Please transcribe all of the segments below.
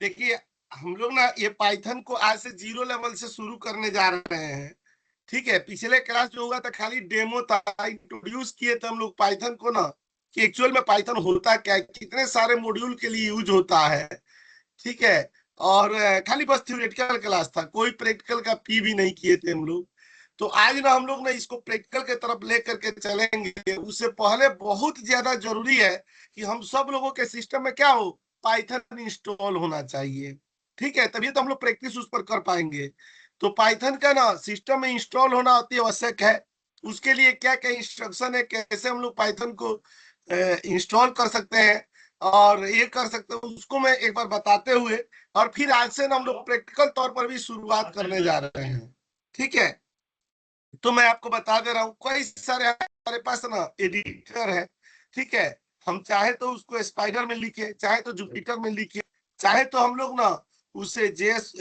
देखिए हम लोग ना ये पाइथन को आज से 0 लेवल से शुरू करने जा रहे हैं। ठीक है, पिछले क्लास जो हुआ था खाली डेमो था, इंट्रोड्यूस किए थे हम लोग पाइथन को ना, कि एक्चुअल में पाइथन होता क्या है, कितने सारे मॉड्यूल के लिए यूज होता है। ठीक है, और खाली बस थ्योरेटिकल क्लास था, कोई प्रैक्टिकल का पी भी नहीं किए थे हम लोग। तो आज ना हम लोग ना इसको प्रैक्टिकल के तरफ लेकर के चलेंगे। उससे पहले बहुत ज्यादा जरूरी है कि हम सब लोगों के सिस्टम में क्या हो, पाइथन इंस्टॉल होना चाहिए। ठीक है, तभी तो हम लोग प्रैक्टिस उस पर कर पाएंगे। तो पाइथन का ना सिस्टम में इंस्टॉल होना अति आवश्यक है। उसके लिए क्या क्या इंस्ट्रक्शन है, कैसे हम लोग पाइथन को इंस्टॉल कर सकते हैं और ये कर सकते हैं, उसको मैं एक बार बताते हुए और फिर आज से ना हम लोग प्रैक्टिकल तौर पर भी शुरुआत करने जा रहे हैं। ठीक है, तो मैं आपको बता दे रहा हूँ, कई सारे हमारे पास ना एडिटर है। ठीक है, हम चाहे तो उसको स्पाइडर में लिखे, चाहे तो जुपिटर में लिखे, चाहे तो हम लोग ना उसे जेएस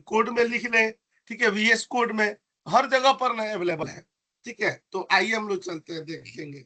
कोड में लिख लें। ठीक है, वीएस कोड में, हर जगह पर ना अवेलेबल है। ठीक है, तो आइए हम लोग चलते हैं, देखेंगे।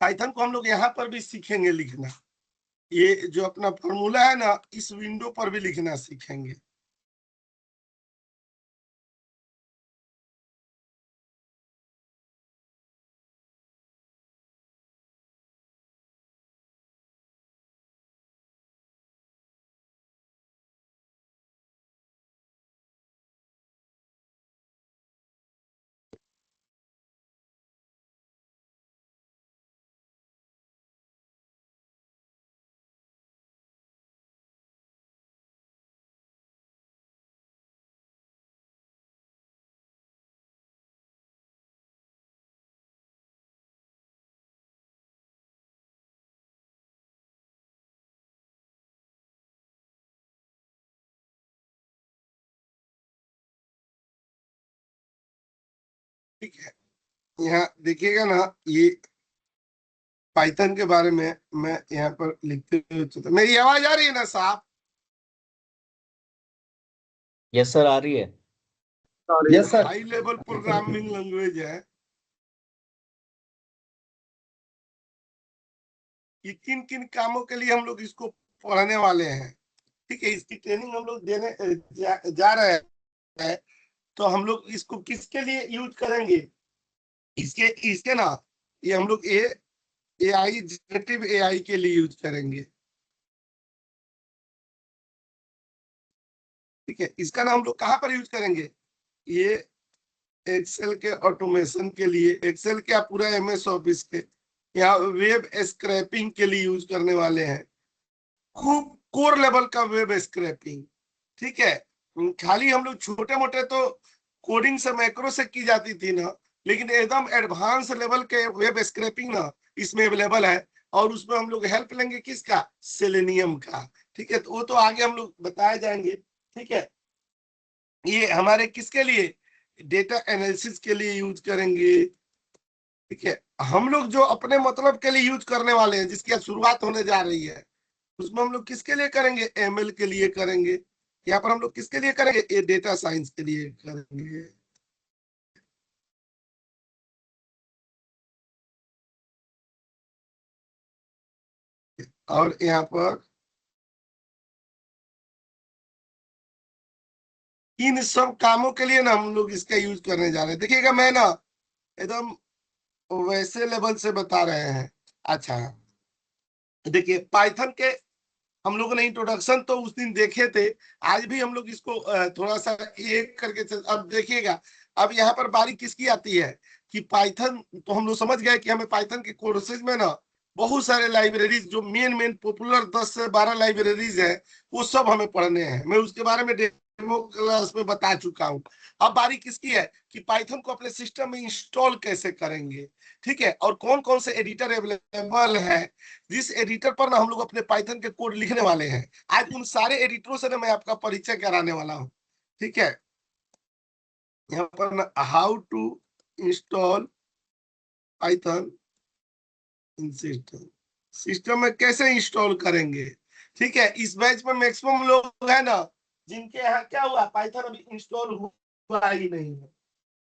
पाइथन को हम लोग यहाँ पर भी सीखेंगे लिखना। ये जो अपना फॉर्मूला है ना, इस विंडो पर भी लिखना सीखेंगे। ठीक है, यहाँ देखिएगा ना, ये पाइथन के बारे में मैं यहाँ पर लिखते हुए, मेरी आवाज आ रही है ना साहब? यस सर, आ रही है। Yes sir. High level programming language है कि किन किन कामों के लिए हम लोग इसको पढ़ने वाले हैं। ठीक है, इसकी ट्रेनिंग हम लोग देने जा रहे हैं। तो हम लोग इसको किसके लिए यूज करेंगे, इसके इसके ना, ये हम लोग एआई, जनरेटिव एआई के लिए यूज करेंगे। ठीक है, इसका नाम हम लोग कहाँ पर यूज करेंगे, ये एक्सेल के ऑटोमेशन के लिए, एक्सेल क्या पूरा एमएस ऑफिस के, यहाँ वेब स्क्रैपिंग के लिए यूज करने वाले हैं। खूब कोर लेवल का वेब स्क्रैपिंग। ठीक है, खाली हम लोग छोटे मोटे तो कोडिंग से मैक्रो से की जाती थी ना, लेकिन एकदम एडवांस लेवल के वेब स्क्रैपिंग ना इसमें अवेलेबल है। और उसमें हम लोग हेल्प लेंगे किसका, सेलेनियम का। ठीक है, तो वो तो आगे हम लोग बताए जाएंगे। ठीक है, ये हमारे किसके लिए, डेटा एनालिसिस के लिए यूज करेंगे। ठीक है, हम लोग जो अपने मतलब के लिए यूज करने वाले हैं, जिसकी शुरुआत होने जा रही है, उसमें हम लोग किसके लिए करेंगे, एमएल के लिए करेंगे। यहाँ पर हम लोग किसके लिए करेंगे, ये डेटा साइंस के लिए करेंगे। और यहाँ पर इन सब कामों के लिए ना हम लोग इसका यूज करने जा रहे हैं। देखिएगा, मैं ना एकदम वैसे लेवल से बता रहे हैं। अच्छा, देखिए पाइथन के हम लोगों ने इंट्रोडक्शन तो उस दिन देखे थे। आज भी हम लोग इसको थोड़ा सा एक करके अब देखिएगा। अब यहाँ पर बारी किसकी आती है कि पाइथन तो हम लोग समझ गए कि हमें पाइथन के कोर्सेज में ना बहुत सारे लाइब्रेरीज, जो मेन मेन पॉपुलर 10 से 12 लाइब्रेरीज है, वो सब हमें पढ़ने हैं। मैं उसके बारे में डेमो क्लास में बता चुका हूं। अब बारी किसकी है कि पाइथन को अपने सिस्टम में इंस्टॉल कैसे करेंगे, ठीक है, और कौन कौन से एडिटर अवेलेबल है, जिस एडिटर पर ना हम लोग अपने पाइथन के कोड लिखने वाले हैं। आज उन सारे एडिटरों से ना मैं आपका परिचय कराने वाला हूँ, ठीक है। यहाँ पर ना how to install Python in system, system में कैसे इंस्टॉल करेंगे, ठीक है। इस बैच में मैक्सिमम लोग है ना जिनके यहाँ क्या हुआ, पाइथन अभी इंस्टॉल हुआ ही नहीं है,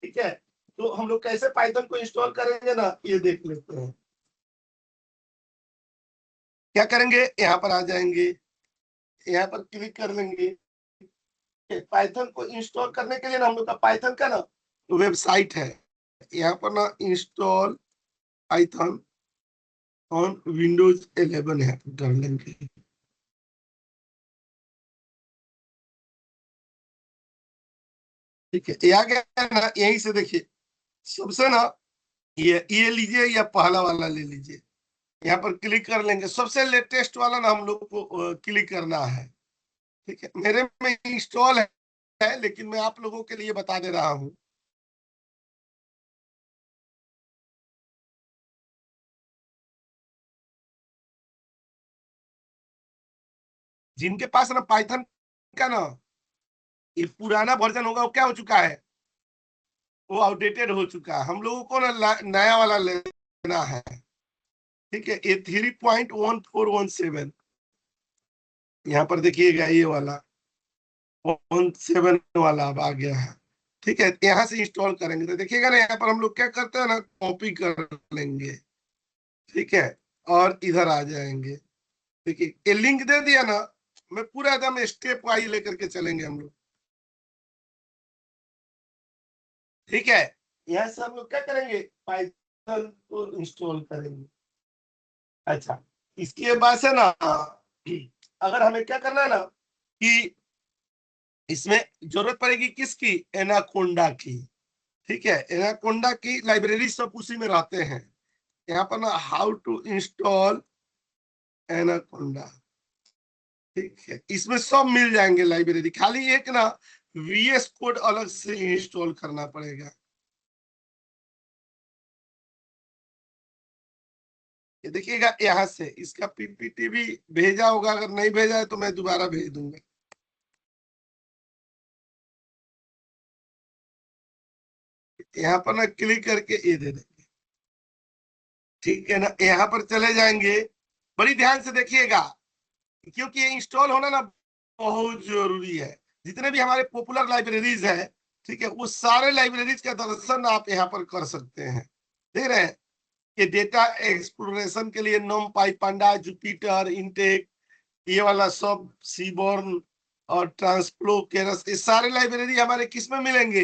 ठीक है। तो हम लोग कैसे पाइथन को इंस्टॉल करेंगे ना, ये देख लेते हैं। क्या करेंगे, यहाँ पर आ जाएंगे, यहाँ पर क्लिक कर लेंगे। पाइथन को इंस्टॉल करने के लिए ना हम लोग का पाइथन का ना वेबसाइट है, यहाँ पर ना इंस्टॉल पाइथन ऑन विंडोज 11 है, कर लेंगे। ठीक है, ये आ गया ना, यहीं से देखिए सबसे ना ये लीजिए या पहला वाला ले लीजिए, यहाँ पर क्लिक कर लेंगे। सबसे लेटेस्ट वाला ना हम लोग को क्लिक करना है, ठीक है। मेरे में इंस्टॉल है लेकिन मैं आप लोगों के लिए बता दे रहा हूँ। जिनके पास ना पाइथन का ना ये पुराना वर्जन होगा, वो क्या हो चुका है, वो आउटडेटेड हो चुका है। हम लोगों को ना नया वाला लेना है, ठीक है। ये 3.1417, यहाँ पर देखिएगा ये वाला 17 वाला अब आ गया है, ठीक है। यहाँ से इंस्टॉल करेंगे तो देखिएगा ना, यहाँ पर हम लोग क्या करते हैं ना, कॉपी कर लेंगे, ठीक है, और इधर आ जाएंगे। देखिए ये लिंक दे दिया ना, मैं पूरा एकदम स्टेप वाइज लेकर के चलेंगे हम लोग, ठीक है। यहाँ से हम लोग क्या करेंगे, पाइथन को इंस्टॉल करेंगे। अच्छा, इसके बाद से ना अगर हमें क्या करना है ना कि इसमें जरूरत पड़ेगी किसकी, एनाकोंडा की, ठीक है। एनाकोंडा की लाइब्रेरी सब उसी में रहते हैं। यहाँ पर ना हाउ टू इंस्टॉल एनाकोंडा, ठीक है, इसमें सब मिल जाएंगे लाइब्रेरी, खाली एक ना वीएस कोड अलग से इंस्टॉल करना पड़ेगा। ये देखिएगा यहाँ से इसका पीपीटी भी भेजा होगा, अगर नहीं भेजा है तो मैं दोबारा भेज दूंगा। यहाँ पर ना क्लिक करके ये दे देंगे, ठीक है ना। यहाँ पर चले जाएंगे, बड़ी ध्यान से देखिएगा क्योंकि ये इंस्टॉल होना ना बहुत जरूरी है। जितने भी हमारे पॉपुलर लाइब्रेरीज है, ठीक है, वो सारे लाइब्रेरीज का दर्शन आप यहाँ पर कर सकते हैं। देख रहे हैं कि डेटा एक्सप्लोरेशन के लिए नमपाई, पांडा, जुपिटर, इंटेक, ये वाला सब, सीबॉर्न और ट्रांसप्लो, केरस, ये सारे लाइब्रेरी हमारे किस में मिलेंगे,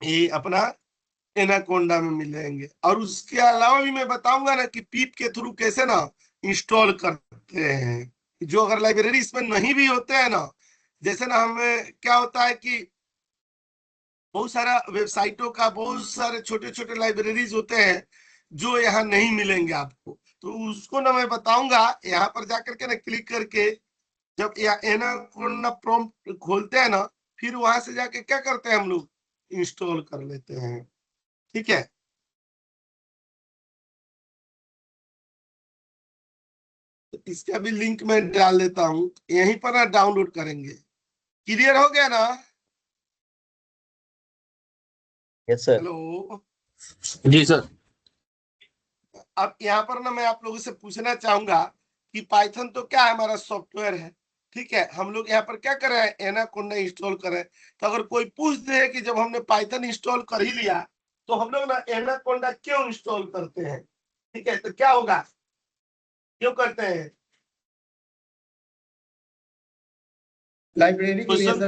ये अपना एनाकोंडा में मिलेंगे। और उसके अलावा भी मैं बताऊंगा ना कि पीप के थ्रू कैसे ना इंस्टॉल करते हैं, जो अगर लाइब्रेरी इसमें नहीं भी होते हैं ना, जैसे ना हमें क्या होता है कि बहुत सारा वेबसाइटों का बहुत सारे छोटे छोटे लाइब्रेरीज होते हैं जो यहाँ नहीं मिलेंगे आपको, तो उसको ना मैं बताऊंगा। यहाँ पर जाकर के ना क्लिक करके जब एनाकोंडा प्रॉम्प्ट खोलते हैं ना, फिर वहां से जाके क्या करते हैं हम लोग, इंस्टॉल कर लेते हैं, ठीक है। तो इसका भी लिंक मैं डाल देता हूँ, यहीं पर ना डाउनलोड करेंगे। क्लियर हो गया ना, यस सर। हेलो। जी सर। अब यहाँ पर ना मैं आप लोगों से पूछना चाहूंगा कि पाइथन तो क्या है, हमारा सॉफ्टवेयर है, ठीक है। हम लोग यहाँ पर क्या कर रहे हैं, एनाकोंडा इंस्टॉल कर रहे हैं। तो अगर कोई पूछ दे कि जब हमने पाइथन इंस्टॉल कर ही लिया तो हम लोग ना एनाकोंडा क्यों इंस्टॉल करते हैं, ठीक है, तो क्या होगा, क्यों करते हैं, लाइब्रेरी के लिए क्वेश्चन।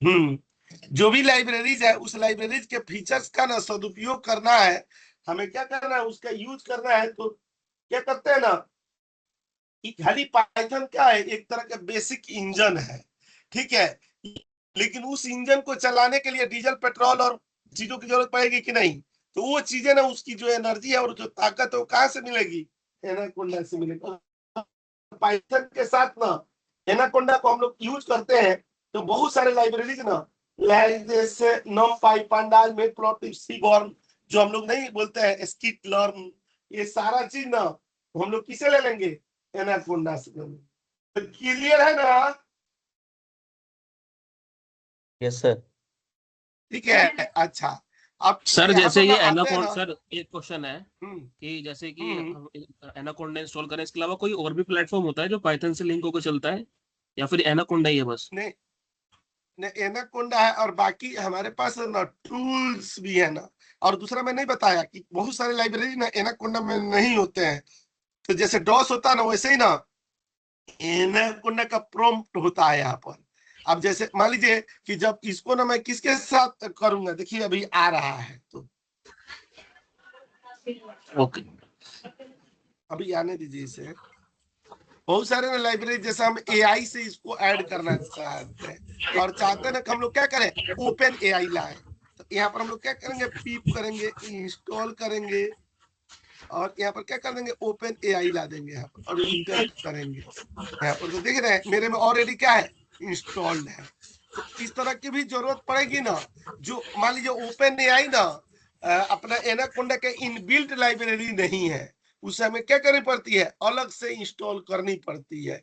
सर। जो भी लाइब्रेरीज है उस लाइब्रेरीज के फीचर्स का ना सदुपयोग करना है, हमें क्या करना है, उसका यूज करना है। तो क्या करते हैं ना कि खाली पाइथन क्या है, एक तरह का बेसिक इंजन है, ठीक है। लेकिन उस इंजन को चलाने के लिए डीजल, पेट्रोल और चीजों की जरूरत पड़ेगी कि नहीं, तो वो चीजें ना, उसकी जो एनर्जी है और जो ताकत है वो कहाँ से मिलेगी, एनाकोंडा से मिलेगी। पाइथन के साथ ना एनाकोंडा को हम लोग यूज करते हैं तो बहुत सारे लाइब्रेरीज ना, जैसे नमपाई, पांडाल, मैटप्लॉटलिब, सीबॉर्न, जो हम लोग नहीं बोलते हैं स्किट लर्न, ये सारा चीज ना हम लोग किसे ले लेंगे? एनाकोंडा से। तो क्लियर है ना? Yes sir. ठीक है, अच्छा। अब सर यहाँ जैसे पर ना ये आते हैं एनाकोंडा, ना। सर एक क्वेश्चन है हम्म कि जैसे कि हम्म हम एनाकोंडा इंस्टॉल करें, इसके अलावा कोई और भी प्लेटफॉर्म होता है जो पाइथन से लिंक होकर चलता है, या फिर एनाकोंडा ही है बस? नहीं नहीं, एनाकोंडा है और बाकी हमारे पास ना टूल्स भी है ना। और दूसरा मैं नहीं बताया कि बहुत सारे लाइब्रेरी ना एनाकोंडा में नहीं होते हैं। तो जैसे डॉस होता है ना, वैसे ही ना एनाकोंडा का प्रॉम्प्ट होता है यहाँ पर। अब जैसे मान लीजिए कि जब इसको ना मैं किसके साथ करूंगा, देखिए अभी आ रहा है तो ओके। अभी आने दीजिए इसे। बहुत सारे ना लाइब्रेरी, जैसे हम एआई से इसको ऐड करना चाहते हैं और चाहते हैं ना कि हम लोग क्या करें, ओपन एआई लाए। तो यहाँ पर हम लोग क्या करेंगे, पीप करेंगे, इंस्टॉल करेंगे और यहाँ पर क्या कर देंगे, ओपन एआई ला देंगे यहाँ पर और इंटर करेंगे। यहाँ पर तो देख रहे हैं मेरे में ऑलरेडी क्या है, इंस्टॉल्ड है। तो इस तरह की भी जरूरत पड़ेगी ना, जो मान लीजिए ओपन एआई ना अपना एनाकोंडा के इनबिल्ट लाइब्रेरी नहीं है, उसे हमें क्या करनी पड़ती है, अलग से इंस्टॉल करनी पड़ती है।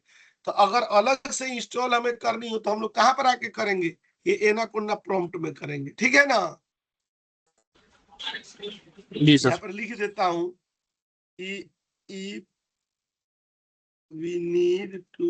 तो अगर अलग से इंस्टॉल हमें करनी हो तो हम लोग कहाँ पर आके करेंगे, ये एनाकोंडा प्रॉम्प्ट में करेंगे। ठीक है ना? जी यहाँ सर। पर लिख देता हूँ if we need to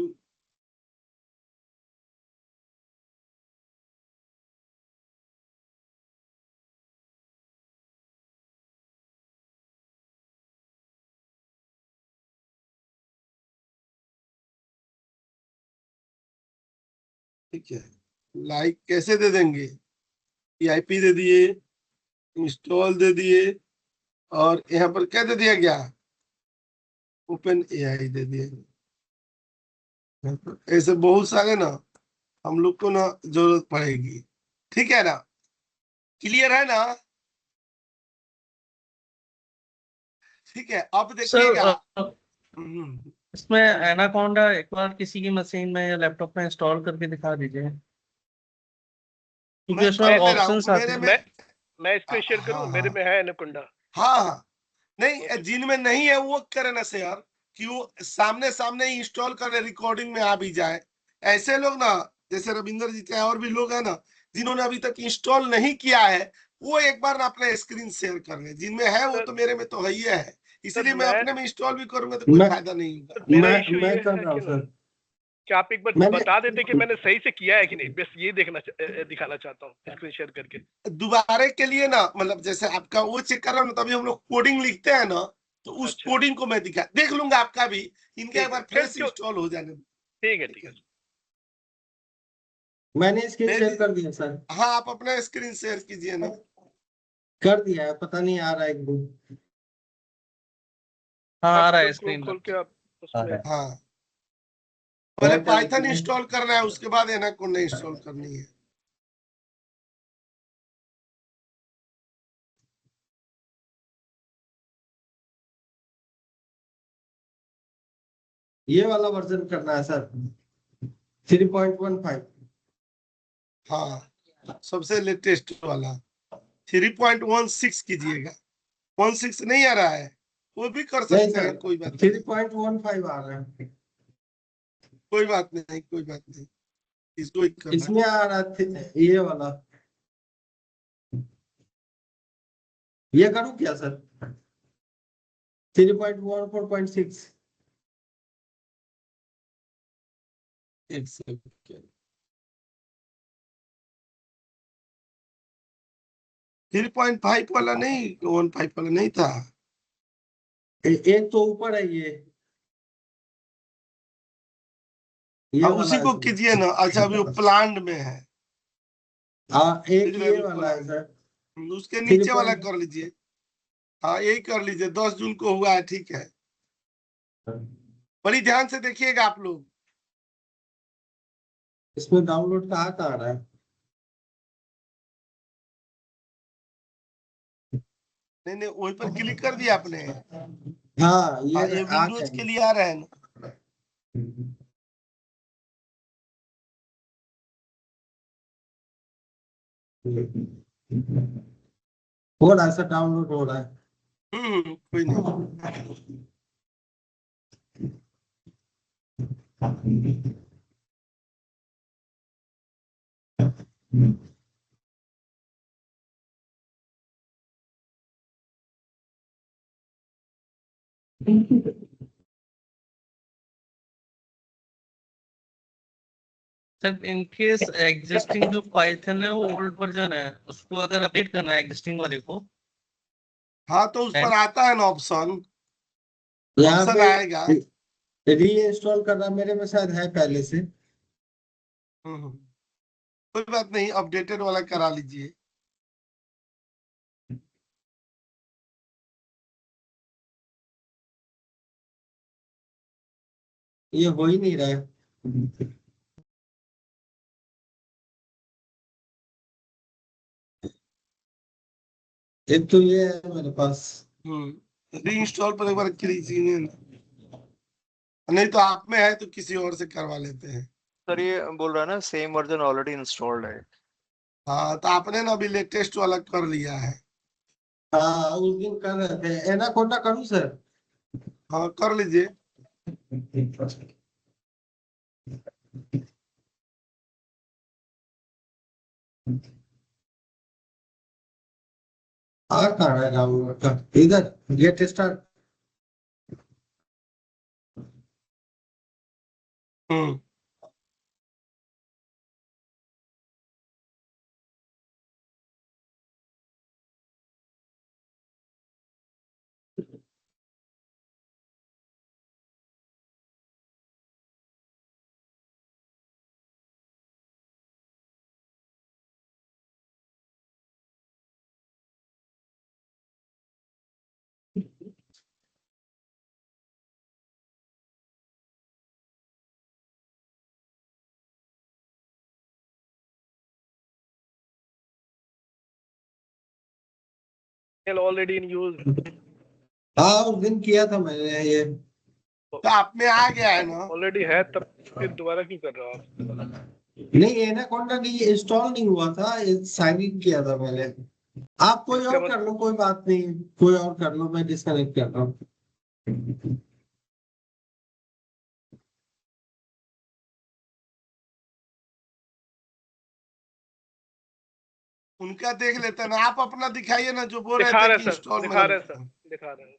ठीक है, लाइक कैसे दे देंगे, पीआईपी दे दिए, इंस्टॉल दे दिए और यहाँ पर क्या दे दिया गया, ओपन एआई दे दिए। ऐसे बहुत सारे ना हम लोग को ना जरूरत पड़ेगी। ठीक है ना? क्लियर है ना? ठीक है, अब सर देखिएगा। हम्म, इसमें एनाकोंडा एक बार किसी की मशीन में या लैपटॉप में इंस्टॉल करके दिखा दीजिए, क्योंकि मैं उसमें कर दे रहा हूँ ऑप्शंस आते मेरे हैं। में। मैं स्क्रीन शेयर करूं, हाँ मेरे हाँ में है एनाकोंडा। हाँ हाँ, नहीं जिनमें नहीं है वो करे ना शेयर, कि वो सामने सामने ही इंस्टॉल कर रिकॉर्डिंग में आ भी जाए। ऐसे लोग ना, जैसे रविंदर जी चाहे और भी लोग हैं ना, जिन्होंने अभी तक इंस्टॉल नहीं किया है, वो एक बार ना अपना स्क्रीन शेयर कर ले। जिनमें है वो सर तो मेरे में तो है ही है, सर इसलिए मैं मैं अपने में इंस्टॉल भी करूंगा तो कोई मैं फायदा नहीं होगा। सर मेरा मैं इश्यू मैं ये कर है रहा कि हूँ ना, सर। क्या आप एक बार मैंने बता देते कि मैंने सही से किया है कि नहीं, बस ये दिखाना चाहता हूँ स्क्रीन शेयर करके। दोबारा के लिए ना, मतलब जैसे आपका वो चेक कर रहा हूँ ना, तभी हम लोग कोडिंग लिखते हैं ना, तो उस अच्छा, कोडिंग को मैं देख लूंगा आपका भी। इनके एक ठीक है, बार फिर फ्रेश क्यों, इंस्टॉल हो जाने दो। ठीक है, ठीक ठीक है। है, मैंने स्क्रीन भेज शेयर दीजिए। कर दिया सर। हाँ, आप अपना स्क्रीन शेयर कीजिए ना। कर दिया है, पता नहीं आ रहा है एक दिन। हाँ आ आप रहा है क्रोम स्क्रीन खोल के पर। आप आ उसमें रहा है। हाँ, पहले और क्या पाइथन लिखना है? इंस्टॉल करना है, उसके बाद एनाकोंडा इंस्टॉल करनी है। ये वाला वर्जन करना है सर, 3.15। हाँ, सबसे लेटेस्ट वाला 3.16 कीजिएगा। 16 नहीं आ रहा है, वो भी कर नहीं सकते सर, हैं, कोई बात नहीं। 3.15 आ रहा है। कोई बात नहीं, कोई बात नहीं, इसको ही करना है। इसमें आ रहा है ये वाला। ये करूँ क्या सर? 3.14.6। एक सेकंड, 3.5 वाला नहीं, 1.5 वाला नहीं था। एक तो ऊपर है ये हाँ, वाला उसी है को सर। कीजिए ना। अच्छा, अभी वो प्लान में है। हाँ एक दिख रहा है ये अभी वाला है प्लान, सर। उसके थ्री नीचे वाला पॉइंट कर लीजिए। हाँ, यही कर लीजिए, 10 जून को हुआ है। ठीक है, बड़ी ध्यान से देखिएगा आप लोग। इसमें डाउनलोड कहाँ का आ रहा है? नहीं नहीं, वहीं पर क्लिक कर दिया आपने। हाँ हाँ, ये ये आ विंडोज के गया। लिए आ रहा है ना। थोड़ा सा डाउनलोड हो रहा है। कोई नहीं। सर इन केस एग्जिस्टिंग जो पाइथन है वो ओल्ड वर्जन है, उसको अगर अपडेट करना है एग्जिस्टिंग वाले को, हाँ तो उस पर आता है ना ऑप्शन, यहाँ ऑप्शन पे आएगा। री इंस्टॉल करना मेरे में शायद है पहले से। कोई बात नहीं, अपडेटेड वाला करा लीजिए। ये हो ही नहीं रहा है। एक तो ये है मेरे पास। री इंस्टॉल पर एक बार कीजिए, नहीं तो आप में है तो किसी और से करवा लेते हैं। सर ये बोल रहा है ना सेम वर्जन ऑलरेडी इंस्टॉल्ड है। हाँ तो आपने ना अभी लेटेस्ट वाला कर लिया है। हाँ उस दिन कर रहे थे। एनाकोंडा करूँ सर? हाँ कर लीजिए। आ कहाँ है राहुल का? इधर get start. Hmm already in use. हाँ उस दिन किया था मैंने ये। तो आप में आ गया है ना। ऑलरेडी है तब फिर दोबारा क्यों कर रहे हो आप? नहीं एनाकोंडा नहीं इंस्टॉल नहीं हुआ था, साइन इन किया था पहले। आप कोई इसका और कर लो, कोई बात नहीं, कोई और कर लो, मैं डिस्कनेक्ट कर रहा हूँ। उनका देख लेते हैं ना, आप अपना दिखाइए ना जो बोल रहे दिखा थे रहे कि हैं सर, इंस्टॉल दिखा रहे हैं मतलब। सर, दिखा रहे हैं।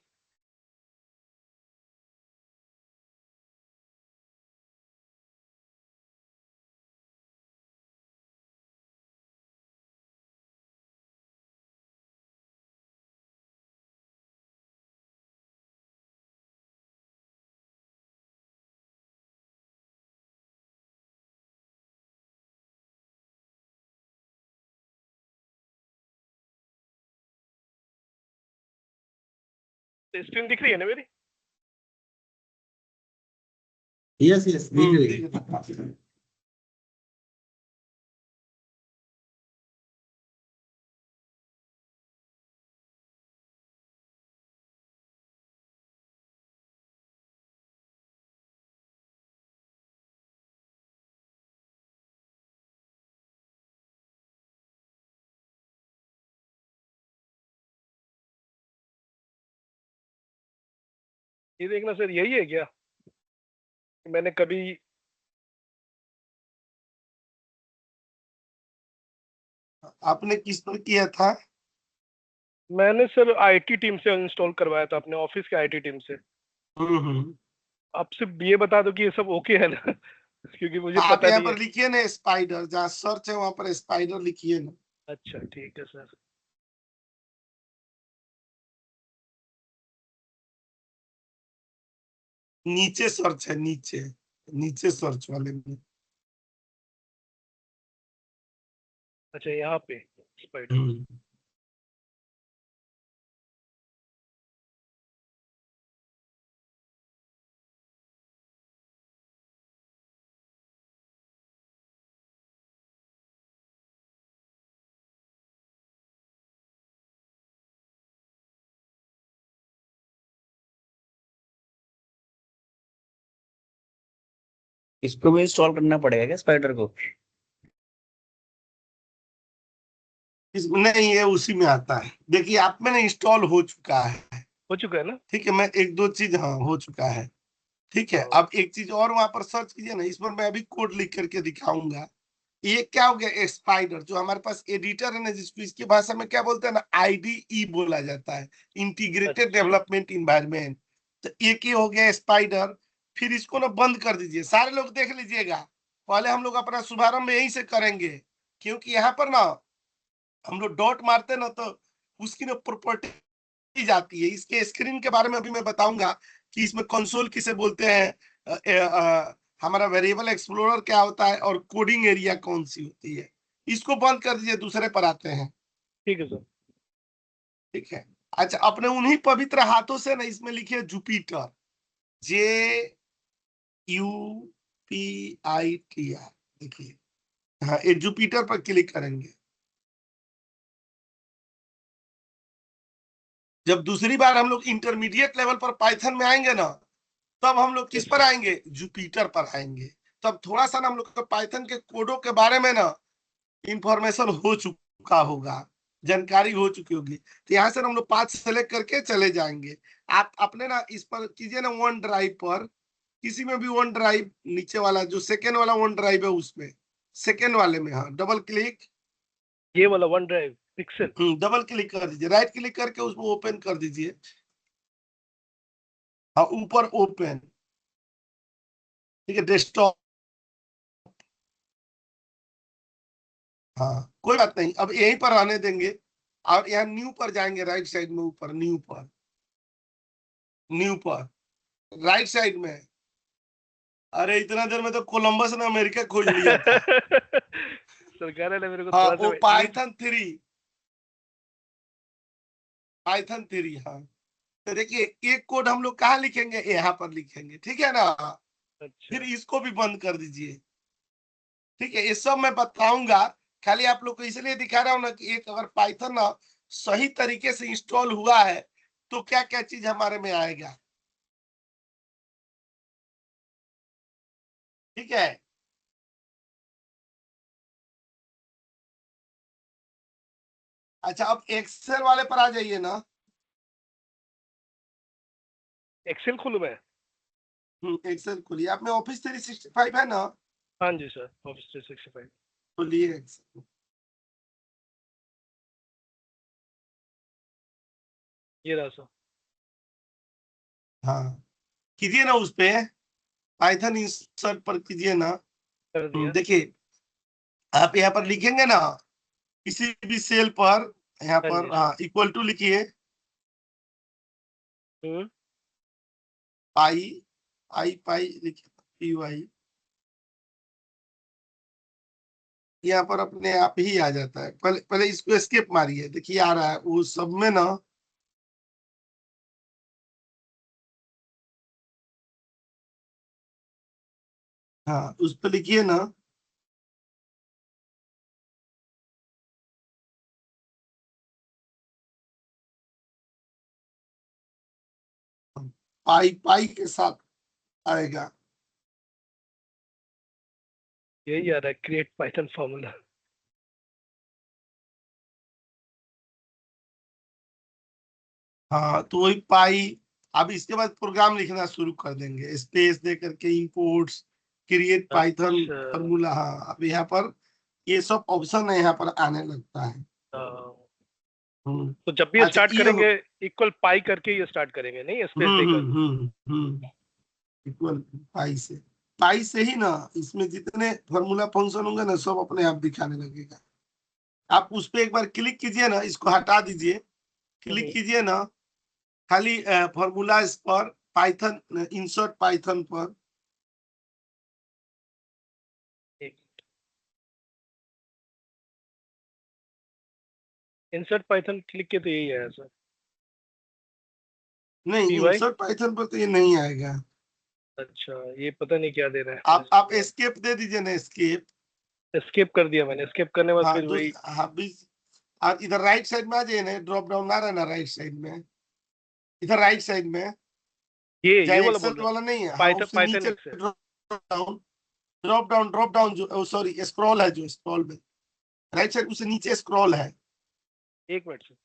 स्क्रीन दिख रही है ना मेरी? यस यस दिख रही है। दिख रहा है। ये देखना सर, यही है क्या? मैंने कभी आपने किस पर किया था? मैंने सर आईटी टीम से इंस्टॉल करवाया था, अपने ऑफिस के आईटी टीम से। हम्म। आप सिर्फ ये बता दो कि ये सब ओके है ना? क्योंकि मुझे आप पता यहाँ नहीं है। पर लिखिए ना स्पाइडर, जहाँ सर्च है वहां पर स्पाइडर लिखिए ना। अच्छा ठीक है सर। नीचे सर्च है, नीचे, नीचे सर्च वाले में। अच्छा यहाँ पे स्पाइडर। हम्म। इसको भी इंस्टॉल करना पड़ेगा क्या स्पाइडर को? इसमें नहीं, ये उसी में आता है। देखिए आप में ना इंस्टॉल हो चुका है, हो चुका है ना? ठीक है। मैं एक दो चीज, हाँ हो चुका है, ठीक है। अब एक चीज और वहां पर सर्च कीजिए ना, इस पर मैं अभी कोड लिख करके दिखाऊंगा। ये क्या हो गया, स्पाइडर जो हमारे पास एडिटर है ना, जिसको इसकी भाषा में क्या बोलते हैं ना, आईडीई बोला जाता है, इंटीग्रेटेड अच्छा। Development environment. तो एक ही हो गया स्पाइडर। फिर इसको ना बंद कर दीजिए, सारे लोग देख लीजिएगा। पहले हम लोग अपना शुभारंभ यहीं से करेंगे, क्योंकि यहाँ पर ना हम लोग डॉट मारते ना, तो उसकी ना प्रॉपर्टी जाती है। इसके स्क्रीन के बारे में अभी मैं बताऊंगा कि इसमें कंसोल किसे बोलते हैं, हमारा वेरिएबल एक्सप्लोरर क्या होता है, और कोडिंग एरिया कौन सी होती है। इसको बंद कर दीजिए, दूसरे पर आते हैं, ठीक है सर। ठीक है। अच्छा, अपने उन्हीं पवित्र हाथों से ना इसमें लिखिए जुपिटर, JUPITR, देखिए। हाँ, ये जुपिटर पर क्लिक करेंगे। जब दूसरी बार हम लोग इंटरमीडिएट लेवल पर पाइथन में आएंगे ना, तब हम लोग किस पर आएंगे, जुपिटर पर आएंगे। तब थोड़ा सा ना हम लोग को पाइथन के कोडों के बारे में ना इंफॉर्मेशन हो चुका होगा, जानकारी हो चुकी होगी। तो यहाँ से हम लोग 5 सेलेक्ट करके चले जाएंगे। आप अपने ना इस पर कीजिए ना, वन ड्राइव पर, किसी में भी वन ड्राइव, नीचे वाला जो सेकेंड वाला वन ड्राइव है उसमें, सेकेंड वाले में, हाँ डबल क्लिक, ये वाला one drive pixel. Double click कर दीजिए, राइट क्लिक करके उसको ओपन कर दीजिए। हाँ, ऊपर ओपन, ठीक है, डेस्कटॉप। हाँ कोई बात नहीं, अब यहीं पर आने देंगे। और यहाँ न्यू पर जाएंगे, राइट साइड में ऊपर, न्यू पर, न्यू पर राइट साइड में। अरे इतना देर में तो कोलंबस ने अमेरिका खोज लिया था। सरकार ने मेरे को हाँ, थोड़ा वो सा पाइथन 3, पाइथन 3, हाँ। तो देखिए एक कोड हम लोग कहाँ लिखेंगे, यहाँ पर लिखेंगे, ठीक है ना। अच्छा। फिर इसको भी बंद कर दीजिए, ठीक है। ये सब मैं बताऊंगा, खाली आप लोग को इसलिए दिखा रहा हूं ना कि एक अगर पाइथन ना सही तरीके से इंस्टॉल हुआ है तो क्या क्या चीज हमारे में आएगा, ठीक है। अच्छा, अब एक्सेल वाले पर आ जाइए ना। एक्सेल खोलूं मैं? एक्सेल खोलिए, आप में ऑफिस 365 है ना, हाँ जी सर, ऑफिस 365। खोलिए एक्सेल। ये रहा सर। हाँ, कीजिए ना उस पे, पाइथन इंसर्ट पर कीजिए ना। कर दिया। देखिए आप यहाँ पर लिखेंगे ना, किसी भी सेल पर, यहाँ हाँ पर जी हाँ इक्वल टू लिखिए, सर। पाई, पाई लिखिए, PY, यहाँ पर अपने आप ही आ जाता है। पहले पहले इसको एस्केप मारिए, देखिए आ रहा है वो सब में ना। हाँ, उस पर लिखिए ना, पाई पाई के साथ आएगा। यही आ रहा है, क्रिएट पाइथन फॉर्मूला। हाँ, तो वही पाई। अब इसके बाद प्रोग्राम लिखना शुरू कर देंगे, स्पेस दे करके, इंपोर्ट्स, क्रिएट पाइथन अच्छा। फॉर्मूला। हाँ, अब यहाँ पर ये सब ऑप्शन है, यहाँ पर आने लगता है। हम्म, तो जब भी अच्छा स्टार्ट ये करेंगे इक्वल पाई करके ये स्टार्ट करेंगे, नहीं स्पेस देकर? इक्वल पाई से ही ना, इसमें जितने फॉर्मूला फंक्शन होंगे ना, सब अपने आप दिखाने लगेगा। आप उस पर एक बार क्लिक कीजिए ना, इसको हटा दीजिए, क्लिक कीजिए ना, खाली फॉर्मूला पर, पाइथन इंसर्ट पाइथन पर। इंसर्ट पाइथन क्लिक किया तो यही है सर। नहीं, PY। इंसर्ट पाइथन पर तो ये नहीं आएगा। अच्छा, ये पता नहीं क्या दे रहा है। आप एस्केप दे दीजिए ना, एस्केप। एस्केप कर दिया मैंने, एस्केप करने के बाद हाँ, फिर वही। हाँ आप इधर राइट साइड में आ जाइए ना, ड्रॉप डाउन आ रहा है ना राइट साइड में, इधर राइट साइड में, ये जहाँ वाला एक्सेल बोल रहे वाला नहीं है, हैं, हाँ पाइथन उससे पाइथन नीचे एक्सेल। ड्रॉप डाउन जो, सॉरी स्क्रॉल है, जो स्क्रॉल में राइट साइड उससे नीचे स्क्रॉल है, एक मिनट सर,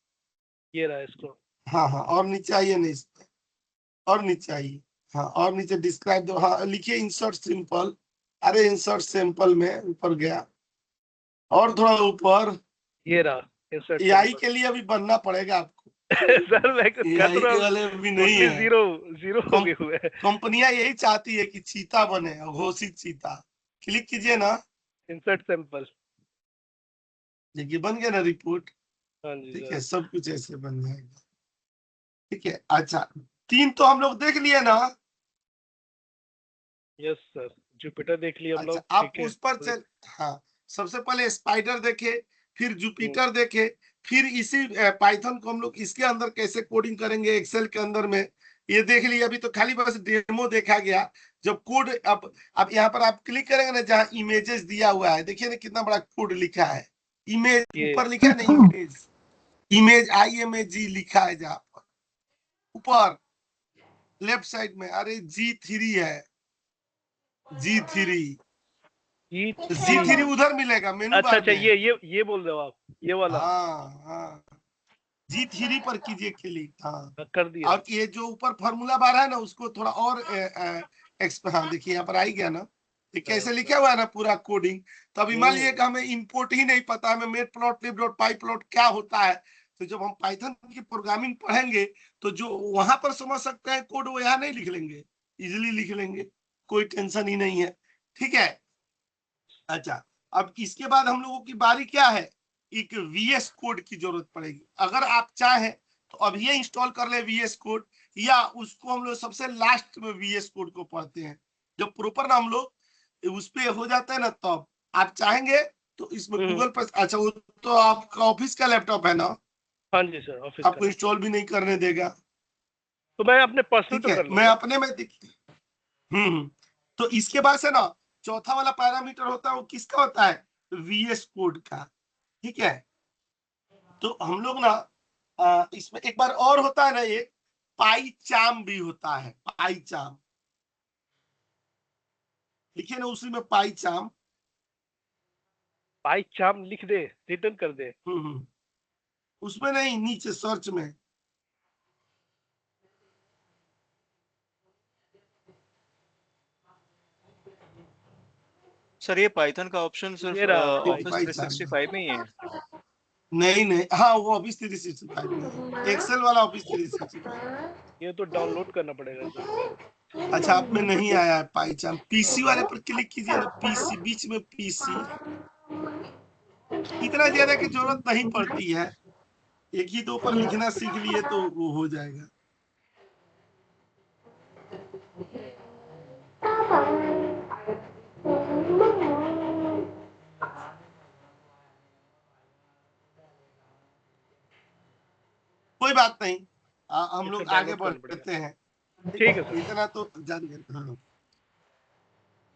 ये रहा इसको। हाँ हाँ, और नीचे आइए नहीं इस पे, और नीचे आइए। हाँ, और नीचे डिस्क्राइब दो, हाँ लिखिए इंसर्ट सिंपल। अरे इंसर्ट सिंपल में ऊपर गया, और थोड़ा ऊपर। ये रहा इंसर्ट एआई के लिए अभी बनना पड़ेगा आपको, सर मैं कर एआई तो रहा के हूँ, वाले भी नहीं टोटली है। जीरो जीरो हो गए हुए हैं। कंपनियां यही चाहती है कि चीता बने, घोषित चीता। क्लिक कीजिए ना, इंसर्ट सैंपल। देखिए बन गया ना रिपोर्ट। हाँ जी ठीक सर। है, सब कुछ ऐसे बन जाएगा। ठीक है, अच्छा 3 तो हम लोग देख लिए ना। यस सर, जुपिटर देख लिया हम अच्छा लोग, आप ठीक है। उस पर चल, हाँ सबसे पहले स्पाइडर देखे, फिर हम्म, जुपिटर देखे, फिर इसी पाइथन को हम लोग इसके अंदर कैसे कोडिंग करेंगे एक्सेल के अंदर में, ये देख लिया। अभी तो खाली बस डेमो देखा गया। जब कोड अब यहाँ पर आप क्लिक करेंगे ना, जहाँ इमेजेस दिया हुआ है, देखिए ना कितना बड़ा कोड लिखा है। इमेज ये ऊपर लिखा है ना, इमेज, इमेज IMAG लिखा है जहाँ पर ऊपर लेफ्ट साइड में। अरे G3 है, G3, ई G3 उधर मिलेगा मेनू अच्छा बार अच्छा, में। ये बोल रहे हो आप, ये वाला। हाँ हाँ, G3 पर कीजिए क्लिक। हाँ, हाँ, कर दिया। और ये जो ऊपर फार्मूला बार है ना, उसको थोड़ा और हाँ देखिए यहाँ पर आई गया ना, ये कैसे लिखा हुआ है ना पूरा कोडिंग। तो अभी मान लीजिए कि हमें इंपोर्ट ही नहीं पता, हमें मेट प्लॉट लिब डॉट पाई प्लॉट क्या होता है। तो जब हम पाइथन की प्रोग्रामिंग पढ़ेंगे, तो जो वहां पर समझ सकते हैं कोड, वो यहाँ नहीं लिख लेंगे, इजिली लिख लेंगे, कोई टेंशन ही नहीं है। ठीक है, अच्छा अब इसके बाद हम लोगों की बारी क्या है, एक VS कोड की जरूरत पड़ेगी। अगर आप चाहें तो अब ये इंस्टॉल कर ले VS कोड, या उसको हम लोग सबसे लास्ट में VS कोड को पढ़ते हैं, जब प्रॉपर ना हम लोग उस पे हो जाता है ना, तब आप चाहेंगे तो इसमें गूगल पर। अच्छा वो तो आपका ऑफिस का लैपटॉप है ना, हाँ जी सर, ऑफिस आपको का। इंस्टॉल भी नहीं करने देगा। तो मैं अपने पर्सनल ठीक पे है, कर मैं लूंगा। अपने में तो इसके बाद से ना चौथा वाला पैरामीटर होता है, वो किसका होता है, VS कोड का। ठीक है, तो हम लोग ना इसमें एक बार और होता है ना, एक पाई चाम भी होता है, पाई चाम लिखिए ना उसी में, पाई चाम। पाई चाम लिख दे, रिटर्न कर दे। उसमें नहीं, नीचे सर्च में। सर ये पाइथन का ऑप्शन सिर्फ ये रहा ऑफिस पाई चाम 365 में ही है? नहीं नहीं, हाँ वो ऑफिस 365 में है, एक्सेल वाला ऑफिस 365। ये तो डाउनलोड करना पड़ेगा सर। अच्छा आप में नहीं आया है पाई चाम, पीसी वाले पर क्लिक कीजिए ना, पीसी बीच में पीसी। इतना ज्यादा की जरूरत नहीं पड़ती है, एक ही दो पर लिखना सीख लिए तो वो हो जाएगा। कोई बात नहीं, हम इसको लोग आगे डाउनलोड करना पड़ेगा। बढ़ते हैं। ठीक है सर। इतना तो जान गए। हाँ,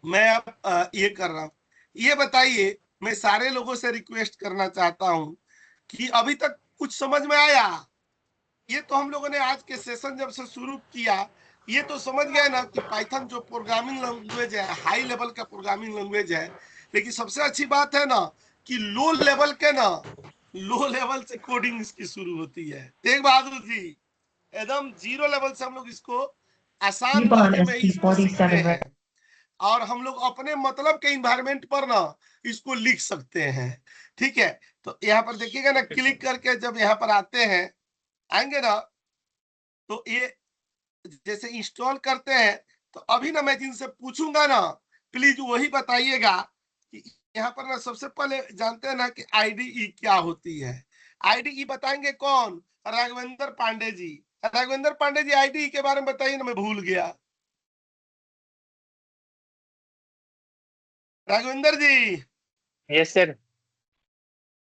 मैं अब ये कर रहा हूँ। ये बताइए, मैं सारे लोगों से रिक्वेस्ट करना चाहता हूँ कि अभी तक कुछ समझ में आया? ये तो हम लोगों ने आज के सेशन जब से शुरू किया, ये तो समझ गए ना कि पाइथन जो प्रोग्रामिंग लैंग्वेज है, हाई लेवल का प्रोग्रामिंग लैंग्वेज है। लेकिन सबसे अच्छी बात है ना कि लो लेवल के ना, लो लेवल से कोडिंग इसकी शुरू होती है। तेग बहादुर जी, एकदम जीरो लेवल से हम लोग इसको आसान भाषा में ही इसको सीखते हैं, और हम लोग अपने मतलब के इन्वायरमेंट पर ना इसको लिख सकते हैं। ठीक है, तो यहाँ पर देखिएगा ना, क्लिक करके जब यहाँ पर आते हैं, आएंगे ना, तो ये जैसे इंस्टॉल करते हैं, तो अभी ना मैं जिनसे पूछूंगा ना, प्लीज वही बताइएगा कि यहाँ पर ना सबसे पहले जानते हैं ना कि IDE क्या होती है। IDE बताएंगे कौन, राघवेंद्र पांडे जी। राघवेंद्र पांडे जी IDE के बारे में बताइए ना, मैं भूल गया। राघवेंद्र जी, यस सर।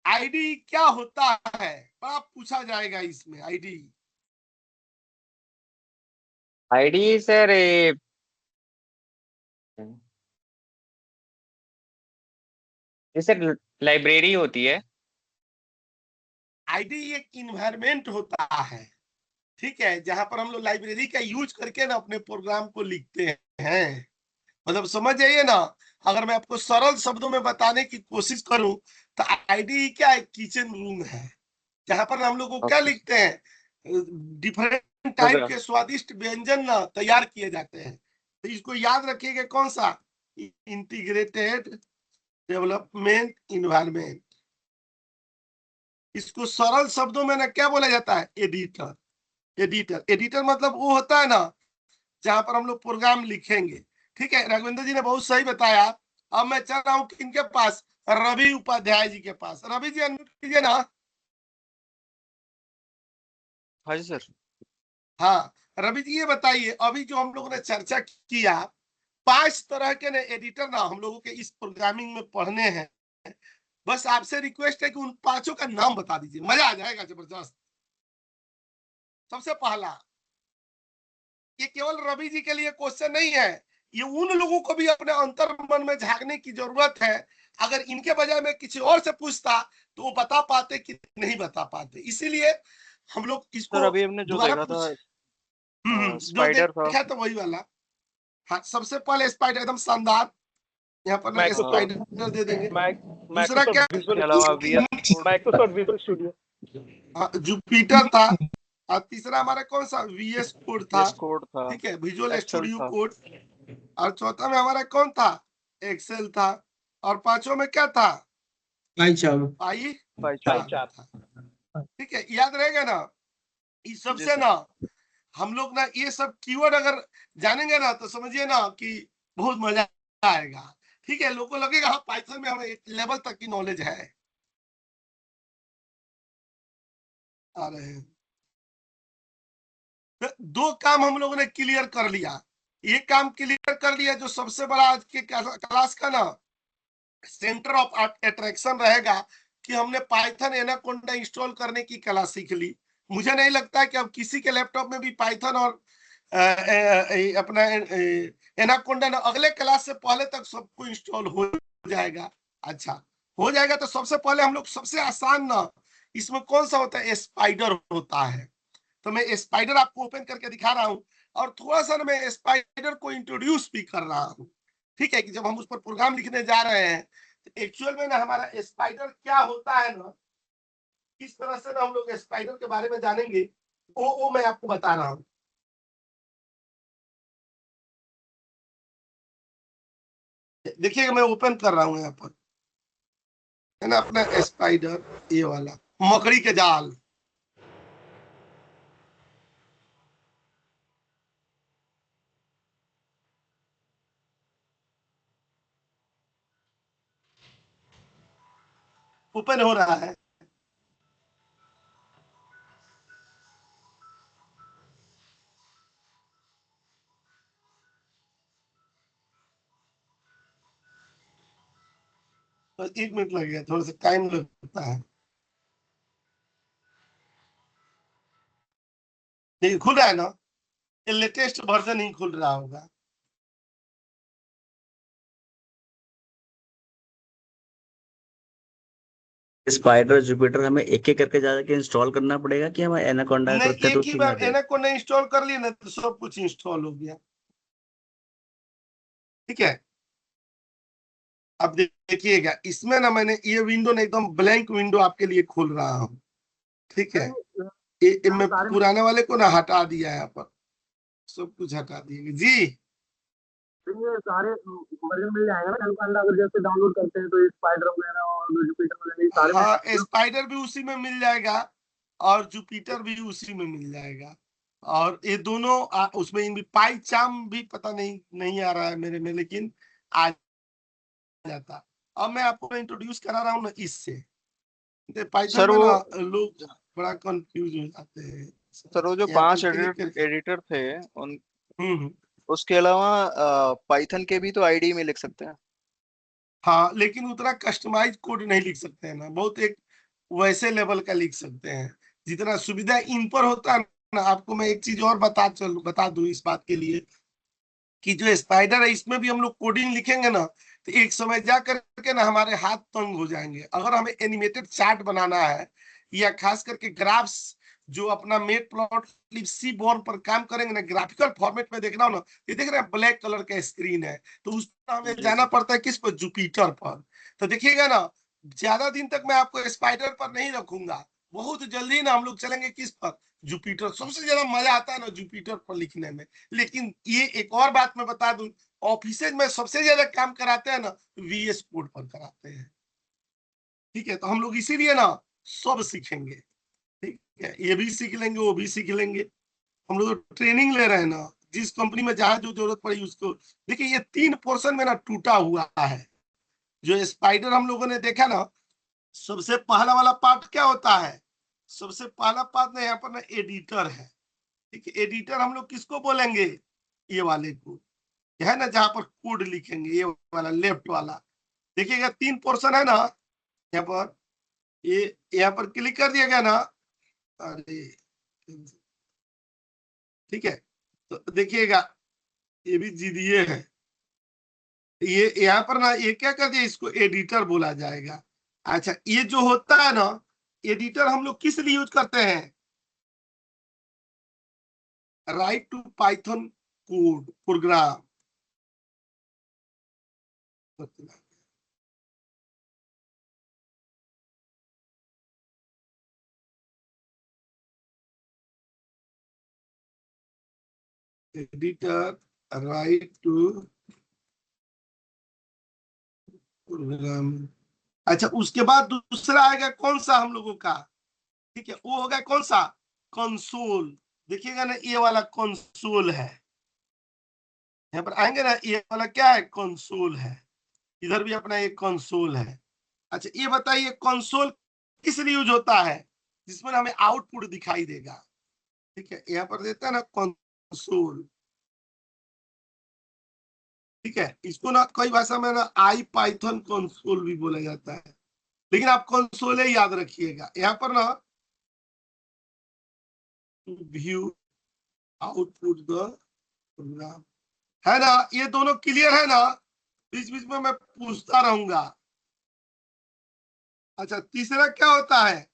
IDE क्या होता है, बड़ा पूछा जाएगा इसमें। IDE आईडी सर ये सर लाइब्रेरी होती है। IDE एक इन्वायरमेंट होता है, ठीक है, जहां पर हम लोग लाइब्रेरी का यूज करके ना अपने प्रोग्राम को लिखते हैं। मतलब समझ जाइए ना, अगर मैं आपको सरल शब्दों में बताने की कोशिश करूं, तो IDE क्या है, किचन रूम है। जहां पर हम लोग को क्या लिखते हैं, डिफरेंट टाइप के स्वादिष्ट व्यंजन ना तैयार किए जाते हैं। तो इसको याद रखिएगा, कौन सा, इंटीग्रेटेड डेवलपमेंट इन्वायरमेंट। इसको सरल शब्दों में ना क्या बोला जाता है, एडिटर। एडिटर, एडिटर मतलब वो होता है ना जहां पर हम लोग प्रोग्राम लिखेंगे। ठीक है, राघवेंद्र जी ने बहुत सही बताया। अब मैं चल रहा हूँ किनके पास, रवि उपाध्याय जी के पास। रवि जी अनम्यूट कीजिए ना। हाँ जी सर। हाँ रवि जी, ये बताइए, अभी जो हम लोगों ने चर्चा किया, 5 तरह के एडिटर ना हम लोगों के इस प्रोग्रामिंग में पढ़ने हैं। बस आपसे रिक्वेस्ट है कि उन 5 का नाम बता दीजिए, मजा आ जाएगा जबरदस्त। सबसे पहला, ये केवल रवि जी के लिए क्वेश्चन नहीं है, ये उन लोगों को भी अपने अंतर मन में झांकने की जरूरत है। अगर इनके बजाय मैं किसी और से पूछता तो वो बता पाते कि नहीं बता पाते, इसीलिए हम लोग सर इसको अभी हमने जो दोबारा देखा था जो स्पाइडर था। देखा तो वही वाला। हाँ, सबसे पहले स्पाइडर एकदम शानदार, यहाँ पर ना माइक्रोसॉफ्ट स्पाइडर दे देंगे। दूसरा माइक्रोसॉफ्ट क्या, इसके अलावा माइक्रोसॉफ्ट विजुअल स्टूडियो, जुपिटर था। और तीसरा हमारा कौन सा, वीएस कोड था। कोड था, ठीक है, विजुअल एक्सेल स्टूडियो था। कोड। और चौथा में हमारा कौन था, एक्सेल था। और पांचों में क्या था, PyCharm। पाई था। ठीक है, याद रहेगा ना। इस सब जी से सर। ना हम लोग ना ये सब कीवर्ड अगर जानेंगे ना तो समझिए ना कि बहुत मजा आएगा। ठीक है, लोगों को लगेगा हाँ पाइथन में हमें एक लेवल तक की नॉलेज है। आ रहे हैं, तो 2 काम हम लोगों ने क्लियर कर लिया। एक काम क्लियर कर लिया, जो सबसे बड़ा आज के क्लास का ना सेंटर ऑफ अट्रैक्शन रहेगा, कि हमने पाइथन एनाकोंडा इंस्टॉल करने की कला सीख ली। मुझे नहीं लगता कि अब किसी के लैपटॉप में भी पाइथन और अपना एनाकोंडा ना अगले क्लास से पहले तक सबको इंस्टॉल हो जाएगा। अच्छा, हो जाएगा तो सबसे पहले हम लोग सबसे आसान ना इसमें कौन सा होता है, स्पाइडर होता है। तो मैं स्पाइडर आपको ओपन करके दिखा रहा हूँ, और थोड़ा सा मैं स्पाइडर को इंट्रोड्यूस भी कर रहा हूँ। ठीक है, कि जब हम उस पर प्रोग्राम लिखने जा रहे हैं तो एक्चुअल में ना हमारा स्पाइडर क्या होता है ना, किस तरह से ना हम लोग स्पाइडर के बारे में जानेंगे, वो मैं आपको बता रहा हूँ। देखिएगा, मैं ओपन कर रहा हूँ यहाँ पर, है ना, अपना स्पाइडर, ये वाला मकड़ी के जाल। ओपन हो रहा है। तो 1 मिनट लगेगा, थोड़ा सा टाइम लगता है। देखिए खुल रहा है ना, ये लेटेस्ट वर्जन ही खुल रहा होगा। स्पाइडर जुपिटर हमें एक एक करके जाके इंस्टॉल करना पड़ेगा कि हमें एनाकोंडा नहीं, करते तो एक ही उसी में आ बार जाएगा? एनाकोंडा इंस्टॉल कर लिए ना तो सब कुछ इंस्टॉल हो गया। ठीक है, अब देखिएगा, इसमें ना मैंने ये विंडो ना एकदम ब्लैंक विंडो आपके लिए खोल रहा हूँ। ठीक है, ये मैं पुराने वाले को ना हटा दिया है, यहाँ पर सब कुछ हटा दिए जी। ये सारे वर्जन मिल जाएगा ना एनाकोंडा, अगर जैसे डाउनलोड करते हैं तो स्पाइडर वगैरह और जुपिटर वगैरह सारे हाँ, स्पाइडर भी उसी में मिल जाएगा और जुपिटर भी उसी में मिल जाएगा। और ये दोनों उसमें इनमें पाईचार्म भी पता नहीं आ रहा है मेरे में, लेकिन आ जाता। अब मैं आपको इंट्रोड्यूस करा रहा हूँ ना इससे। पाइथन सर में वो ना लोग बड़ा कंफ्यूज हो जाते हैं। सर वो जो यहाँ 5 पर क्लिक करके एडिटर थे उन हम्म। उसके अलावा पाइथन के भी तो आईडी में लिख सकते हैं। हाँ, लेकिन उतना कस्टमाइज कोड नहीं लिख सकते हैं ना, बहुत एक वैसे लेवल का लिख सकते हैं जितना सुविधा इन पर होता है ना। आपको मैं एक चीज और बता दूं इस बात के लिए, कि जो स्पाइडर है इसमें भी हम लोग कोडिंग लिखेंगे ना तो एक समय जा करके ना हमारे हाथ तंग हो जाएंगे। अगर हमें एनिमेटेड चार्ट बनाना है या खास करके ग्राफ्स, जो अपना मेट प्लॉट सी बोर्ड पर काम करेंगे ना, ग्राफिकल फॉर्मेट में देखना हो ना, ये देख रहे हैं ब्लैक कलर का स्क्रीन है, तो उस पर हमें जाना पड़ता है किस पर, जुपिटर पर। तो देखिएगा ना, ज्यादा दिन तक मैं आपको स्पाइडर पर नहीं रखूंगा, बहुत जल्दी ना हम लोग चलेंगे किस पर, जुपिटर। सबसे ज्यादा मजा आता है ना जुपिटर पर लिखने में। लेकिन ये एक और बात मैं बता दूं, ऑफिस में सबसे ज्यादा काम कराते हैं ना VS कोड पर कराते हैं। ठीक है, तो हम लोग इसीलिए ना सब सीखेंगे। ठीक है, ये भी सीख लेंगे, वो भी सीख लेंगे। हम लोग तो ट्रेनिंग ले रहे हैं ना, जिस कंपनी में जहां जो जरूरत पड़ी उसको। देखिए ये 3 पोर्शन में ना टूटा हुआ है। जो स्पाइडर हम लोगों ने देखा ना, सबसे पहला वाला पार्ट क्या होता है, सबसे पहला पार्ट ना यहाँ पर ना एडिटर है। ठीक है, एडिटर हम लोग किसको बोलेंगे, ये वाले को, ये है ना जहां पर कोड लिखेंगे, ये वाला लेफ्ट वाला। देखिएगा 3 पोर्शन है ना यहाँ पर, ये यहाँ पर क्लिक कर दिया गया ना। अरे ठीक है, तो देखिएगा ये भी जीडीए है। ये यहाँ पर ना ये क्या कर दिया, इसको एडिटर बोला जाएगा। अच्छा, ये जो होता है ना एडिटर, हम लोग किस लिए यूज करते हैं, write to Python code program. Editor write to program. अच्छा, उसके बाद दूसरा आएगा कौन सा हम लोगों का, ठीक है, वो होगा कौन सा, कंसोल। देखिएगा ना ये वाला कंसोल है, यहाँ पर आएंगे ना ये वाला क्या है, कंसोल है। इधर भी अपना एक कंसोल है। अच्छा, ये बताइए कंसोल किस लिए यूज होता है, जिसमें हमें आउटपुट दिखाई देगा। ठीक है, यहाँ पर देता है ना कंसोल। ठीक है, इसको ना कई भाषा में ना आई पाइथन कंसोल भी बोला जाता है, लेकिन आप कंसोल ही याद रखिएगा। यहाँ पर ना व्यू आउटपुट द प्रोग्राम है ना, ये दोनों क्लियर है ना, बीच बीच में मैं पूछता रहूंगा। अच्छा, तीसरा क्या होता है,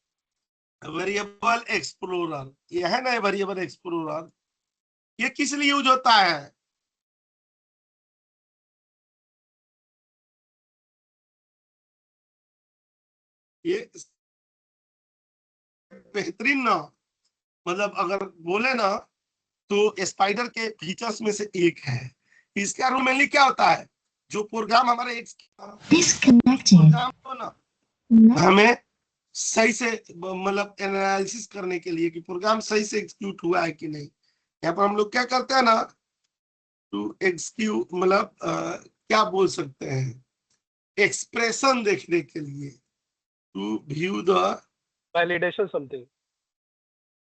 वेरिएबल एक्सप्लोरर। ये है ना वेरिएबल एक्सप्लोरर, ये किस लिए यूज होता है, ये बेहतरीन ना, मतलब अगर बोले ना तो स्पाइडर के फीचर्स में से एक है। इसका रूल मेनली क्या होता है, जो प्रोग्राम हमारे एक प्रोग्राम को ना हमें सही से मतलब एनालिसिस करने के लिए कि प्रोग्राम सही से एग्जीक्यूट हुआ है कि नहीं, यहाँ पर हम लोग क्या करते हैं ना, टू एग्जीक्यूट मतलब क्या बोल सकते हैं, एक्सप्रेशन देखने के लिए, to view the validation something.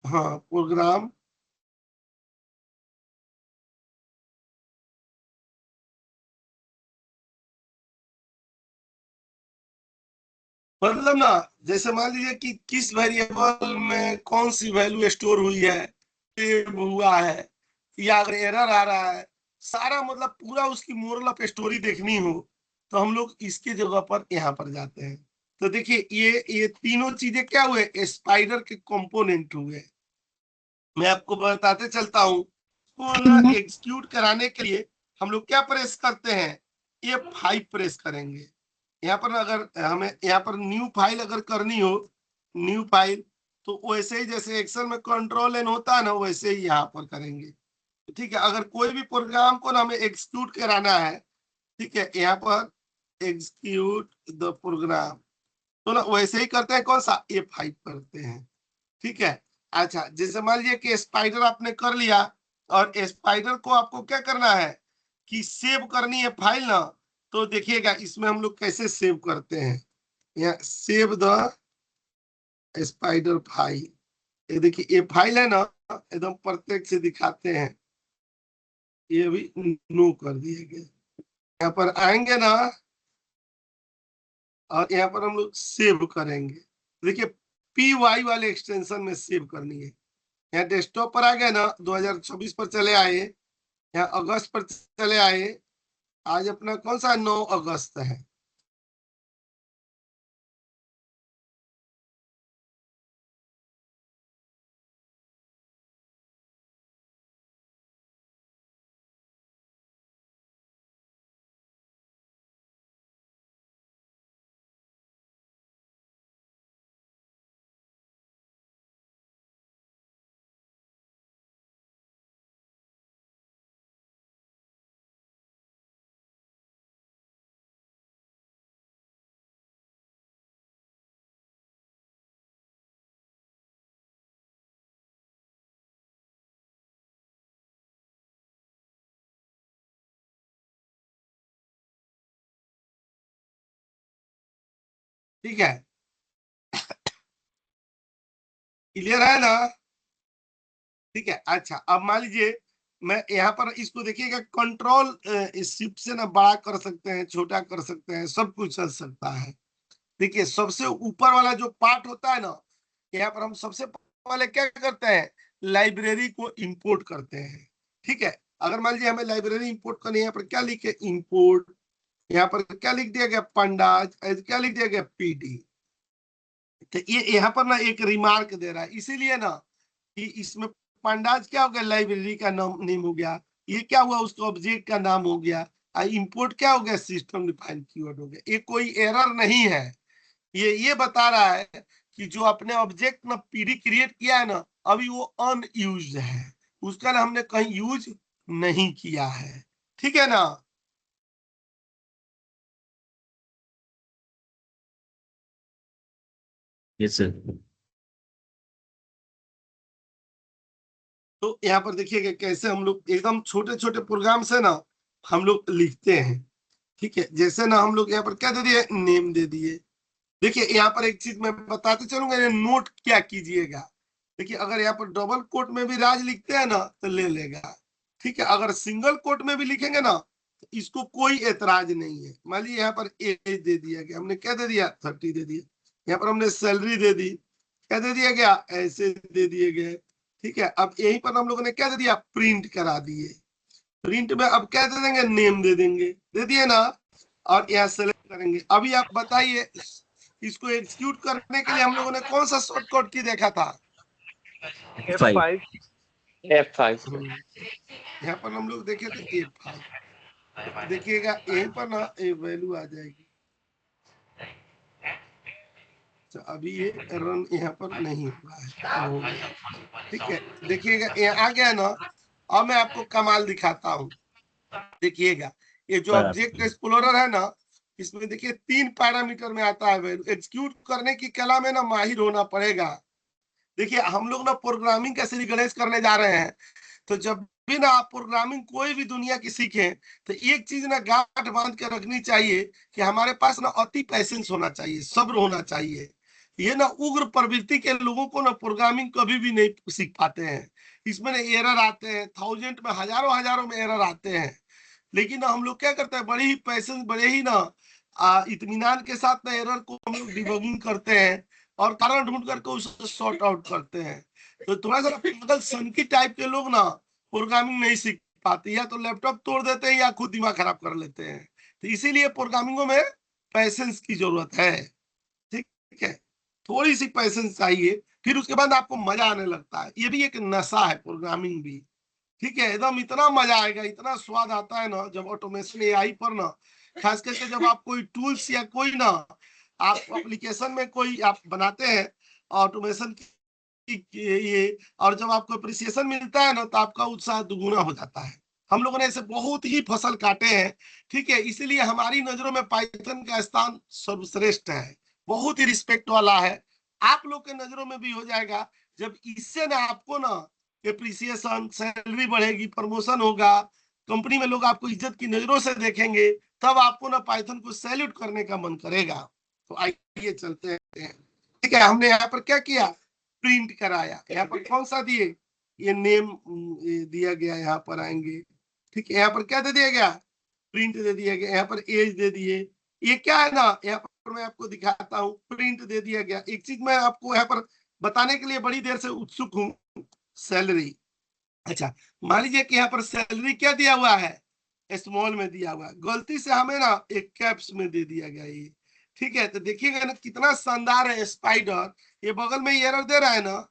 हाँ प्रोग्राम मतलब ना, जैसे मान लीजिए कि किस वेरिएबल में कौन सी वैल्यू स्टोर हुई है, सेव हुआ है, या अगर एरर आ रहा है, सारा मतलब पूरा उसकी मोरल ऑफ स्टोरी देखनी हो तो हम लोग इसके जगह पर यहाँ पर जाते हैं। तो देखिए ये तीनों चीजें क्या हुए, स्पाइडर के कंपोनेंट हुए। मैं आपको बताते चलता हूँ, तो एग्जीक्यूट कराने के लिए हम लोग क्या प्रेस करते हैं, F5 प्रेस करेंगे। यहाँ पर अगर हमें यहाँ पर न्यू फाइल अगर करनी हो, न्यू फाइल, तो वैसे ही जैसे एक्सेल में कंट्रोल एन होता है ना, वैसे ही यहाँ पर करेंगे। ठीक है, अगर कोई भी प्रोग्राम को ना हमें एग्जीक्यूट कराना है, ठीक है, यहाँ पर एग्जीक्यूट द प्रोग्राम, तो ना वैसे ही करते हैं, कौन सा F5 करते हैं। ठीक है, अच्छा जैसे मान लीजिए कि स्पाइडर आपने कर लिया, और स्पाइडर को आपको क्या करना है कि सेव करनी है फाइल ना, तो देखिएगा इसमें हम लोग कैसे सेव करते हैं, यहाँ सेव द स्पाइडर फाइल। ये देखिए ये फाइल है ना, एकदम प्रत्येक से दिखाते हैं, ये भी नो कर दिए गए। यहाँ पर आएंगे ना, और यहाँ पर हम लोग सेव करेंगे। देखिए PY वाले एक्सटेंशन में सेव करनी है। यहाँ डेस्कटॉप पर आ गए ना, 2026 पर चले आए, यहाँ अगस्त पर चले आए। आज अपना कौन सा 9 अगस्त है। ठीक है, क्लियर है ना? ठीक है। अच्छा, अब मान लीजिए मैं यहाँ पर इसको देखिएगा, कंट्रोल शिफ्ट से ना बड़ा कर सकते हैं, छोटा कर सकते हैं, सब कुछ चल सकता है। देखिए सबसे ऊपर वाला जो पार्ट होता है ना, यहाँ पर हम सबसे पहले क्या करते हैं, लाइब्रेरी को इंपोर्ट करते हैं। ठीक है, अगर मान लीजिए हमें लाइब्रेरी इंपोर्ट करनी है, यहाँ पर क्या लिखे, इंपोर्ट, यहाँ पर क्या लिख दिया गया, पंडाज, क्या लिख दिया गया, पीडी। तो ये यहाँ पर ना एक रिमार्क दे रहा है, इसीलिए ना कि इसमें पंडाज क्या हो गया, लाइब्रेरी का नाम नेम हो गया, ये क्या हुआ, उसका ऑब्जेक्ट का नाम हो गया, इंपोर्ट क्या हो गया, सिस्टम डिफाइंड कीवर्ड हो गया। ये कोई एरर नहीं है, ये बता रहा है कि जो अपने ऑब्जेक्ट ना पीडी क्रिएट किया है ना, अभी वो अनयूज्ड है, उसका ना हमने कहीं यूज नहीं किया है। ठीक है ना? Yes sir. तो यहाँ पर देखिएगा कैसे हम लोग एकदम छोटे छोटे प्रोग्राम से ना हम लोग लिखते हैं। ठीक है, जैसे ना हम लोग यहाँ पर क्या दे दिए, नेम दे दिए। देखिए यहाँ पर एक चीज मैं बताते चलूंगा, नोट क्या कीजिएगा। देखिए अगर यहाँ पर डबल कोट में भी राज लिखते हैं ना तो ले लेगा। ठीक है, अगर सिंगल कोट में भी लिखेंगे ना तो इसको कोई एतराज नहीं है। मान लीजिए यहाँ पर एज दे दिया गया, हमने क्या दे दिया, 30 दे दिया। यहाँ पर हमने सैलरी दे दी, क्या दे दिया गया, ऐसे दे दिए गए। ठीक है, अब यहीं पर हम लोगों ने क्या दे दिया, प्रिंट करा दिए। प्रिंट में अब क्या दे देंगे, नेम दे देंगे, दे दिए ना, और यहाँ सेलेक्ट करेंगे। अभी आप बताइए इसको एग्जीक्यूट करने के लिए हम लोगों ने कौन सा शॉर्टकट की देखा था, F5 F5 यहाँ पर हम लोग देखे थे F5। देखिएगा यहीं पर ना एक वैल्यू आ जाएगी। तो अभी ये रन यहाँ पर नहीं हुआ है। ठीक है, देखिएगा यहाँ आ गया ना। अब मैं आपको कमाल दिखाता हूँ, देखिएगा ये जो ऑब्जेक्ट एक्सप्लोरर है ना, इसमें देखिए 3 पैरामीटर में आता है वैल्यू। एग्जीक्यूट करने की कला में ना माहिर होना पड़ेगा। देखिए हम लोग ना प्रोग्रामिंग कैसे रिकग्नाइज करने जा रहे हैं, तो जब भी ना आप प्रोग्रामिंग कोई भी दुनिया की सीखें तो एक चीज ना गांठ बांध के रखनी चाहिए कि हमारे पास ना अति पैसेंस होना चाहिए, सब्र होना चाहिए। ये ना उग्र प्रवृत्ति के लोगों को ना प्रोग्रामिंग कभी भी नहीं सीख पाते हैं। इसमें ना एरर आते हैं, थाउजेंड में, हजारों हजारों में एरर आते हैं। लेकिन हम लोग क्या करते हैं, बड़े ही पैसेंस, बड़े ही ना इत्मीनान के साथ ना एरर को हम लोग डिबगिंग करते हैं और कारण ढूंढ करके उसे सॉर्ट आउट करते हैं। तो थोड़ा सा पागल सनकी टाइप के लोग ना प्रोग्रामिंग नहीं सीख पाते, या तो लैपटॉप तोड़ देते हैं या खुद दिमाग खराब कर लेते हैं। तो इसीलिए प्रोग्रामिंगों में पैसेंस की जरूरत है। ठीक है, थोड़ी सी पैसेंस चाहिए, फिर उसके बाद आपको मजा आने लगता है। ये भी एक नशा है प्रोग्रामिंग भी। ठीक है, एकदम इतना मजा आएगा, इतना स्वाद आता है ना जब ऑटोमेशन एआई पर ना, खास करके जब आप कोई टूल्स या कोई ना आप एप्लीकेशन में कोई आप बनाते हैं ऑटोमेशन की ये, और जब आपको अप्रिसिएशन मिलता है ना तो आपका उत्साह दुगुना हो जाता है। हम लोगों ने ऐसे बहुत ही फसल काटे हैं। ठीक है, इसीलिए हमारी नजरों में पाइथन का स्थान सर्वश्रेष्ठ है, बहुत ही रिस्पेक्ट वाला है। आप लोग के नजरों में भी हो जाएगा जब इससे ना आपको ना एप्रिसिएशन, सैलरी बढ़ेगी, प्रमोशन होगा, कंपनी में लोग आपको इज्जत की नजरों से देखेंगे, तब आपको ना पाइथन को सैल्यूट करने का मन करेगा। तो आइए चलते हैं। ठीक है, हमने यहाँ पर क्या किया, प्रिंट कराया। यहाँ पर कौन सा दिए, ये नेम दिया गया, यहाँ पर आएंगे। ठीक है, यहाँ पर क्या दे दिया गया, प्रिंट दे दिया गया। यहाँ पर एज दे दिए। ये क्या है ना, यहाँ पर मैं आपको दिखाता हूँ, प्रिंट दे दिया गया। एक चीज मैं आपको यहाँ पर बताने के लिए बड़ी देर से उत्सुक हूँ, सैलरी। अच्छा, मान लीजिए कि यहाँ पर सैलरी क्या दिया हुआ है, स्मॉल में दिया हुआ है, गलती से हमें ना एक कैप्स में दे दिया गया ये। ठीक है, तो देखिएगा ना कितना शानदार है स्पाइडर। ये बगल में एरर दे रहा है ना,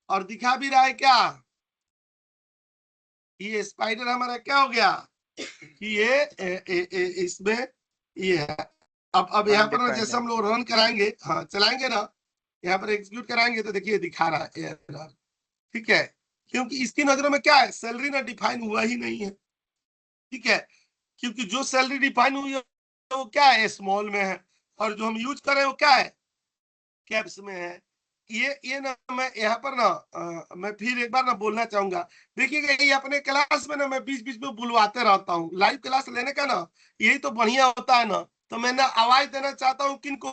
और दिखा भी रहा है क्या, ये स्पाइडर हमारा क्या हो गया कि ये इसमें ये है। अब यहाँ पर ना जैसे हम लोग रन कराएंगे, हाँ चलाएंगे ना, यहाँ पर एग्जीक्यूट कराएंगे तो देखिए दिखा रहा है एरर। ठीक है, क्योंकि इसकी नजरों में क्या है, सैलरी ना डिफाइन हुआ ही नहीं है। ठीक है, क्योंकि जो सैलरी डिफाइन हुई है वो क्या है, स्मॉल में है, और जो हम यूज कर रहे हैं वो क्या है, कैप्स में है। ये ना मैं यहाँ पर ना मैं फिर एक बार ना बोलना चाहूंगा। देखिएगा ये अपने क्लास में ना मैं बीच बीच में बुलवाते रहता हूँ, लाइव क्लास लेने का ना यही तो बढ़िया होता है ना। तो मैं ना आवाज देना चाहता हूँ किनको,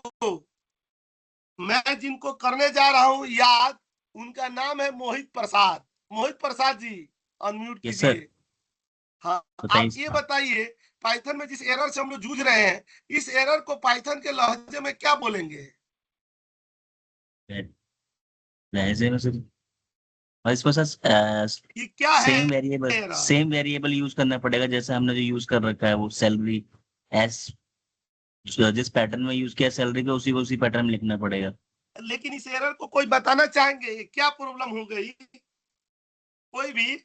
मैं जिनको करने जा रहा हूं याद, उनका नाम है मोहित प्रसाद। मोहित Prasad ji unmute Yes, sir. कीजिए। हाँ, बताइए आप ये इसका। बताइए पाइथन में जिस एरर से हम लोग जूझ रहे हैं, इस एरर को पाइथन के लहजे में क्या बोलेंगे? लहजे में सर, और इसमें सर ये क्या है एरर? सेम वेरिएबल यूज करना पड़ेगा जैसे हमने जो यूज कर रखा है वो सैलरी, एस जिस पैटर्न में यूज किया सैलरी का उसी को उसी पैटर्न में लिखना पड़ेगा। लेकिन इस एरर को कोई बताना चाहेंगे क्या प्रॉब्लम हो गई? कोई भी?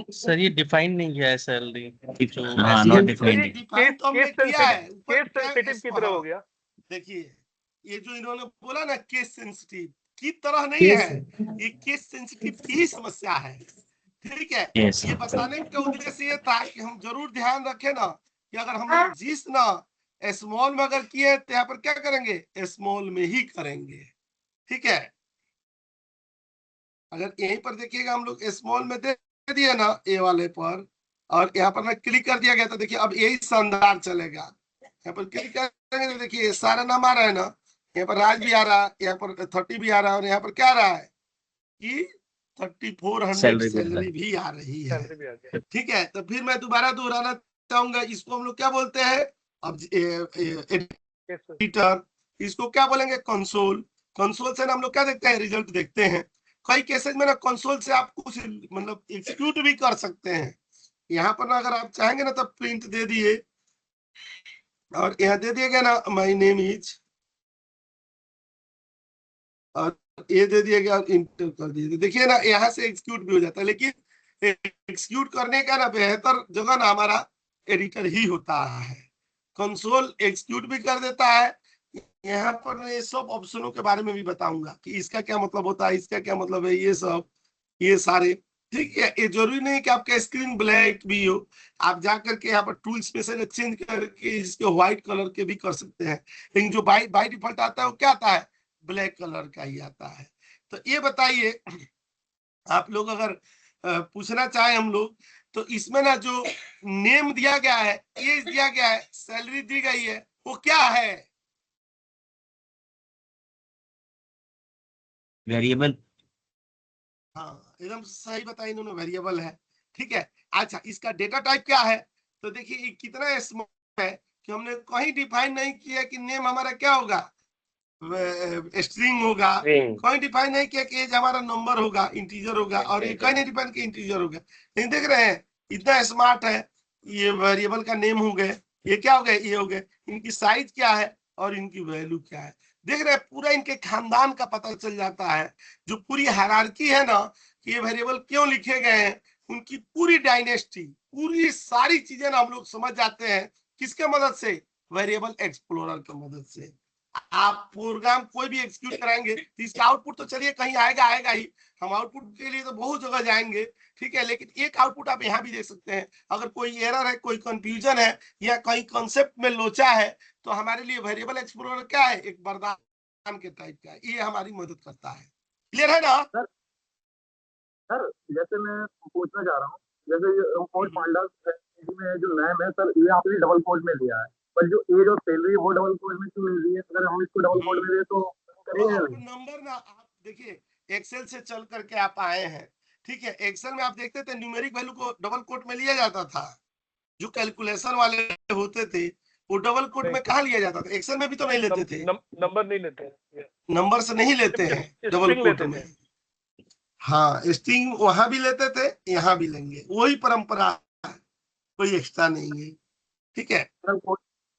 सर ये डिफाइन नहीं किया है सैलरी। हाँ, नॉट डिफाइंड। डिफाइन तो हमने किया है, ऊपर केस सेंसिटिव की तरह हो गया। देखिए ये जो इन्होंने बोला ना केस सेंसिटिव की तरह नहीं है, ये केस सेंसिटिव की ही समस्या है। ठीक है, Yes, ये sir. बताने का उद्देश्य ये था कि हम जरूर ध्यान रखें ना कि अगर हम लोग जिस ना स्मॉल में अगर किए तो यहाँ पर क्या करेंगे, स्मॉल में ही करेंगे। ठीक है, अगर यहीं पर देखिएगा हम लोग स्मॉल में दे दिए ना ए वाले पर, और यहाँ पर मैं क्लिक कर दिया गया तो देखिए अब यही शानदार चलेगा। यहाँ पर क्लिक करेंगे तो देखिए सारा नाम आ रहा है ना, यहाँ पर राज भी आ रहा है, यहाँ पर 30 भी आ रहा है, और यहाँ पर क्या आ रहा है कि 3400 सैलरी भी आ रही है। ठीक है, तो फिर मैं दोबारा दोहराना चाहूंगा, इसको हम लोग क्या बोलते हैं अब एडिटर, इसको क्या बोलेंगे कंसोल। कंसोल से ना हम लोग क्या देखते हैं, रिजल्ट देखते हैं। कई केसेस में ना कंसोल से आप कुछ मतलब एग्जीक्यूट भी कर सकते हैं। यहाँ पर ना अगर आप चाहेंगे ना तब प्रिंट दे दिए, और यहाँ दे दिएगा ना माय नेम इज, और ये दे दिएगा और इंटर कर दिए, देखिए ना यहाँ से एग्जीक्यूट भी हो जाता है। लेकिन एग्जीक्यूट करने का ना बेहतर जगह ना हमारा एडिटर ही होता है। कंसोल एग्जीक्यूट भी कर देता है। यहाँ पर ये सब ऑप्शनों के बारे में भी बताऊंगा कि इसका क्या मतलब होता है, इसका क्या मतलब है, ये सब ये सारे। ठीक है, ये जरूरी नहीं कि आपका स्क्रीन ब्लैक भी हो, आप जाकर के यहाँ पर टूल्स में से चेंज करके इसके व्हाइट कलर के भी कर सकते हैं। लेकिन जो बाई डिफॉल्ट आता है वो क्या आता है, ब्लैक कलर का ही आता है। तो ये बताइए आप लोग अगर पूछना चाहे हम लोग, तो इसमें ना जो नेम दिया गया है, एज दिया गया है, सैलरी दी गई है, वो क्या है? वेरिएबल। हाँ एकदम सही बताया इन्होंने, वेरिएबल है। ठीक है, अच्छा इसका डेटा टाइप क्या है? तो देखिए कितना स्मॉल है कि हमने कहीं डिफाइन नहीं किया कि नेम हमारा क्या होगा, स्ट्रिंग होगा। कहीं डिफाइन नहीं किया कि एज हमारा नंबर होगा, इंटीजर होगा, और ये कहीं नहीं डिफाइन किया इंटीजर होगा। लेकिन देख रहे हैं इतना स्मार्ट है, ये वेरिएबल का नेम हो गए, ये क्या हो गए, ये हो गए, इनकी साइज क्या है और इनकी वैल्यू क्या है। देख रहे हैं पूरा इनके खानदान का पता चल जाता है। जो पूरी हायरार्की है ना कि ये वेरिएबल क्यों लिखे गए हैं, उनकी पूरी डायनेस्टी, पूरी सारी चीजें ना हम लोग समझ जाते हैं। किसके मदद से? वेरिएबल एक्सप्लोरर की मदद से। आप प्रोग्राम कोई भी एग्जीक्यूट कराएंगे तो इसका आउटपुट तो चलिए कहीं आएगा ही, हम आउटपुट के लिए तो बहुत जगह जाएंगे। ठीक है, लेकिन एक आउटपुट आप यहाँ भी देख सकते हैं। अगर कोई एरर है, कोई कंफ्यूजन है, या कहीं कॉन्सेप्ट में लोचा है, तो हमारे लिए वेरिएबल एक्सप्लोरर क्या है, एक वरदान के टाइप का है, ये हमारी मदद करता है। क्लियर है ना सर? जैसे मैं पूछना चाह रहा हूँ, जैसे ये कोड पांडास में जो नाम है सर, ये आपने डबल कोड में दिया है, पर जो एज और सैलरी वो डबल कोड में क्यों नहीं दी है? अगर हम इसको डबल कोड में दे तो करेंगे नहीं? नंबर ना आप देखिए, एक्सेल से चल करके आप आए हैं। ठीक है, एक्सेल में आप देखते थे न्यूमेरिक वैल्यू को डबल कोट में लिया जाता था। जो कैलकुलेशन वाले होते थे वो डबल कोट में कहाँ लिया जाता था? एक्सेल में भी तो नहीं लेते थे, नंबर नहीं लेते, नंबर से नहीं लेते हैं डबल कोट में। हाँ स्ट्रिंग वहां भी लेते थे, यहाँ भी लेंगे, वही परंपरा, कोई एक्स्ट्रा नहीं है। ठीक है,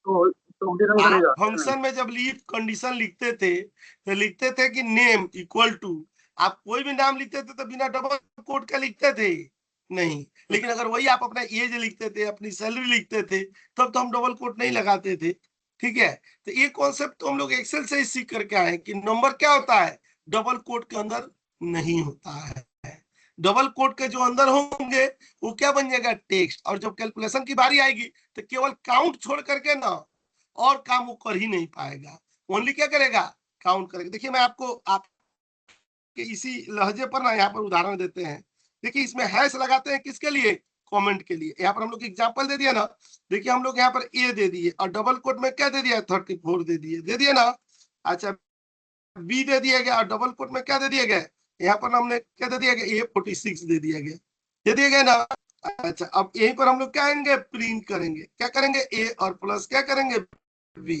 फंक्शन में जब लीफ कंडीशन लिखते थे तो लिखते थे कि नेम इक्वल टू, आप कोई भी नाम लिखते थे तो बिना डबल कोट का लिखते थे नहीं। लेकिन अगर वही आप अपना एज लिखते थे, अपनी सैलरी लिखते थे, तब तो हम डबल कोट नहीं लगाते थे। ठीक है, तो ये कॉन्सेप्ट तो हम लोग एक्सेल से ही सीख करके आए कि नंबर क्या होता है, डबल कोट के अंदर नहीं होता है। डबल कोट के जो अंदर होंगे वो क्या बन जाएगा, टेक्स्ट। और जब कैलकुलेशन की बारी आएगी तो केवल काउंट छोड़ करके ना और काम वो कर ही नहीं पाएगा, ओनली क्या करेगा, काउंट करेगा। देखिए मैं आपके इसी लहजे पर ना यहाँ पर उदाहरण देते हैं। देखिए इसमें हैश लगाते हैं किसके लिए, कमेंट के लिए। यहाँ पर हम लोग एग्जांपल दे दिया ना, देखिए हम लोग यहाँ पर ए दे दिए और डबल कोट में क्या दे दिया, 34 दे दिए ना। अच्छा बी दे दिया गया और डबल कोट में क्या दे दिया गया, यहाँ पर हमने क्या दे दिया गया, A46 दे दिया गया, दे दिया गया ना। अच्छा अब यहीं पर हम लोग क्या करेंगे, प्रिंट करेंगे, क्या करेंगे, ए और प्लस क्या करेंगे, बी,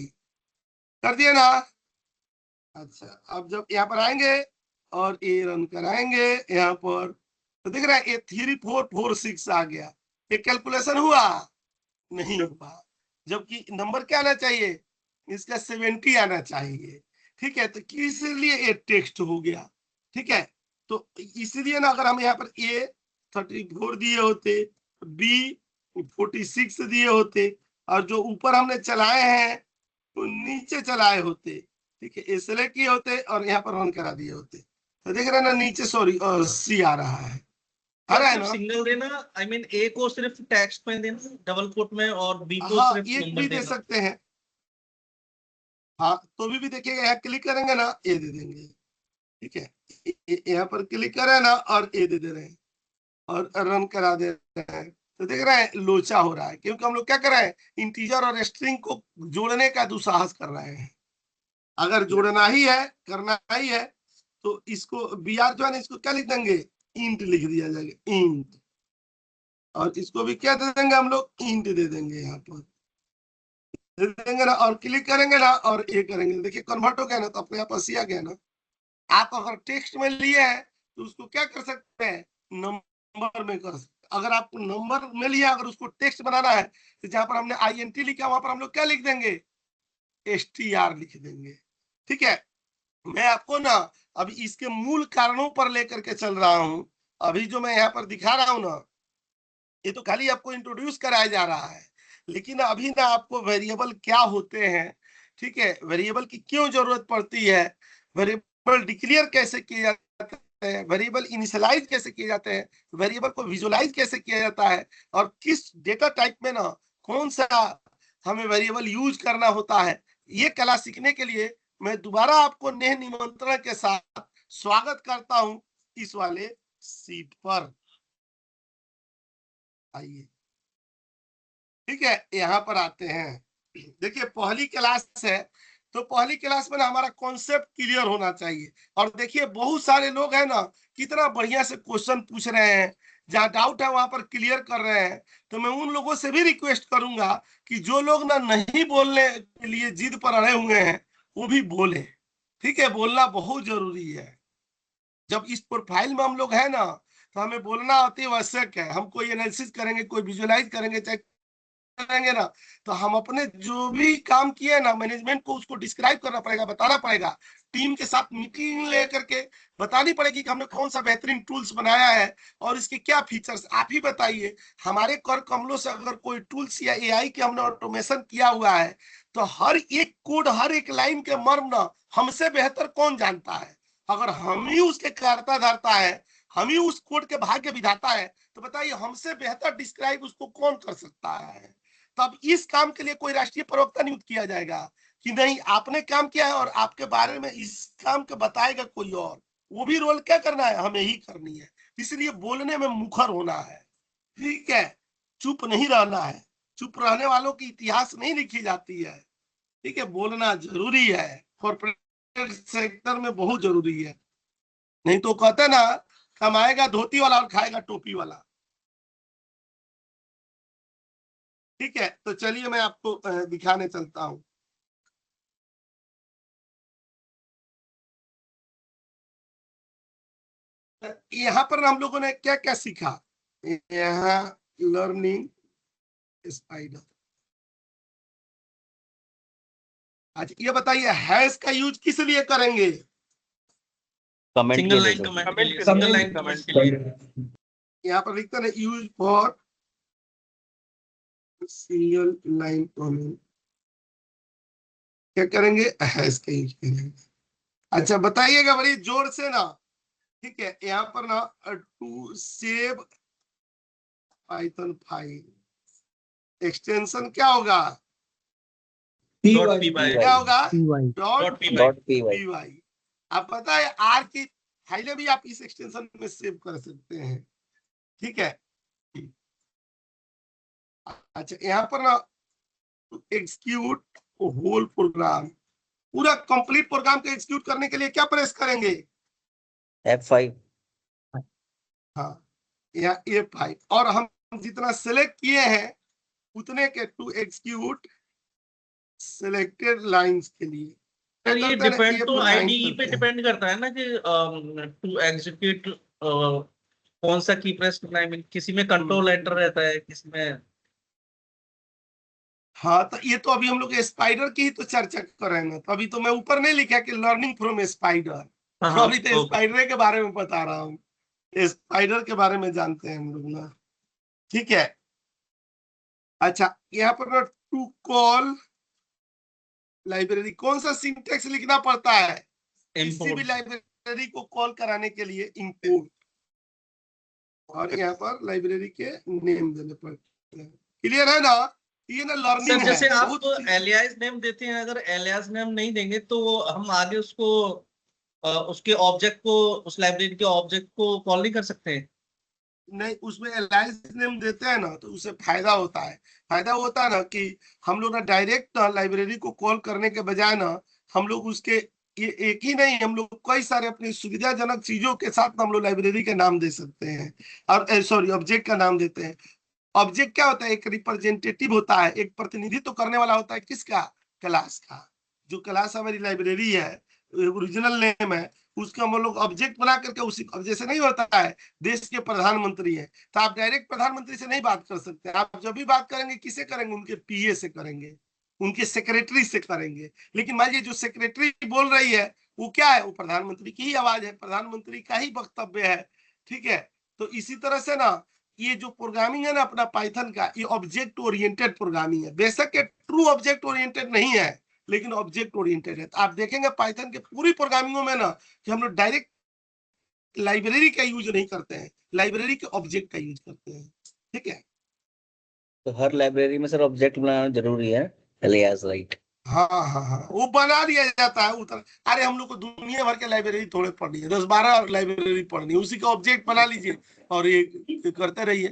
कर दिया ना। अच्छा अब जब यहाँ पर आएंगे और ए रन कराएंगे यहाँ पर, तो दिख रहा है A3446 आ गया। ये कैलकुलेशन हुआ नहीं हुआ, जबकि नंबर क्या आना चाहिए, इसका 70 आना चाहिए। ठीक है, तो इसलिए ये टेक्स्ट हो गया। ठीक है, तो इसलिए ना अगर हम यहाँ पर A34 दिए होते, B46 दिए होते, और जो ऊपर हमने चलाए हैं तो नीचे चलाए होते, ठीक है, सेलेक्ट किए होते और यहाँ पर ऑन करा दिए होते, तो देख रहे हैं ना नीचे सॉरी सी आ रहा है, आ रहा है ना। सिंगल देना, आई मीन ए को सिर्फ टेक्स्ट में देना डबल कोट में, और बी को हाँ सिर्फ एक नंबर भी दे देना। सकते हैं, हाँ तो भी देखिएगा, यहाँ क्लिक करेंगे ना ए दे देंगे। ठीक है, यहाँ पर क्लिक करें ना और ए दे रहे हैं और रन करा दे रहे हैं, तो देख रहे हैं लोचा हो रहा है, क्योंकि हम लोग क्या कर रहे हैं, इंटीजर और स्ट्रिंग को जोड़ने का दुस्साहस कर रहे हैं। अगर जोड़ना ही है, करना ही है, तो इसको BR जो है ना, इसको क्या लिख देंगे, इंट लिख दिया जाएगा, इंट, और इसको भी क्या दे देंगे हम लोग, इंट दे देंगे, यहाँ पर दे देंगे ना, और क्लिक करेंगे ना और ये करेंगे, देखिए कन्वर्ट हो गया ना, तो अपने आप आ गया ना। आप अगर टेक्स्ट में लिए हैं तो उसको क्या कर सकते हैं, नंबर में कर सकते हैं। अगर आप नंबर में लिया, अगर उसको टेक्स्ट बनाना है, तो जहां पर हमने INT लिखा वहां पर हम लोग क्या लिख देंगे, STR लिख देंगे। ठीक है, मैं आपको ना अभी इसके मूल कारणों पर लेकर के चल रहा हूं। अभी जो मैं यहाँ पर दिखा रहा हूं ना, ये तो खाली आपको इंट्रोड्यूस कराया जा रहा है, लेकिन अभी ना आपको वेरिएबल क्या होते हैं, ठीक है, वेरिएबल की क्यों जरूरत पड़ती है, वेरिएबल डिक्लेयर कैसे किए जाते हैं, वेरिएबल इनिशियलाइज कैसे किए जाते हैं, वेरिएबल को विजुअलाइज कैसे किया जाता है, और किस डेटा टाइप में ना कौन सा हमें वेरिएबल यूज करना होता है, ये कला सीखने के लिए मैं दोबारा आपको नेह निमंत्रण के साथ स्वागत करता हूं इस वाले सीट पर। आइए, ठीक है, यहाँ पर आते हैं। देखिए पहली क्लास है, तो पहली क्लास में ना हमारा कॉन्सेप्ट क्लियर होना चाहिए। और देखिए बहुत सारे लोग हैं ना, कितना बढ़िया से क्वेश्चन पूछ रहे हैं, जहाँ डाउट है वहां पर क्लियर कर रहे हैं। तो मैं उन लोगों से भी रिक्वेस्ट करूंगा कि जो लोग ना नहीं बोलने के लिए जिद पर अड़े हुए हैं, वो भी बोले। ठीक है, बोलना बहुत जरूरी है। जब इस प्रोफाइल में हम लोग है ना, तो हमें बोलना अति आवश्यक है। हम कोई एनालिसिस करेंगे, कोई विजुअलाइज करेंगे, चाहे करेंगे ना, तो हम अपने जो भी काम किए ना, मैनेजमेंट को उसको डिस्क्राइब करना पड़ेगा, बताना पड़ेगा, टीम के साथ मीटिंग लेकर के बतानी पड़ेगी कि हमने कौन सा बेहतरीन टूल्स बनाया है और इसके क्या फीचर्स, आप ही बताइए। हमारे कर कमलों से अगर कोई टूल्स या AI के हमने ऑटोमेशन किया हुआ है, तो हर एक कोड, हर एक लाइन के मर्म ना हमसे बेहतर कौन जानता है। अगर हम ही उसके कर्ता धर्ता है, हम ही उस कोड के भाग्य विधाता है, तो बताइए हमसे बेहतर डिस्क्राइब उसको कौन कर सकता है। तब इस काम के लिए कोई राष्ट्रीय प्रवक्ता नियुक्त किया जाएगा कि नहीं, आपने काम किया है और आपके बारे में इस काम के बताएगा कोई और, वो भी रोल क्या करना है, हमें ही करनी है। इसलिए बोलने में मुखर होना है, ठीक है, चुप नहीं रहना है। चुप रहने वालों की इतिहास नहीं लिखी जाती है। ठीक है, बोलना जरूरी है, कॉर्पोरेट सेक्टर में बहुत जरूरी है। नहीं तो कहते ना, कमाएगा धोती वाला और खाएगा टोपी वाला। ठीक है, तो चलिए मैं आपको दिखाने चलता हूं। यहाँ पर हम लोगों ने क्या क्या सीखा, यहाँ लर्निंग स्पाइडर। अच्छा ये बताइए, हैश का यूज किस लिए करेंगे, कमेंट सिंगल के लाइन लिए कमेंट के कमेंट लिए, के सिंगल लिए, लाइन कमेंट कमेंट के लिए। यहाँ पर लिखते हैं use for single line comment, क्या करेंगे, हैश का यूज करेंगे। अच्छा बताइएगा बड़ी जोर से ना। ठीक है, यहाँ पर ना to save Python file extension क्या होगा, डॉट पी बाय, क्या होगा, dot P by. Dot P P. आप पता है आर की फाइलें भी आप इस एक्सटेंशन में सेव कर सकते हैं। ठीक है, अच्छा यहाँ पर ना एग्जीक्यूट होल प्रोग्राम, पूरा कंप्लीट प्रोग्राम को एग्जीक्यूट करने के लिए क्या प्रेस करेंगे? F5। हाँ, या F5। और हम जितना सेलेक्ट किए हैं उतने के टू एग्जीक्यूट सिलेक्टेड लाइंस के लिए सर ये करते हैं, डिपेंड तो F9 आईडीई पे करते हैं। डिपेंड करता है ना कि टू एग्जीक्यूट कौन सा की प्रेस करना है। किसी में कंट्रोल एंटर रहता है, किसी में। हाँ, तो ये तो अभी हम लोग स्पाइडर की ही तो चर्चा कर रहे हैं ना, तो अभी तो मैं ऊपर नहीं लिखा कि लर्निंग फ्रॉम स्पाइडर, हाँ, अभी तो स्पाइडर के बारे में बता रहा हूँ। स्पाइडर के बारे में जानते हैं हम लोग ना, ठीक है। अच्छा, यहाँ पर टू कॉल लाइब्रेरी, कौन सा सिंटेक्स लिखना पड़ता है किसी भी import। लाइब्रेरी को कॉल कराने के लिए? इंपोर्ट, और यहाँ पर लाइब्रेरी के नेम देने पड़ते हैं। क्लियर है ना? ये ना लर्निंग सर है। जैसे आप बहुत एलियास नेम देते हैं, अगर एलियास नेम नहीं देंगे तो हम आगे उसको उसके ऑब्जेक्ट को, उस लाइब्रेरी के ऑब्जेक्ट को कॉल नहीं कर सकते हैं। नहीं, उसमें एलाइंस नेम देते हैं ना तो उससे फायदा होता है। फायदा होता है ना कि हम लोग ना डायरेक्ट लाइब्रेरी को कॉल करने के बजाय ना हम लोग उसके ये एक ही नहीं, हम लोग कई सारे अपनी सुविधाजनक चीजों के साथ हम लोग लाइब्रेरी का नाम दे सकते हैं, और सॉरी ऑब्जेक्ट का नाम देते हैं। ऑब्जेक्ट क्या होता है? एक रिप्रेजेंटेटिव होता है, एक प्रतिनिधित्व करने वाला होता है। किसका? क्लास का। जो क्लास हमारी लाइब्रेरी है, ओरिजिनल नेम है, उसका हम लोग ऑब्जेक्ट बना करके उसी, अब जैसे नहीं होता है देश के प्रधानमंत्री है तो आप डायरेक्ट प्रधानमंत्री से नहीं बात कर सकते। आप जब भी बात करेंगे किसे करेंगे? उनके पीए से करेंगे, उनके सेक्रेटरी से करेंगे। लेकिन मान लीजिए जो सेक्रेटरी बोल रही है वो क्या है? वो प्रधानमंत्री की ही आवाज है, प्रधानमंत्री का ही वक्तव्य है, ठीक है। तो इसी तरह से ना ये जो प्रोग्रामिंग है ना अपना पाइथन का, ये ऑब्जेक्ट ओरिएंटेड प्रोग्रामिंग है। बेशक ये ट्रू ऑब्जेक्ट ओरिएंटेड नहीं है, लेकिन ऑब्जेक्ट ओरिएंटेड है। तो आप देखेंगे पाइथन के पूरी प्रोग्रामिंगों में ना कि हम लोग डायरेक्ट लाइब्रेरी का यूज नहीं करते हैं, लाइब्रेरी के ऑब्जेक्ट का यूज करते हैं, ठीक है। तो हर लाइब्रेरी में सर ऑब्जेक्ट बनाना जरूरी है, एलियास, राइट? हाँ हाँ हाँ, वो बना दिया जाता है उतर। अरे हम लोग को दुनिया भर के लाइब्रेरी थोड़े पढ़नी है, 10-12 लाइब्रेरी पढ़नी है, उसी का ऑब्जेक्ट बना लीजिए और ये करते रहिए,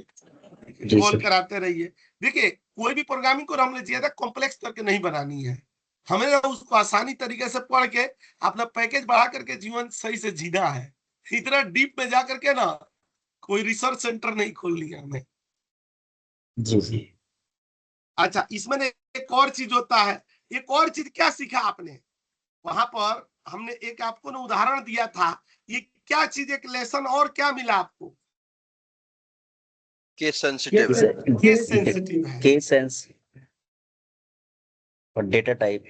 जी कॉल सर। कराते रहिए। देखिए कोई भी प्रोग्रामिंग को हमने ज्यादा कॉम्प्लेक्स करके नहीं बनानी है, हमें ना उसको आसानी तरीके से पढ़ के अपना पैकेज बढ़ा करके जीवन सही से जीना है। इतना डीप में जा करके ना कोई रिसर्च सेंटर नहीं खोलनी है हमें। जी जी। अच्छा, इसमें एक और चीज होता है। एक और चीज क्या सीखा आपने वहां पर? हमने एक आपको ना उदाहरण दिया था, ये क्या चीज, एक लेसन और क्या मिला आपको? केस सेंसिटिव है। केस सेंसिटिव है, केस सेंस और data type.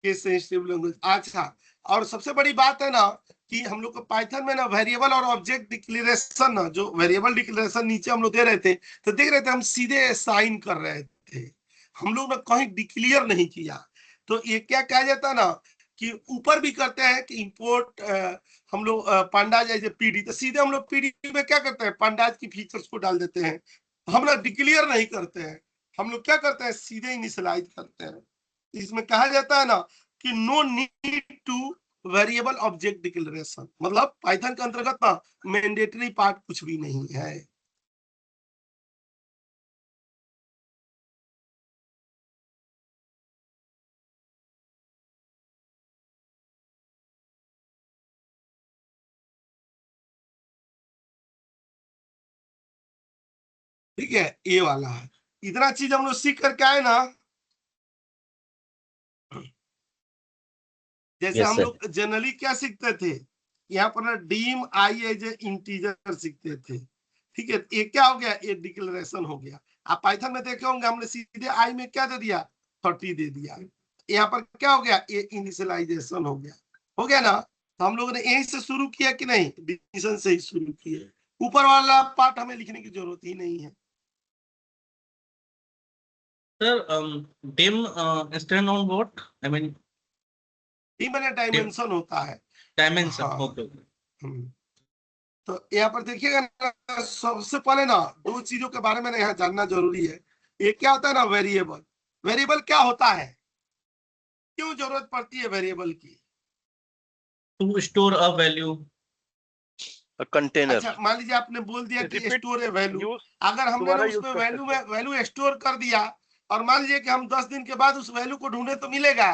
Case sensitive language. अच्छा, और सबसे बड़ी बात है ना कि हम लोग को पाइथन में ना वेरिएबल और ऑब्जेक्ट डिक्लेरेशन ना, जो वेरिएबल डिक्लेरेशन नीचे हम लोग दे रहे थे तो देख रहे थे हम सीधे साइन कर रहे थे, हम लोग ने कहीं डिक्लेयर नहीं किया। तो ये क्या कहा जाता है ना कि ऊपर भी करते हैं कि इंपोर्ट हम लोग पांडाज एज ए पीडी, तो सीधे हम लोग पीडी में क्या करते हैं? पांडाज की फीचर्स को डाल देते हैं। हम लोग डिक्लेयर नहीं करते हैं, हम लोग क्या करते हैं? सीधे इनिशियलाइज करते हैं। इसमें कहा जाता है ना कि no need to variable object declaration, मतलब पाइथन के अंतर्गत ना मैंडेटरी पार्ट कुछ भी नहीं है। ठीक है, ये वाला है। इतना चीज हम लोग सीख करके आए ना, जैसे यस हम सर। लोग जनरली क्या सीखते थे, यहाँ पर ना dim I as a integer सीखते थे, ठीक है। ये क्या हो गया? ये डिक्लेरेशन हो गया। आप पाइथन में देखे होंगे हमने सीधे आई में क्या दे दिया? 30 दे दिया। यहाँ पर क्या हो गया? ये इनिशियलाइजेशन हो गया ना। तो हम लोगों ने यहीं से शुरू किया कि नहीं? डिफिनेशन से ही शुरू किया, ऊपर वाला पार्ट हमें लिखने की जरूरत ही नहीं है। Sir dim stand on what? I mean dimension होता है। डायमेंशन। हाँ। ओके। तो यहाँ पर देखिएगा ना, सबसे पहले ना दो चीजों के बारे में यहाँ जानना जरूरी है। एक क्या होता है ना वेरिएबल। वेरिएबल क्या होता है? क्यों जरूरत पड़ती है वेरिएबल की? To store a value. Container. अच्छा, मान लीजिए आपने बोल दिया कि Repeat store a value, use अगर हमने ना दोबारा यूज उसमें कर वैल्यू सकते हैं। में वैल्यू स्टोर कर दिया और मान लीजिए कि हम 10 दिन के बाद उस वैल्यू को ढूंढे तो मिलेगा।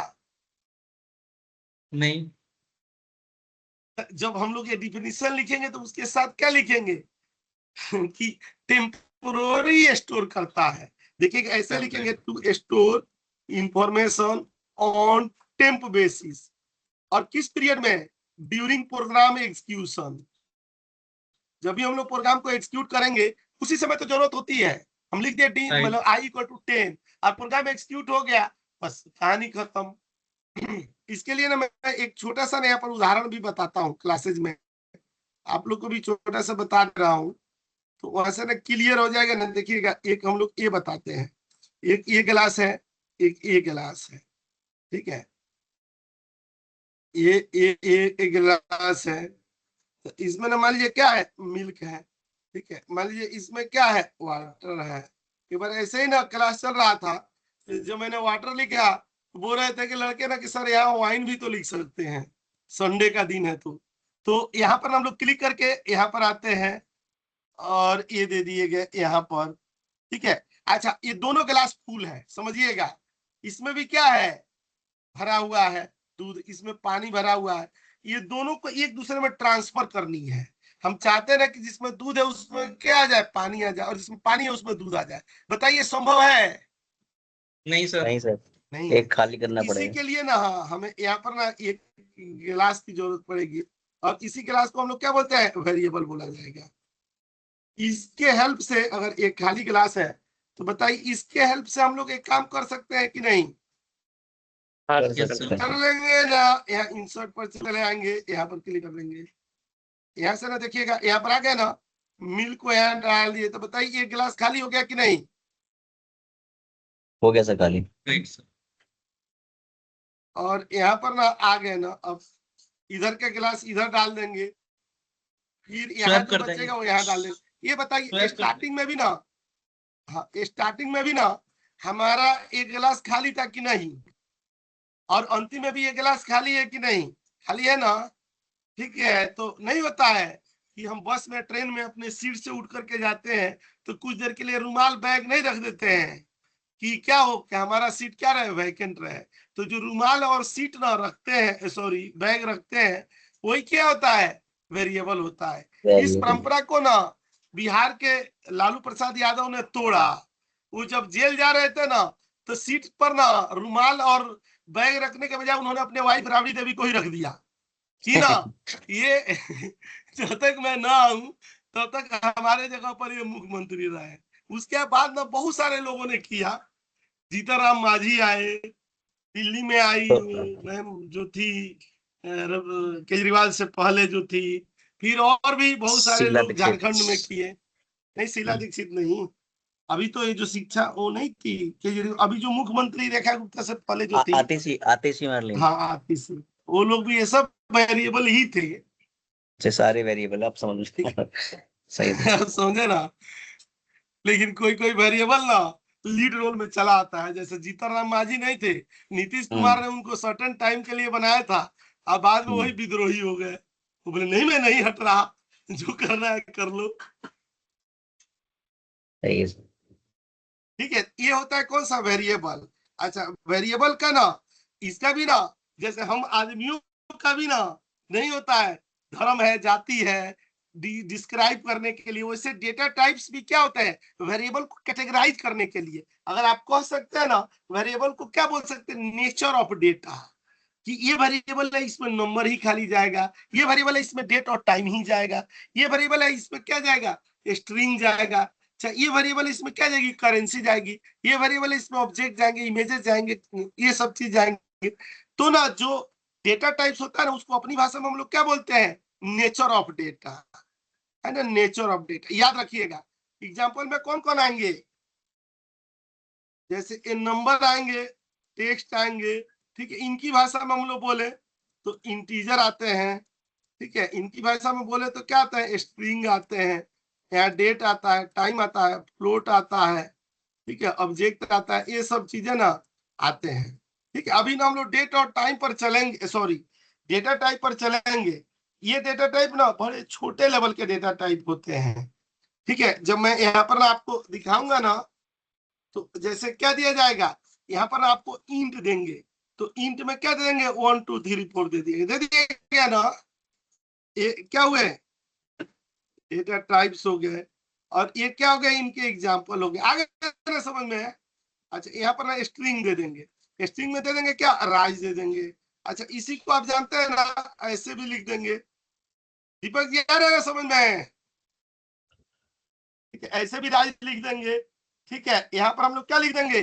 नहीं, जब हम लोग ये डिफिनीशन लिखेंगे तो उसके साथ क्या लिखेंगे कि टेम्पोररी स्टोर करता है। देखिए ऐसे लिखेंगे, to store information on temp basis, और किस पीरियड में, ड्यूरिंग प्रोग्राम एग्जीक्यूशन। जब भी हम लोग प्रोग्राम को एग्जीक्यूट करेंगे उसी समय तो जरूरत होती है। हम लिख दिए डी Right. मतलब आई इक्वल टू 10 और प्रोग्राम एग्जीक्यूट हो गया, बस कहानी खत्म। इसके लिए ना मैं एक छोटा सा यहाँ पर उदाहरण भी बताता हूँ क्लासेज में, आप लोग को भी छोटा सा बता रहा हूँ, तो वहां से ना क्लियर हो जाएगा ना। देखिएगा, एक हम लोग ये बताते हैं, एक ये गिलास है, एक ये गिलास है, ठीक है, ये गिलास है। तो इसमें ना मान लीजिए क्या है, मिल्क है, ठीक है, मान लीजिए इसमें क्या है, वाटर है। एक बार ऐसे ही ना क्लास चल रहा था, तो जब मैंने वाटर लिखा तो बोल रहे थे कि लड़के ना कि सर यहाँ वाइन भी तो लिख सकते हैं, संडे का दिन है तो यहाँ पर हम लोग क्लिक करके यहाँ पर आते हैं और ये दे दिए गए यहाँ पर, ठीक है। अच्छा, ये दोनों गिलास फुल है, समझिएगा, इसमें भी क्या है, भरा हुआ है दूध, इसमें पानी भरा हुआ है। ये दोनों को एक दूसरे में ट्रांसफर करनी है। हम चाहते हैं ना कि जिसमें दूध है उसमें क्या आ जाए, पानी आ जाए, और जिसमें पानी है उसमें दूध आ जाए। बताइए संभव है? नहीं सर, नहीं सर, नहीं। एक खाली करना इसी पड़ेगा। के लिए ना, हाँ, हमें यहाँ पर ना एक गिलास की जरूरत पड़ेगी, और इसी गिलास को हम लोग क्या बोलते हैं, वेरिएबल बोला जाएगा। इसके हेल्प से, अगर एक खाली गिलास है तो बताइए इसके हेल्प से हम लोग एक काम कर सकते हैं कि नहीं? हाँ कर सर, सकते कर हैं। लेंगे ना। यहाँ इंसर्ट पर चले आएंगे, यहाँ पर क्लिक कर लेंगे, यहाँ से ना देखिएगा यहाँ पर आ गया ना, मिल्क को यहाँ डाल दिए, तो बताइए एक गिलास खाली हो गया कि नहीं? हो गया सर खाली। Right sir. और यहाँ पर ना आ गए ना, अब इधर के गिलास इधर डाल देंगे, फिर यहाँ Swap जो कर देंगे। बचेगा वो यहाँ डाल देंगे। ये बताइए Swap कर स्टार्टिंग में भी ना, हाँ, स्टार्टिंग में भी ना हमारा एक गिलास खाली था कि नहीं, और अंतिम में भी एक गिलास खाली है कि नहीं? खाली है ना, ठीक है। तो नहीं होता है कि हम बस में, ट्रेन में अपने सीट से उठ करके जाते हैं तो कुछ देर के लिए रुमाल बैग नहीं रख देते हैं कि क्या हो, क्या हमारा सीट क्या रहे, वैकेंट रहे। तो जो रुमाल और सीट ना रखते हैं, सॉरी बैग रखते हैं, वही क्या होता है, वेरिएबल होता है। इस Variable। परंपरा को ना बिहार के लालू प्रसाद यादव ने तोड़ा। वो जब जेल जा रहे थे ना, तो सीट पर ना रुमाल और बैग रखने के बजाय उन्होंने अपने वाइफ राबड़ी देवी को ही रख दिया कि ना ये जब तक मैं ना आऊं तब तक हमारे जगह पर ये मुख्यमंत्री रहे। उसके बाद ना बहुत सारे लोगों ने किया, जीतनराम मांझी आए, दिल्ली में आई मैम जो थी केजरीवाल से पहले जो थी, फिर और भी बहुत सारे शीला लोग दीक्षित। झारखंड में किए। नहीं, शीला दीक्षित नहीं, अभी तो ये जो शिक्षा वो नहीं थी केजरीवाल, अभी जो मुख्यमंत्री रेखा गुप्ता से पहले जो थी, आतिशी मारलिन। हाँ आती से, वो लोग भी ये सब वेरिएबल ही थे। ये सारे वेरिएबल आप समझ सही है। आप समझे ना। लेकिन कोई कोई वेरिएबल ना लीड रोल में चला आता है, जैसे जीतनराम मांझी नहीं थे, नीतीश कुमार ने उनको सर्टेन टाइम के लिए बनाया था, अब बाद में वही विद्रोही हो गए। वो बोले नहीं, मैं नहीं हट रहा, जो करना है कर लो। सही है। ठीक है, ये होता है कौन सा, वेरिएबल। अच्छा, वेरिएबल का ना, इसका भी ना, जैसे हम आदमियों का भी ना नहीं होता है, धर्म है, जाति है, डिस्क्राइब करने के लिए, वैसे डेटा टाइप्स भी क्या होता है, वेरिएबल को कैटेगराइज करने के लिए। अगर आप कह सकते हैं ना, वेरिएबल को क्या बोल सकते हैं, नेचर ऑफ डेटा, कि ये वेरिएबल है इसमें नंबर ही खाली जाएगा, ये वेरिएबल है इसमें डेट और टाइम ही जाएगा, ये वेरिएबल है इसमें क्या जाएगा, स्ट्रिंग जाएगा। अच्छा, ये वेरिएबल इसमें क्या जाएगी, करेंसी जाएगी, ये वेरिएबल इसमें ऑब्जेक्ट जाएंगे, इमेजेस जाएंगे, ये सब चीज जाएंगे। तो ना जो डेटा टाइप्स होता है ना, उसको अपनी भाषा में हम लोग क्या बोलते हैं, नेचर ऑफ डेटा, है ना, नेचर ऑफ डेटा। याद रखिएगा, एग्जाम्पल में कौन कौन आएंगे, जैसे ये नंबर आएंगे, टेक्स्ट आएंगे, ठीक है। इनकी भाषा में हम लोग बोले तो इंटीजर आते हैं, ठीक है। इनकी भाषा में बोले तो क्या आता है, स्ट्रिंग आते हैं, यहाँ डेट आता है, टाइम आता है, फ्लोट आता है, ठीक है, ऑब्जेक्ट आता है, ये सब चीजें ना आते हैं, ठीक है। अभी ना हम लोग डेट और टाइम पर चलेंगे, सॉरी डेटा टाइप पर चलेंगे। ये डेटा टाइप ना बड़े छोटे लेवल के डेटा टाइप होते हैं, ठीक है। जब मैं यहाँ पर ना आपको दिखाऊंगा ना, तो जैसे क्या दिया जाएगा, यहाँ पर आपको इंट देंगे, तो इंट में क्या दे देंगे, 1 2 3 4 दे दिएगा ना। ये क्या हुए, डेटा टाइप्स हो गए, और ये क्या हो गए, इनके एग्जाम्पल हो गए। आगे ना समझ में है। अच्छा, यहाँ पर ना स्ट्रिंग दे देंगे, स्ट्रिंग में दे देंगे क्या, राइज दे देंगे। अच्छा, इसी को आप जानते हैं ना, ऐसे भी लिख देंगे। दीपक जी आ रहा है समझ में, ठीक है, ऐसे भी राइज लिख देंगे। ठीक है, यहाँ पर हम लोग क्या लिख देंगे,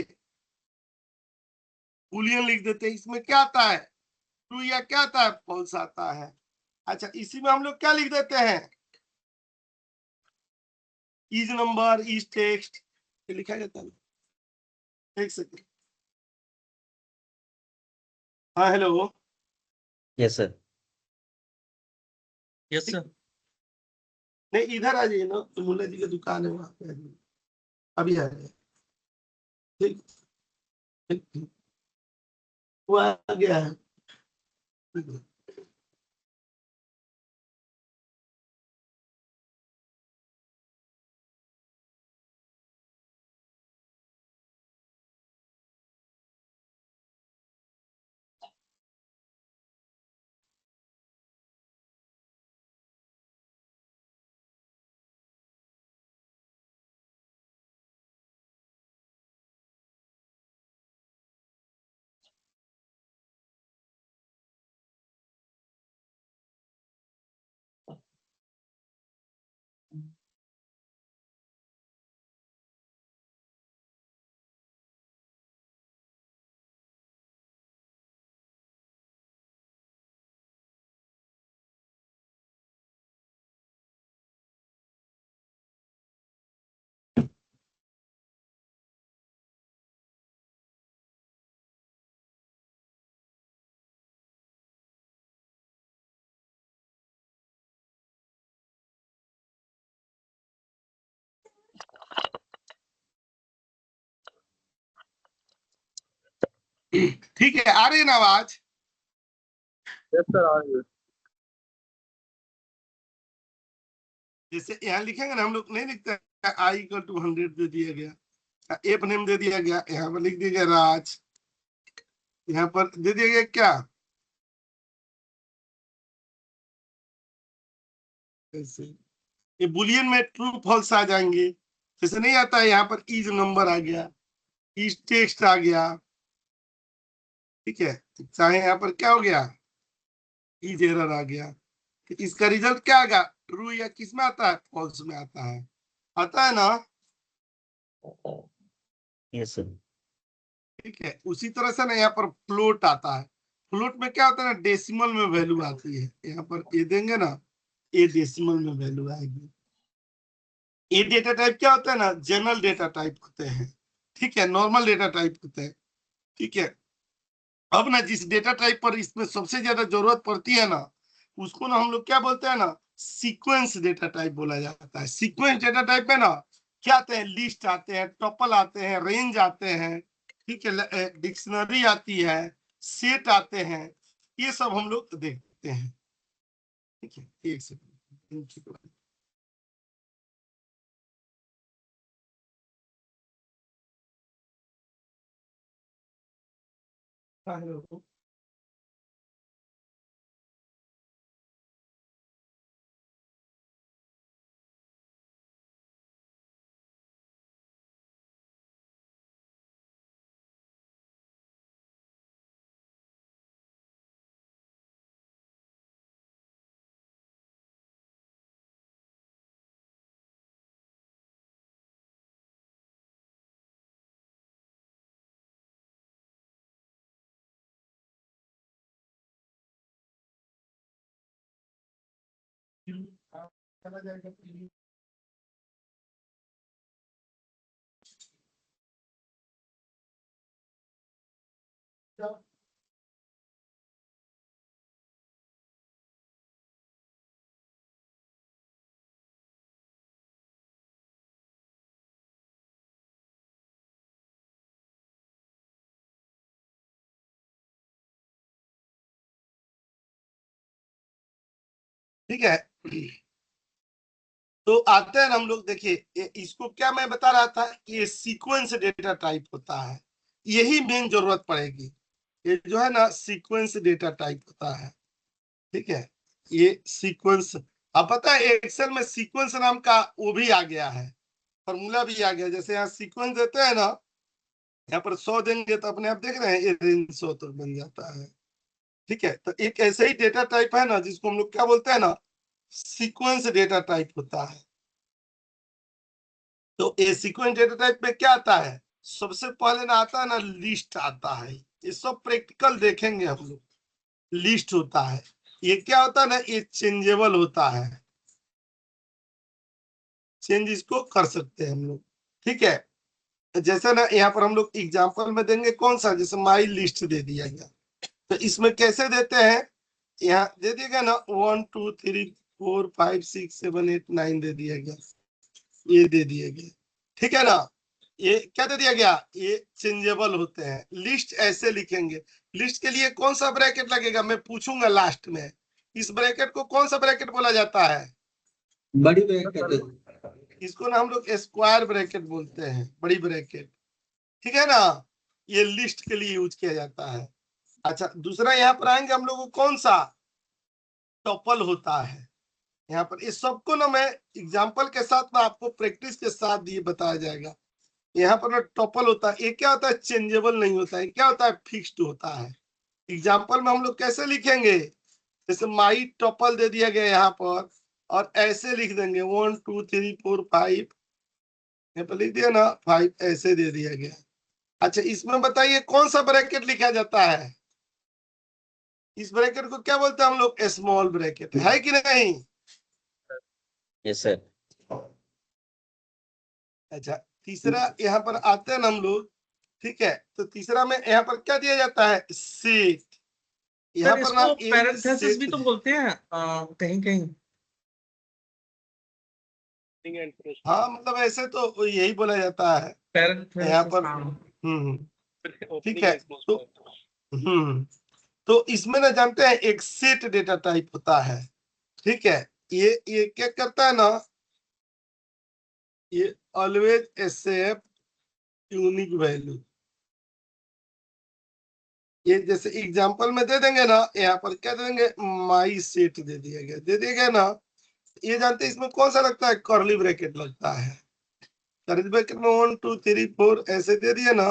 बुलियन लिख देते हैं। इसमें क्या आता है, ट्रू या क्या आता है, फॉल्स आता है। अच्छा, इसी में हम लोग क्या लिख देते हैं, इज नंबर, इज टेक्स्ट, लिखा जाता है। एक सेकंड, हाँ hello, yes sir. Yes sir. नहीं इधर आ जाइए ना, मुल्ला जी की दुकान है वहां पे, आ जाइए, अभी आ जाइए। ठीक ठीक ठीक, वो आ गया है। ठीक है। ठीक है, आ रही है ना आवाज। यस सर आ रही है। जैसे यहाँ लिखेंगे ना, हम लोग नहीं लिखते आई इक्वल टू 100 दे दिया गया, एप नेम दे दिया गया, यहाँ पर लिख दिया गया राज, यहाँ पर दे दिया गया क्या, ऐसे ये बुलियन में ट्रू फॉल्स आ जाएंगे। जैसे नहीं आता है, यहाँ पर इज नंबर आ गया, इज टेक्स्ट आ गया। ठीक है, चाहे यहाँ पर क्या हो गया, इज एरर आ गया। तो इसका रिजल्ट क्या आएगा, ट्रू या किस में आता है, फॉल्स में आता है ना। Yes sir. ठीक है, उसी तरह से ना यहाँ पर फ्लोट आता है। फ्लोट में क्या होता है ना, डेसिमल में वैल्यू आती है। यहाँ पर ये देंगे ना, ये डेसिमल में वैल्यू आएगी। ये डेटा टाइप क्या होता है ना, जनरल डेटा टाइप होते हैं। ठीक है, नॉर्मल डेटा टाइप होते हैं। ठीक है, अब ना जिस डेटा टाइप पर इसमें सबसे ज्यादा जरूरत पड़ती है ना, उसको ना हम लोग क्या बोलते हैं ना, सीक्वेंस डेटा टाइप बोला जाता है। सीक्वेंस डेटा टाइप में ना क्या आते हैं, लिस्ट आते हैं, टपल आते हैं, रेंज आते हैं। ठीक है, डिक्शनरी आती है, सेट आते हैं, ये सब हम लोग देखते हैं। ठीक है, एक सेकंड, हेलो, चला जाएगा। ठीक है, तो आते हैं हम लोग, देखिए इसको क्या मैं बता रहा था, ये सीक्वेंस डेटा टाइप होता है, यही मेन जरूरत पड़ेगी। ये जो है ना सीक्वेंस डेटा टाइप होता है, ठीक है। ये सीक्वेंस, अब पता है एक्सेल में सीक्वेंस नाम का वो भी आ गया है, फॉर्मूला भी आ गया। जैसे यहाँ सीक्वेंस देते हैं ना, यहाँ पर 100 देंगे तो अपने आप देख रहे हैं ये रेंज 100 तक बन जाता है, ठीक है। तो एक ऐसे ही डेटा टाइप है ना जिसको हम लोग क्या बोलते हैं ना, सीक्वेंस डेटा टाइप होता है। तो ये सीक्वेंस डेटा टाइप में क्या आता है, सबसे पहले ना आता है ना लिस्ट आता है। ये सब प्रैक्टिकल देखेंगे हम लोग। लिस्ट होता है, ये क्या होता है ना, ये चेंजेबल होता है, चेंज इसको कर सकते हैं हम लोग, ठीक है। जैसे ना यहाँ पर हम लोग एग्जांपल में देंगे कौन सा, जैसे माई लिस्ट दे दिया गया, तो इसमें कैसे देते हैं, यहाँ दे दिएगा ना 1 2 3 4 5 6 7 8 9 दे दिया गया, ये दे दिया गया, ठीक है ना। ये क्या दे दिया गया, ये चेंजेबल होते हैं। लिस्ट ऐसे लिखेंगे, लिस्ट के लिए कौन सा ब्रैकेट लगेगा मैं पूछूंगा लास्ट में। इस ब्रैकेट को कौन सा ब्रैकेट बोला जाता है, बड़ी ब्रैकेट, इसको ना हम लोग स्क्वायर ब्रैकेट बोलते हैं, बड़ी ब्रैकेट, ठीक है ना। ये लिस्ट के लिए यूज किया जाता है। अच्छा दूसरा यहाँ पर आएंगे हम लोग को कौन सा, टपल होता है। यहाँ पर इस सबको ना मैं एग्जाम्पल के साथ ना आपको प्रैक्टिस के साथ ये बताया जाएगा। यहाँ पर ना टपल होता है, ये क्या होता है, चेंजेबल नहीं होता है, क्या होता है, फिक्स्ड होता है। एग्जाम्पल में हम लोग कैसे लिखेंगे, जैसे माई टपल दे दिया गया यहाँ पर, और ऐसे लिख देंगे 1 2 3 4 5, यहाँ पर लिख दिया ना 5, ऐसे दे दिया गया। अच्छा इसमें बताइए कौन सा ब्रैकेट लिखा जाता है, इस ब्रैकेट को क्या बोलते हैं हम लोग, स्मॉल ब्रैकेट, है कि नहीं। Yes sir. अच्छा तीसरा यहाँ पर आते हैं ना हम लोग, ठीक है। तो तीसरा में यहाँ पर क्या दिया जाता है, सेट। यहाँ सर पर ना इसको पैरेंथेसिस भी तो बोलते हैं कहीं कहीं। हाँ मतलब ऐसे तो यही बोला जाता है यहाँ पर। ठीक है। तो इसमें ना जानते हैं एक सेट डेटा टाइप होता है, ठीक है। ये क्या करता है ना, ये ऑलवेज एक्सेप्ट यूनिक वैल्यू। ये जैसे एग्जांपल में दे देंगे ना, यहाँ पर क्या दे देंगे, माई सेट दे दिया गया, दे दिया गया ना। ये जानते हैं इसमें कौन सा लगता है, कर्ली ब्रैकेट लगता है। कर्ली ब्रैकेट में 1 2 3 4 ऐसे दे दिए ना,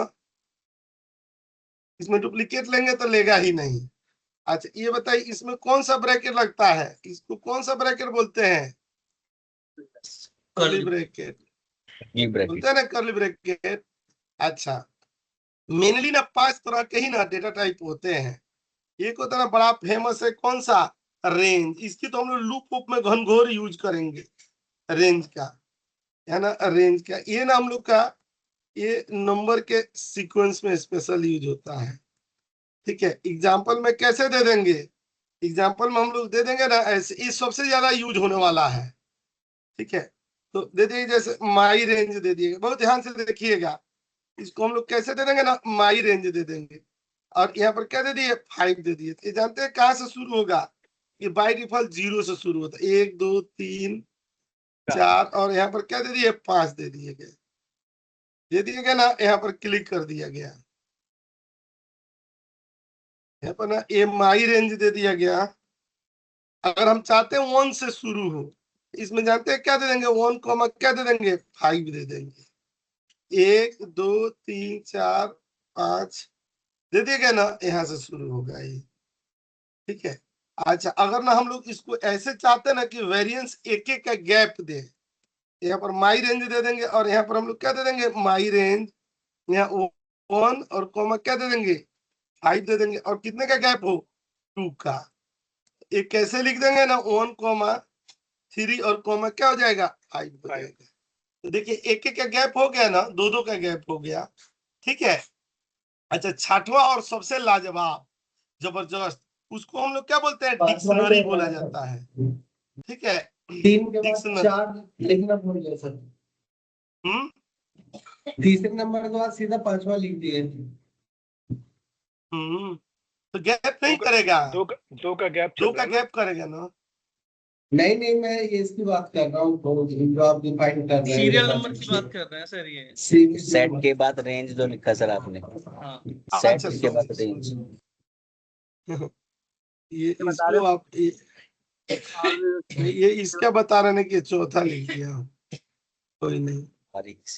इसमें डुप्लीकेट लेंगे तो लेगा ही नहीं। अच्छा ये बताइए इसमें कौन सा ब्रैकेट लगता है, इसको कौन सा ब्रैकेट बोलते हैं, कर्ली ब्रैकेट बोलते हैं ना, कर्ली ब्रैकेट। अच्छा मेनली ना 5 तरह के ही ना डेटा टाइप होते हैं। एक होता है ना बड़ा फेमस है कौन सा, रेंज। इसकी तो हम लोग लूप वूप में घनघोर यूज करेंगे, रेंज का है ना, रेंज का। ये ना हम लोग का ये नंबर के सीक्वेंस में स्पेशल यूज होता है, ठीक है। एग्जाम्पल में कैसे दे देंगे, एग्जाम्पल में हम लोग दे देंगे ना ऐसे, ये सबसे ज्यादा यूज होने वाला है, ठीक है। तो दे दिए जैसे माई रेंज दे दिएगा, बहुत ध्यान से देखिएगा। इसको हम लोग कैसे दे देंगे ना, माई रेंज दे देंगे, और यहाँ पर क्या दे दिए, 5 दे दिए। ये जानते हैं कहाँ से शुरू होगा, ये बाय डिफॉल्ट 0 से शुरू होता है, 1 2 3 4, और यहाँ पर क्या दे दिए, 5 दे दिए गए, दे दिए गए ना। यहाँ पर क्लिक कर दिया गया, यहाँ पर ना ये माई रेंज दे दिया गया। अगर हम चाहते हैं 1 से शुरू हो, इसमें जानते हैं क्या दे देंगे, 1 कॉमा क्या दे देंगे, 5 दे देंगे। 1 2 3 4 5 दे दिए गए ना, यहाँ से शुरू होगा ये, ठीक है। अच्छा अगर ना हम लोग इसको ऐसे चाहते हैं ना कि वेरिएंस एक एक का गैप दे, यहाँ पर माई रेंज दे देंगे, और यहाँ पर हम लोग क्या दे देंगे, माई रेंज, यहाँ 1 और कॉमा क्या दे देंगे, 5 दे देंगे, और कितने का गैप हो, 2 का। एक कैसे लिख देंगे ना, 1 कॉमा 3 और कॉमा क्या हो जाएगा, 5 हो जाएगा। तो देखिए एक एक का गैप हो गया ना, 2 का गैप हो गया, ठीक है। अच्छा छठवां और सबसे लाजवाब जबरदस्त, उसको हम लोग क्या बोलते हैं, डिक्शनरी बोला जाता है, ठीक है। 3 के बाद 4 लिखना भूल गए सर। तीसरे नंबर के बाद सीधा 5वां लिख दिए। तो गैप नहीं करेगा, दो का गैप करेगा ना। नहीं नहीं, मैं ये इसकी बात कर रहा हूँ तो जो आप डिफाइन कर रहे हैं सीरियल नंबर की बात कर रहे हैं सर ये। सेट के बाद रेंज जो लिखा सर आपने, हाँ सेट अच्छा, के बाद sorry, रेंज। ये बता इसको रहे आप ये इसका बता रहे हैं कि चौथा लिख दिया, कोई नहीं।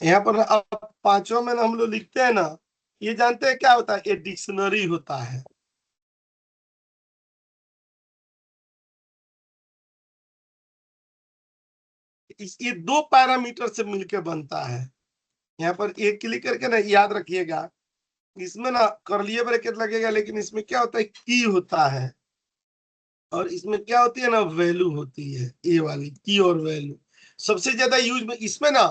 यहाँ पर अब पांचों में हम लोग लिखते हैं ना, ये जानते हैं क्या होता है? ये डिक्शनरी होता है। ये 2 पैरामीटर से मिलकर बनता है। यहाँ पर एक क्लिक करके ना याद रखिएगा, इसमें ना कर्ली ब्रैकेट लगेगा, लेकिन इसमें क्या होता है? की होता है, और इसमें क्या होती है ना? वैल्यू होती है, ये वाली की और वैल्यू सबसे ज्यादा यूज में इसमें ना।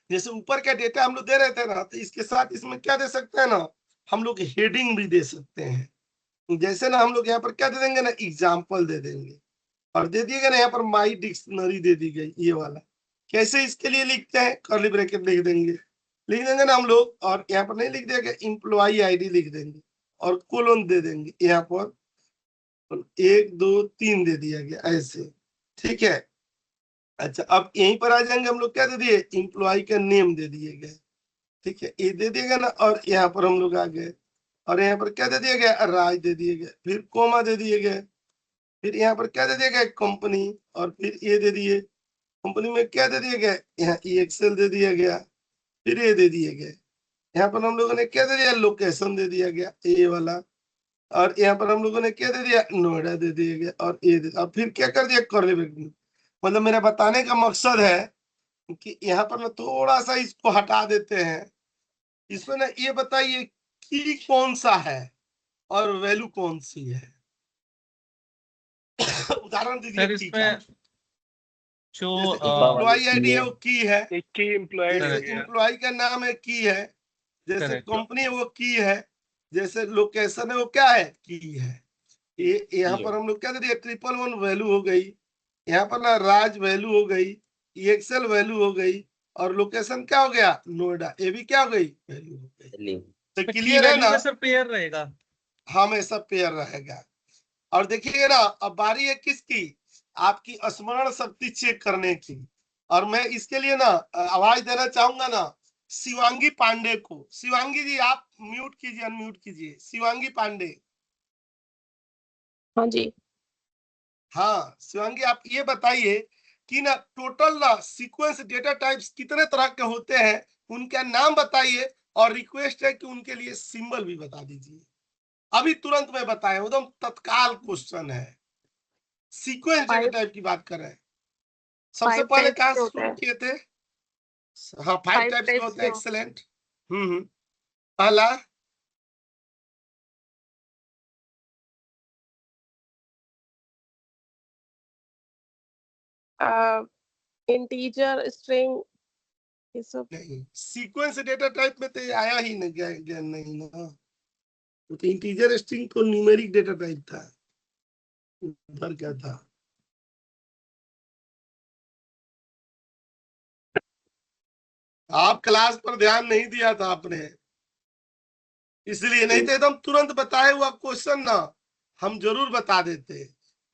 जैसे ऊपर का डेटा हम लोग दे रहे थे ना, तो इसके साथ इसमें क्या दे सकते हैं ना, हम लोग हेडिंग भी दे सकते हैं। जैसे ना हम लोग यहाँ पर क्या दे देंगे ना, एग्जाम्पल दे देंगे, और दे दिएगा ना यहाँ पर माई डिक्शनरी दे दी गई, ये वाला। कैसे इसके लिए लिखते हैं? कर्ली ब्रैकेट लिख देंगे ना हम लोग, और यहाँ पर नहीं लिख देंगे, एम्प्लॉई आईडी लिख देंगे और कोलोन दे देंगे यहाँ पर, 1 2 3 दे दिया गया ऐसे, ठीक है। अच्छा, अब यहीं पर आ जाएंगे हम लोग, क्या दे दिए? एम्प्लॉय का नेम दे दिए गए, ठीक है, ये दे दिएगा ना, और यहाँ पर हम लोग आ गए, और यहाँ पर क्या दे दिया गया? राज दे दिए गए, फिर कोमा दे दिए गए, फिर यहाँ पर क्या दे दिया गया? कंपनी, और फिर ये दे दिए, कंपनी में क्या दे दिया गया? यहाँ एक्सेल दे दिया गया, फिर ये दे दिए गए। यहाँ पर हम लोगों ने क्या दे दिया? लोकेशन दे दिया गया, ये वाला। और यहाँ पर हम लोगों ने क्या दे दिया? नोएडा दे दिया गया, और ये अब फिर क्या कर दिया? Curly bracket. मतलब मेरा बताने का मकसद है कि यहाँ पर ना थोड़ा सा इसको हटा देते हैं, इसमें ना ये बताइए की कौन सा है और वैल्यू कौन सी है। उदाहरण दीजिए सर की का। इसमें जो जैसे एम्प्लॉय आईडी है वो की है, एक की एम्प्लॉयड जैसे एम्प्लॉय का नाम है की है, जैसे Correct. कंपनी है वो की है, जैसे लोकेशन है वो क्या है? की है। ये यहाँ पर हम लोग क्या दे दिया? 111 वैल्यू हो गई, यहाँ पर ना राज वैल्यू हो गई, एक्सेल वैल्यू हो गई, और लोकेशन क्या हो गया? नोएडा, ये भी क्या हो गई? वैल्यू हो गई। तो की क्लियर है वैल्यू ना? में सर पेयर रहेगा। हमेशा पेयर रहेगा। और देखिए ना, अब बारी है किसकी? आपकी स्मरण शक्ति चेक करने की। और मैं इसके लिए ना आवाज देना चाहूंगा ना शिवांगी पांडे को। शिवांगी जी आप म्यूट कीजिए, अनम्यूट कीजिए। शिवांगी पांडे। हाँ जी। हाँ शिवांगी, आप ये बताइए कि ना टोटल ना सीक्वेंस डेटा टाइप्स कितने तरह के होते हैं, उनका नाम बताइए, और रिक्वेस्ट है कि उनके लिए सिंबल भी बता दीजिए। अभी तुरंत में बताएं, एकदम तत्काल क्वेश्चन है। सीक्वेंस डेटा टाइप की बात कर रहे हैं। सबसे 5 पहले टाइप्स कहाँ के से होते शुरू हैं। किए थे? हाँ 5 टाइप्स के होते हैं। एक्सेलेंट। पहला इंटीजर, स्ट्रिंग, ये सब। नहीं, सीक्वेंस डेटा टाइप में तो ये आया ही नहीं, ज्ञान नहीं ना। तो इंटीजर स्ट्रिंग तो न्यूमेरिक डेटा टाइप था, उधर क्या था? आप क्लास पर ध्यान नहीं दिया था आपने, इसलिए। नहीं तो एकदम तुरंत बताए हुआ क्वेश्चन ना हम जरूर बता देते।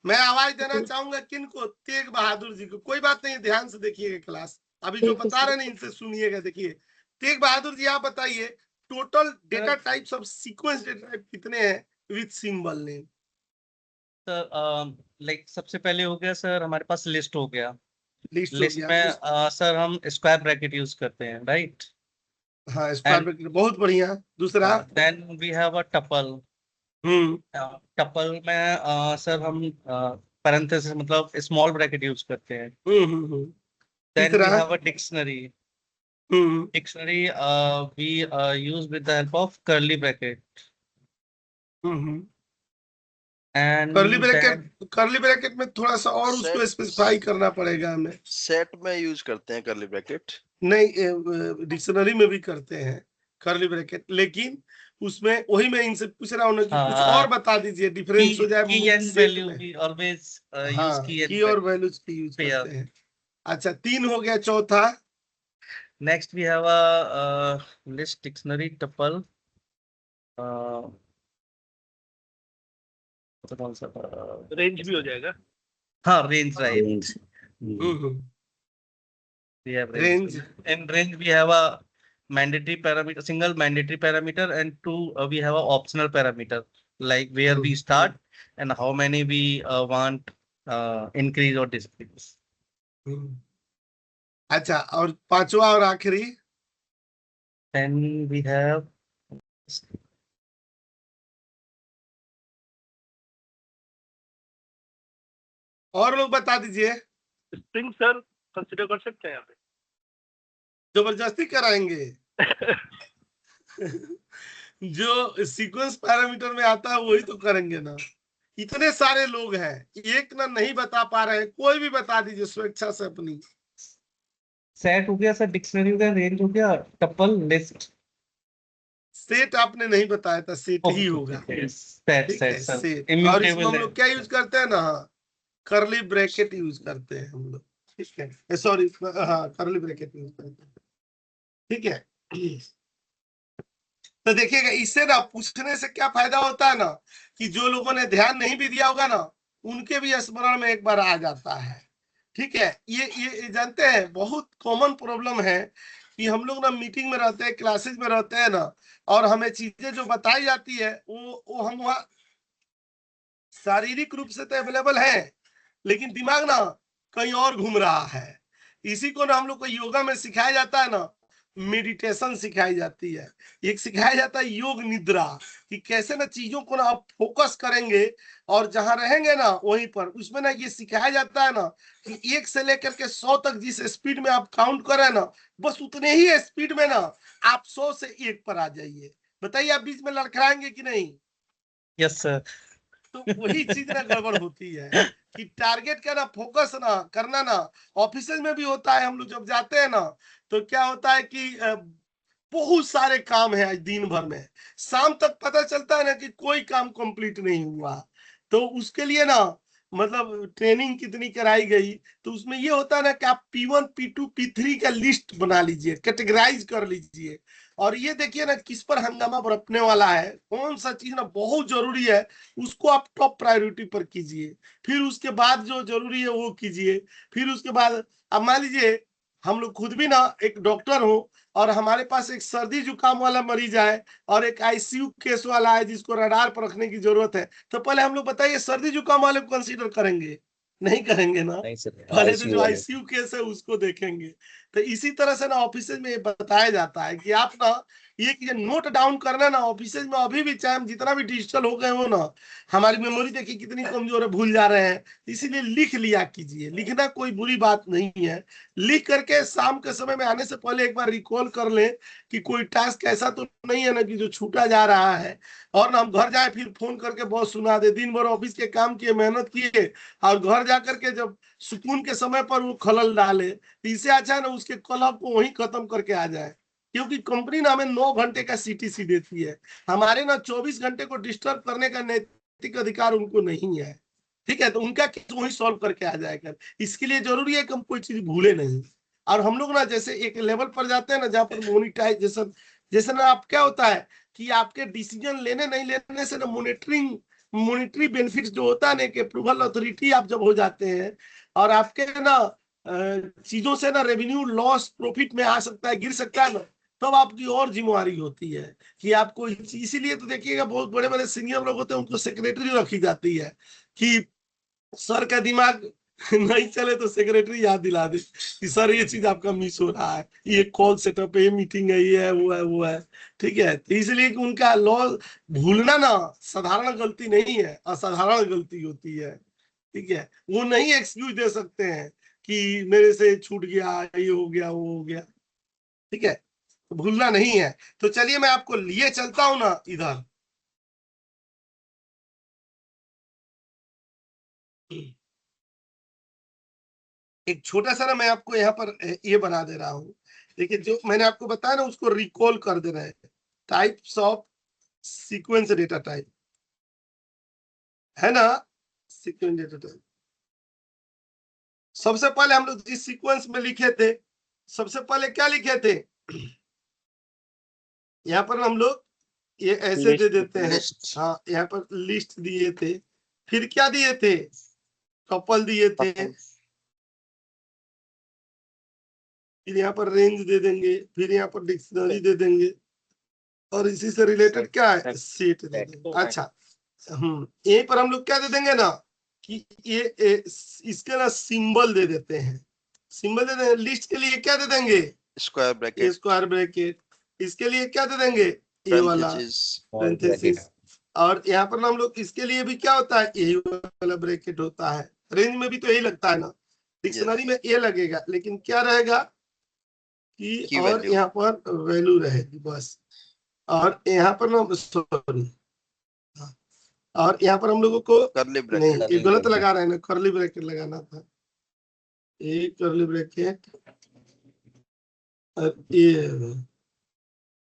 मैं आवाज देना चाहूंगा किनको? तेग बहादुर जी को। कोई बात नहीं, ध्यान से देखिएगा क्लास, अभी जो बता रहे हैं इनसे सुनिएगा। देखिए तेग बहादुर जी, आप बताइए total data types of sequence data type कितने हैं with symbol name? Sir like सबसे पहले हो गया सर हमारे पास लिस्ट हो गया। लिस्ट लिस्ट में सर हम स्क्वायर ब्रैकेट यूज करते हैं, राइट? हाँ स्क्वायर ब्रैकेट, बहुत बढ़िया। दूसरा then we have a tuple. Tuple में सर हम पैरेंथेसिस मतलब स्मॉल ब्रैकेट यूज करते हैं। देन वी तीसरा have a dictionary. Dictionary we use with the help of curly bracket. And curly bracket में थोड़ा सा और उसको स्पेसिफाई करना पड़ेगा हमें। सेट में यूज करते हैं कर्ली ब्रैकेट। नहीं, डिक्शनरी में भी करते हैं कर्ली ब्रैकेट, लेकिन उसमें वही मैं इनसे पूछ रहा हूँ ना कि कुछ और बता दीजिए, डिफरेंस हो जाए। Key and value we always use key और वैल्यूज की यूज करते हैं। अच्छा 3 हो गया। चौथा next we have a list, dictionary, tuple, range भी हो जाएगा। हाँ, range, right. range. We have Range. In range, we have a mandatory parameter, single mandatory parameter, and two, we have a optional parameter, like where we start and how many we want increase or decrease. अच्छा, और पांचवा और आखिरी Then we have और लोग बता दीजिए, string sir consider कर सकते हैं यहाँ पे। जबरदस्ती कराएंगे। जो सीक्वेंस पैरामीटर में आता है वही तो करेंगे ना। इतने सारे लोग हैं, एक ना नहीं बता पा रहे हैं, कोई भी बता दीजिए स्वेच्छा से अपनी। सेट हो गया सर, डिक्शनरी हो गया, रेंज हो गया, टपल, लिस्ट। सेट आपने नहीं बताया था, सेट ही होगा। सेट, ठीक है, सेट सर, सेट। और इसमें हम लोग क्या यूज करते हैं ना, करली ब्रैकेट यूज करते हैं हम लोग। ठीक है, सॉरी, हाँ करली ब्रैकेट यूज करते हैं। ठीक है, तो देखिएगा इससे ना पूछने से क्या फायदा होता है ना, कि जो लोगों ने ध्यान नहीं भी दिया होगा ना, उनके भी स्मरण में एक बार आ जाता है। ठीक है, ये जानते हैं बहुत कॉमन प्रॉब्लम है कि हम लोग ना मीटिंग में रहते हैं, क्लासेस में रहते हैं ना, और हमें चीजें जो बताई जाती है वो हम वहाँ शारीरिक रूप से तो अवेलेबल है, लेकिन दिमाग ना कहीं और घूम रहा है। इसी को ना हम लोग को योगा में सिखाया जाता है ना, मेडिटेशन सिखाई जाती है, एक सिखाया जाता है योग निद्रा, कि कैसे ना चीजों को ना आप फोकस करेंगे और जहां रहेंगे ना वहीं पर। उसमें ना ये सिखाया जाता है ना कि 1 से लेकर के 100 तक जिस स्पीड में आप काउंट करें ना, बस उतने ही स्पीड में ना आप 100 से 1 पर आ जाइए। बताइए आप बीच में लड़खड़ाएंगे कि नहीं? Yes sir. तो वही चीज ना गड़बड़ होती है कि टारगेट का ना फोकस ना करना ना, ऑफिस में भी होता है। हम लोग जब जाते हैं ना तो क्या होता है कि बहुत सारे काम है आज दिन भर में, शाम तक पता चलता है ना कि कोई काम कंप्लीट नहीं हुआ। तो उसके लिए ना मतलब ट्रेनिंग कितनी कराई गई, तो उसमें ये होता है ना कि आप P1 P2 P3 का लिस्ट बना लीजिए, कैटेगराइज कर लीजिए, और ये देखिए ना किस पर हंगामा बरपने वाला है, कौन सा चीज ना बहुत जरूरी है उसको आप टॉप प्रायोरिटी पर कीजिए, फिर उसके बाद जो जरूरी है वो कीजिए, फिर उसके बाद अब मान लीजिए हम लोग खुद भी ना एक डॉक्टर हो और हमारे पास एक सर्दी जुकाम वाला मरीज आए और एक आईसीयू केस वाला है जिसको रडार पर रखने की जरूरत है, तो पहले हम लोग बताइए सर्दी जुकाम वाले को कंसीडर करेंगे? नहीं करेंगे ना, पहले तो जो आईसीयू केस है उसको देखेंगे। तो इसी तरह से ना ऑफिस में ये बताया जाता है कि आप ना ये नोट डाउन करना ना ऑफिस में, अभी भी चाहे हम जितना भी डिजिटल हो गए हो ना, हमारी मेमोरी देखिए कितनी कमजोर है, भूल जा रहे हैं, इसीलिए लिख लिया कीजिए। लिखना कोई बुरी बात नहीं है, लिख करके शाम के समय में आने से पहले एक बार रिकॉल कर ले कि कोई टास्क ऐसा तो नहीं है ना कि जो छूटा जा रहा है, और ना हम घर जाए फिर फोन करके बहुत सुना दे, दिन भर ऑफिस के काम किए, मेहनत किए, और घर जाकर के जब सुकून के समय पर वो खलल डाले, इससे अच्छा है ना उसके कलह को वहीं खत्म करके आ जाए। क्योंकि कंपनी ना हमें 9 घंटे का सीटीसी देती है, हमारे ना 24 घंटे को डिस्टर्ब करने का नैतिक अधिकार उनको नहीं है। ठीक है, तो उनका केस वही सॉल्व करके आ जाएगा। इसके लिए जरूरी है कि हम कोई चीज भूले नहीं, और हम लोग ना जैसे एक लेवल पर जाते हैं ना जहाँ पर मोनिटाइजेशन, जैसे ना आप क्या होता है कि आपके डिसीजन लेने नहीं लेने से ना मॉनिटरी बेनिफिट्स जो होता है ना कि अप्रूवल अथॉरिटी आप जब हो जाते हैं और आपके ना चीजों से ना रेवेन्यू लॉस प्रॉफिट में आ सकता है, गिर सकता है ना, तब आपकी और जिम्मेवारी होती है कि आपको, इसीलिए तो देखिएगा बहुत बड़े बड़े सीनियर लोग होते हैं उनको सेक्रेटरी रखी जाती है कि सर का दिमाग नहीं चले तो सेक्रेटरी याद दिला दे कि सर ये चीज आपका मिस हो रहा है, ये कॉल सेटअप है, ये मीटिंग है, ये है, वो है, वो है। ठीक है, तो इसलिए कि उनका लॉ भूलना ना साधारण गलती नहीं है, असाधारण गलती होती है। ठीक है, वो नहीं एक्सक्यूज दे सकते हैं कि मेरे से छूट गया, ये हो गया, वो हो गया। ठीक है, तो भूलना नहीं है। तो चलिए मैं आपको लिए चलता हूं ना इधर, एक छोटा सा ना मैं आपको यहाँ पर ये बना दे रहा हूँ। देखिए जो मैंने आपको बताया ना उसको रिकॉल कर दे रहे हैं, types of sequence data type, है ना, सीक्वेंस डेटा टाइप। सबसे पहले हम लोग जिस सीक्वेंस में लिखे थे, सबसे पहले क्या लिखे थे, यहाँ पर हम लोग ये ऐसे दे देते हैं, हाँ यहाँ पर लिस्ट दिए थे, फिर क्या दिए थे, टपल दिए थे, फिर यहाँ पर रेंज दे देंगे, फिर यहाँ पर डिक्शनरी दे देंगे, और इसी से रिलेटेड क्या है, सेट दे देंगे। अच्छा, यहीं पर हम लोग क्या दे देंगे ना कि इसके ना सिंबल दे देते हैं, सिंबल दे देंगे। लिस्ट के लिए क्या दे देंगे, स्क्वायर ब्रैकेट, स्क्वायर ब्रैकेट। इसके लिए क्या दे देंगे, ये वाला parenthesis। और यहाँ पर हम लोग इसके लिए भी क्या होता है, यही वाला ब्रैकेट होता है। रेंज में भी तो यही लगता है ना, डिक्शनरी में ये लगेगा, लेकिन क्या रहेगा कि और value। यहाँ पर वैल्यू रहेगी बस। और यहाँ पर ना सॉरी, और यहाँ पर हम लोगों को कर्ली नहीं, ब्रैकेट, ये गलत लगा रहे हैं ना, कर्ली ब्रैकेट लगाना था, ये कर्ली ब्रैकेट और ये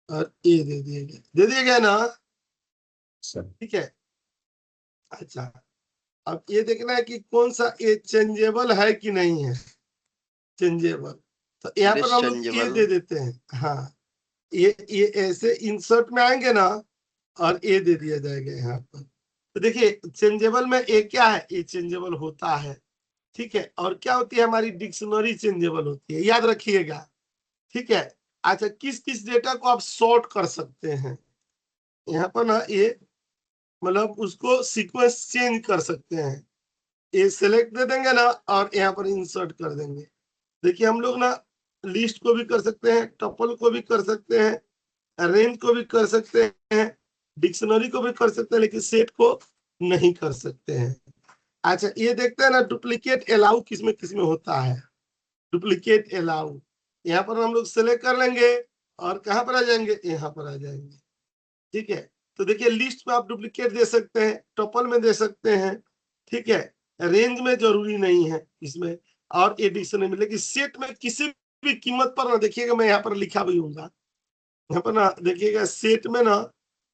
दे दिया गया ना, ठीक है। अच्छा, अब ये देखना है कि कौन सा ये चेंजेबल है कि नहीं है, चेंजेबल। तो यहाँ पर हम लोग ये दे देते हैं, हाँ, ये ऐसे इंसर्ट में आएंगे ना, और ये दे दिया जाएगा यहाँ पर। तो देखिए चेंजेबल में ये क्या है, ये चेंजेबल होता है, ठीक है। और क्या होती है, हमारी डिक्शनरी चेंजेबल होती है, याद रखिएगा, ठीक है। अच्छा, किस किस डेटा को आप सॉर्ट कर सकते हैं, यहाँ पर ना ये मतलब उसको सीक्वेंस चेंज कर सकते हैं, ये सेलेक्ट दे देंगे ना, और यहाँ पर इंसर्ट कर देंगे। देखिए हम लोग ना लिस्ट को भी कर सकते हैं, टपल को भी कर सकते हैं, रेंज को भी कर सकते हैं, डिक्शनरी को भी कर सकते हैं, लेकिन सेट को नहीं कर सकते हैं। अच्छा, ये देखते हैं ना डुप्लीकेट अलाउ किसमें किसमें होता है, डुप्लीकेट अलाउ। यहाँ पर हम लोग सेलेक्ट कर लेंगे और कहाँ पर आ जाएंगे, यहाँ पर आ जाएंगे, ठीक है। तो देखिए लिस्ट में आप डुप्लीकेट दे सकते हैं, टपल में दे सकते हैं, ठीक है। रेंज में जरूरी नहीं है इसमें, और एडिशन में, लेकिन सेट में किसी भी कीमत पर ना, देखिएगा मैं यहाँ पर लिखा भी हूँ, यहाँ पर ना देखिएगा सेट में ना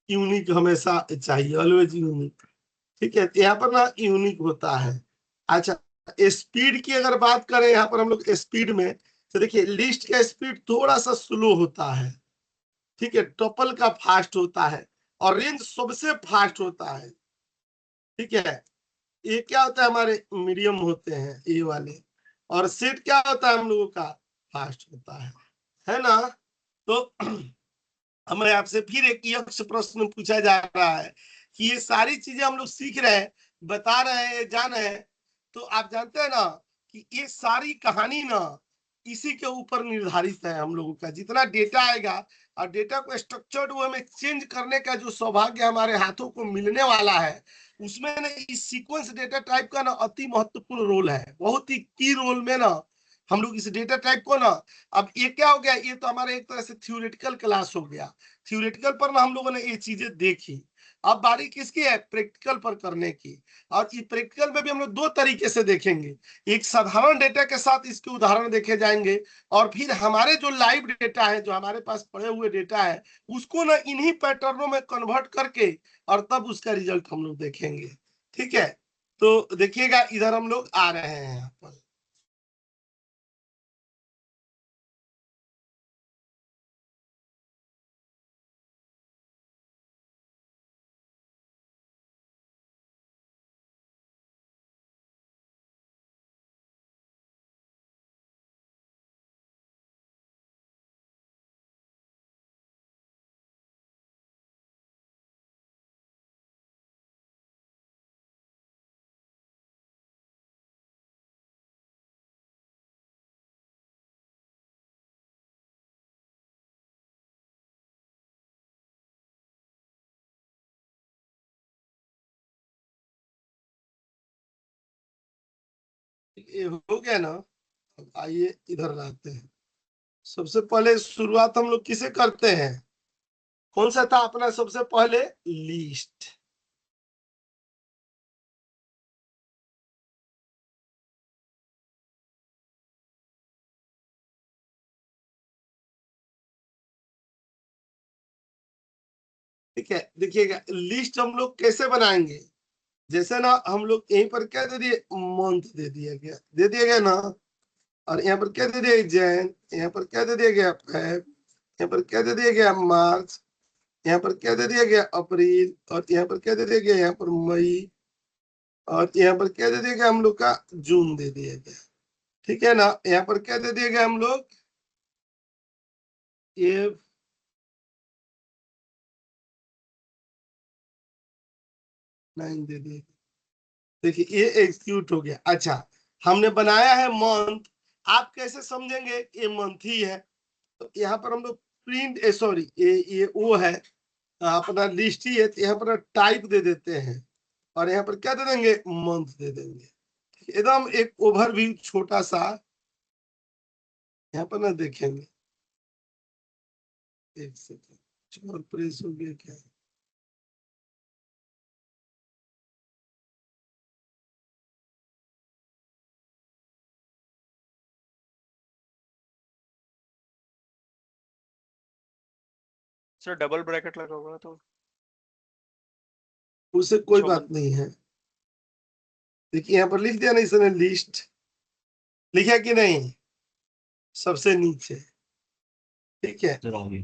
यूनिक हमेशा चाहिए, ऑलवेज यूनिक, ठीक है। यहाँ पर ना यूनिक होता है। अच्छा, स्पीड की अगर बात करें, यहाँ पर हम लोग स्पीड में, तो देखिए लिस्ट का स्पीड थोड़ा सा स्लो होता है, ठीक है, टपल का फास्ट होता है, और रेंज सबसे फास्ट होता है, ठीक है। ये क्या होता है, हमारे मीडियम होते हैं ये वाले, और सेट क्या होता है हम लोगों का, फास्ट होता है ना। तो हमें आपसे फिर एक यक्ष प्रश्न पूछा जा रहा है कि ये सारी चीजें हम लोग सीख रहे हैं, बता रहे हैं, जान रहे हैं, तो आप जानते हैं ना कि ये सारी कहानी ना इसी के ऊपर निर्धारित है। हम लोगों का जितना डेटा आएगा, और डेटा को स्ट्रक्चर्ड वे में चेंज करने का जो सौभाग्य हमारे हाथों को मिलने वाला है, उसमें ना इस सीक्वेंस डेटा टाइप का ना अति महत्वपूर्ण रोल है, बहुत ही की रोल में ना हम लोग इस डेटा टाइप को ना, अब ये क्या हो गया, ये तो हमारे एक तरह से थ्योरेटिकल क्लास हो गया, थ्योरेटिकल पर ना हम लोगों ने ये चीजें देखी। अब बारी किसकी है, प्रैक्टिकल पर करने की। और ये प्रैक्टिकल में भी हम लोग दो तरीके से देखेंगे, एक साधारण डेटा के साथ इसके उदाहरण देखे जाएंगे, और फिर हमारे जो लाइव डेटा है, जो हमारे पास पड़े हुए डेटा है, उसको ना इन्हीं पैटर्नों में कन्वर्ट करके और तब उसका रिजल्ट हम लोग देखेंगे, ठीक है। तो देखिएगा इधर हम लोग आ रहे हैं यहाँ पर, ये हो गया ना। अब आइए इधर लाते हैं। सबसे पहले शुरुआत हम लोग किसे करते हैं, कौन सा था अपना सबसे पहले, लिस्ट। ठीक है, देखिएगा लिस्ट हम लोग कैसे बनाएंगे, जैसे ना हम लोग यहीं पर क्या दे दिए, मंथ दे दिया गया ना, और यहाँ पर क्या दे दिया, जैन, यहाँ पर क्या दे दिया गया, फेब, यहाँ पर क्या दे दिया गया, मार्च, यहाँ पर क्या दे दिया गया, अप्रैल, और यहाँ पर क्या दे दिया गया, यहाँ पर मई, और यहाँ पर क्या दे दिया गया हम लोग का, जून दे दिया गया, ठीक है ना। यहाँ पर क्या दे दिया गया हम लोग, ये नाइन दे दिया। देखिए ये एग्जीक्यूट हो गया। अच्छा, हमने बनाया है मंथ, आप कैसे समझेंगे ये मंथ ही है, तो यहाँ पर हम लोग प्रिंट, सॉरी ये वो है अपना लिस्ट ही है, तो यहाँ पर टाइप दे देते हैं और यहाँ पर क्या दे देंगे, मंथ दे देंगे। एकदम एक ओवरव्यू छोटा सा यहाँ पर ना देखेंगे। एक सेकंड, और प्रेस हो गया क्या, सर डबल ब्रैकेट लगा हुआ है तो उससे कोई अच्छा, बात नहीं है। देखिए यहाँ पर लिख दिया ना इसने, लिस्ट लिखा कि नहीं, सबसे नीचे, ठीक है। सर आगे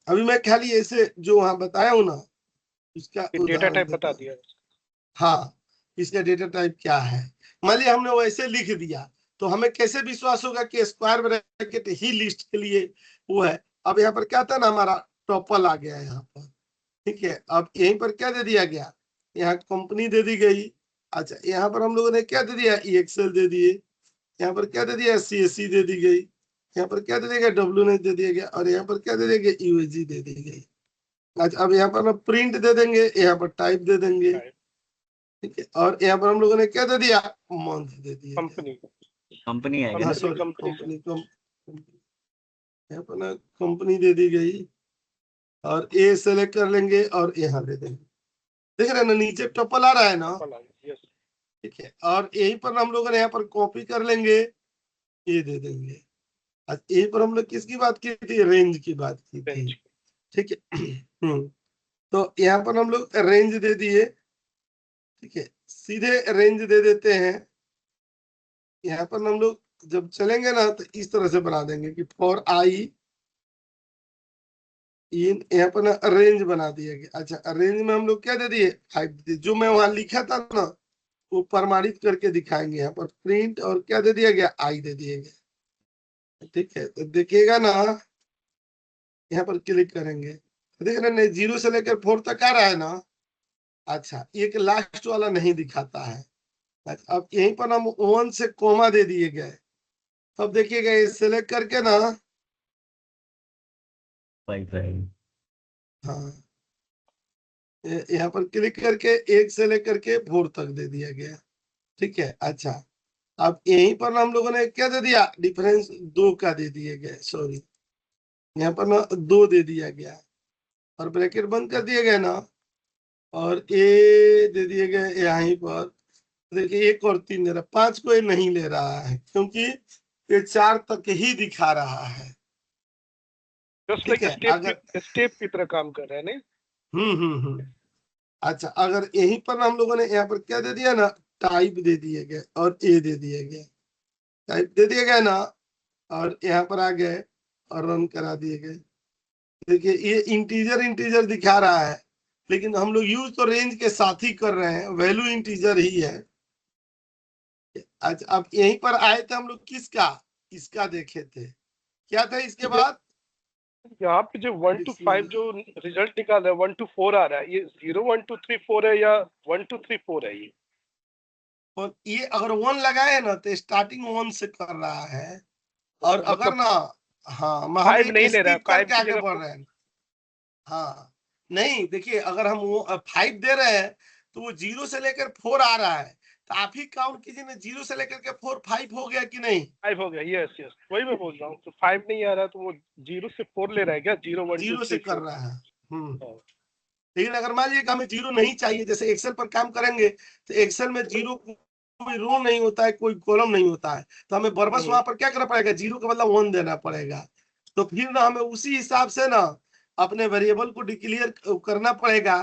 अभी मैं खाली ऐसे जो वहां बताया हूँ ना उसका डेटा उदाहरण टाइप देता बता हूं। दिया। हाँ, इसका डेटा टाइप क्या है, मान लिया हमने वैसे लिख दिया तो हमें कैसे विश्वास होगा कि स्क्वायर ब्रैकेट ही लिस्ट के लिए वो है। अब यहाँ पर क्या था ना, हमारा टॉपल आ गया यहाँ पर, ठीक है। अब यहीं पर क्या दे दिया गया, यहाँ कंपनी दे दी गई। अच्छा, यहाँ पर हम लोगों ने क्या दे दिया, एक्सेल दे दिए। यहाँ पर क्या दे दिया, CSC दे दी गई। यहाँ पर क्या दे दिया गया, WNet दे दिया गया। और यहाँ पर क्या दे दिया गया, USG दे दी गई। अच्छा, अब यहाँ पर हम प्रिंट दे देंगे, यहाँ पर टाइप दे देंगे, ठीक है। और यहाँ पर हम लोगों ने क्या दे दिया, मंथ दे दिया। कंपनी कंपनी आएगा हाँ ना। सॉरी, कंपनी कंपनी यहाँ पर ना कंपनी दे दी गई और ए सेलेक्ट कर लेंगे और यहाँ दे देंगे। देख रहे हैं ना, नीचे टपल आ रहा है ना, यस ठीक है। और यहीं पर हम लोग यहाँ पर कॉपी कर लेंगे, ये दे देंगे। यहीं पर हम लोग किसकी बात की थी, रेंज की बात की थी, ठीक है। तो यहाँ पर हम लोग रेंज दे दिए, ठीक है। सीधे रेंज दे देते हैं। यहाँ पर हम लोग जब चलेंगे ना तो इस तरह से बना देंगे कि फॉर आई इन, यहाँ पर ना रेंज बना दिया गया। अच्छा, रेंज में हम लोग क्या दे दिए, 5 जो मैं वहां लिखा था ना वो प्रमाणित करके दिखाएंगे। यहाँ पर प्रिंट और क्या दे दिया गया, आई दे दिया गया, ठीक है। तो देखिएगा ना, यहाँ पर क्लिक करेंगे तो देख रहे हैं 0 से लेकर 4 तक आ रहा है ना। अच्छा, एक लास्ट वाला नहीं दिखाता है। अच्छा, अब यहीं पर हम 1 से कोमा दे दिए गए। अब देखिएगा ये सेलेक्ट करके ना, हाँ यहाँ पर क्लिक करके 1 से लेकर के 4 तक दे दिया गया, ठीक है। अच्छा, अब यहीं पर हम लोगों ने क्या दे दिया, डिफरेंस 2 का दे दिए गए, सॉरी यहाँ पर ना 2 दे दिया गया और ब्रैकेट बंद कर दिए गए ना, और ए दे दिए गए यहीं पर। देखिए 1 और 3 दे रहा, 5 को ये नहीं ले रहा है क्योंकि ये 4 तक ही दिखा रहा है, जस्ट ठीक लाइक है। अगर स्टेप की तरह काम कर रहे हैं, नहीं? अच्छा, अगर यहीं पर हम लोगों ने यहाँ पर क्या दे दिया ना, टाइप दे दिए गए और ए दे दिए गए, टाइप दे दिए गए ना, और यहाँ पर आ गए और रन करा दिए गए। देखिए ये इंटीजर इंटीजर दिखा रहा है, लेकिन हम लोग यूज तो रेंज के साथ ही कर रहे हैं, वैल्यू इंटीजर ही है। अच्छा, अब यहीं पर आए थे हम लोग किसका, इसका देखे थे, क्या था इसके बाद, यहाँ पे जो 1 to 5 जो रिजल्ट निकाल रहा है 1 to 4 आ रहा है, ये 0 1 2 3 4 है या 1 2 3 4 है? ये और ये अगर 1 लगाए ना तो स्टार्टिंग 1 से कर रहा है, और तो अगर ना, हाँ हम 5 नहीं ले रहा है, स्किप 5 करके की आगे जगह बढ़ रहे हैं। हाँ नहीं, देखिए अगर हम वो 5 दे रहे हैं तो वो 0 से लेकर 4 आ रहा है, तो आप ही काउंट कीजिए ना, 0 से लेकर के 4 5 हो गया कि नहीं, 5 हो गया। यस यस, वही मैं बोल रहा हूँ। तो 5 नहीं आ रहा तो वो 0 से 4 ले रहा है क्या? 0 1 2 0 से 3 कर 4। रहा है। लेकिन अगर मान लीजिए कि हमें 0 नहीं चाहिए, जैसे एक्सेल पर काम करेंगे तो एक्सेल में 0 कोई रो नहीं होता है, कोई कॉलम नहीं होता है, तो हमें बरबस वहां पर क्या करना पड़ेगा, 0 का मतलब 1 देना पड़ेगा। तो फिर ना हमें उसी हिसाब से ना अपने वेरिएबल को डिक्लेयर करना पड़ेगा,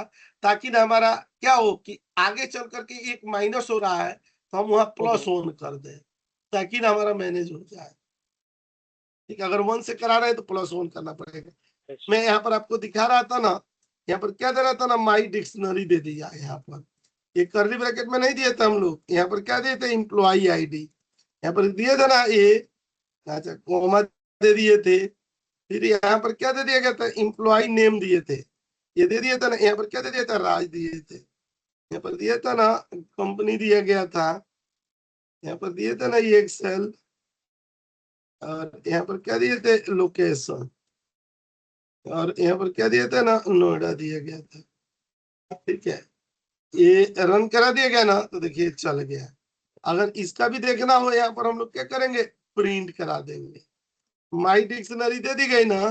ताकि ना हमारा क्या हो कि आगे चल करके एक माइनस हो रहा है तो हम वहां प्लस 1 कर दें, ताकि ना हमारा मैनेज हो जाए। ठीक है, अगर 1 से करा रहे हैं तो प्लस 1 करना पड़ेगा। मैं यहाँ पर आपको दिखा रहा था ना, यहाँ पर क्या दे रहा था ना, माई डिक्शनरी दे दिया यहाँ पर, ये कर्ली ब्रैकेट में नहीं दिए थे हम लोग, यहाँ पर क्या दिए थे, एम्प्लॉई आईडी, यहाँ पर दिए थे ना ए, अच्छा कोमा दे दिए थे, फिर यहाँ पर क्या दे दिया गया था, एम्प्लॉई नेम दिए थे, ये दे दिया था ना, यहाँ पर क्या दे दिया था, राज दिए थे, यहाँ पर दिया था ना कंपनी दिया गया था, यहाँ पर दिए थे ना ये एक्सेल, और यहाँ पर क्या दिए थे, लोकेशन, और यहाँ पर क्या दिया था ना, नोएडा दिया गया था। ठीक है, ये रन करा दिया गया ना, तो देखिए चल गया। अगर इसका भी देखना हो यहाँ पर हम लोग क्या करेंगे, प्रिंट करा देंगे, माई डिक्शनरी दे दी गई ना,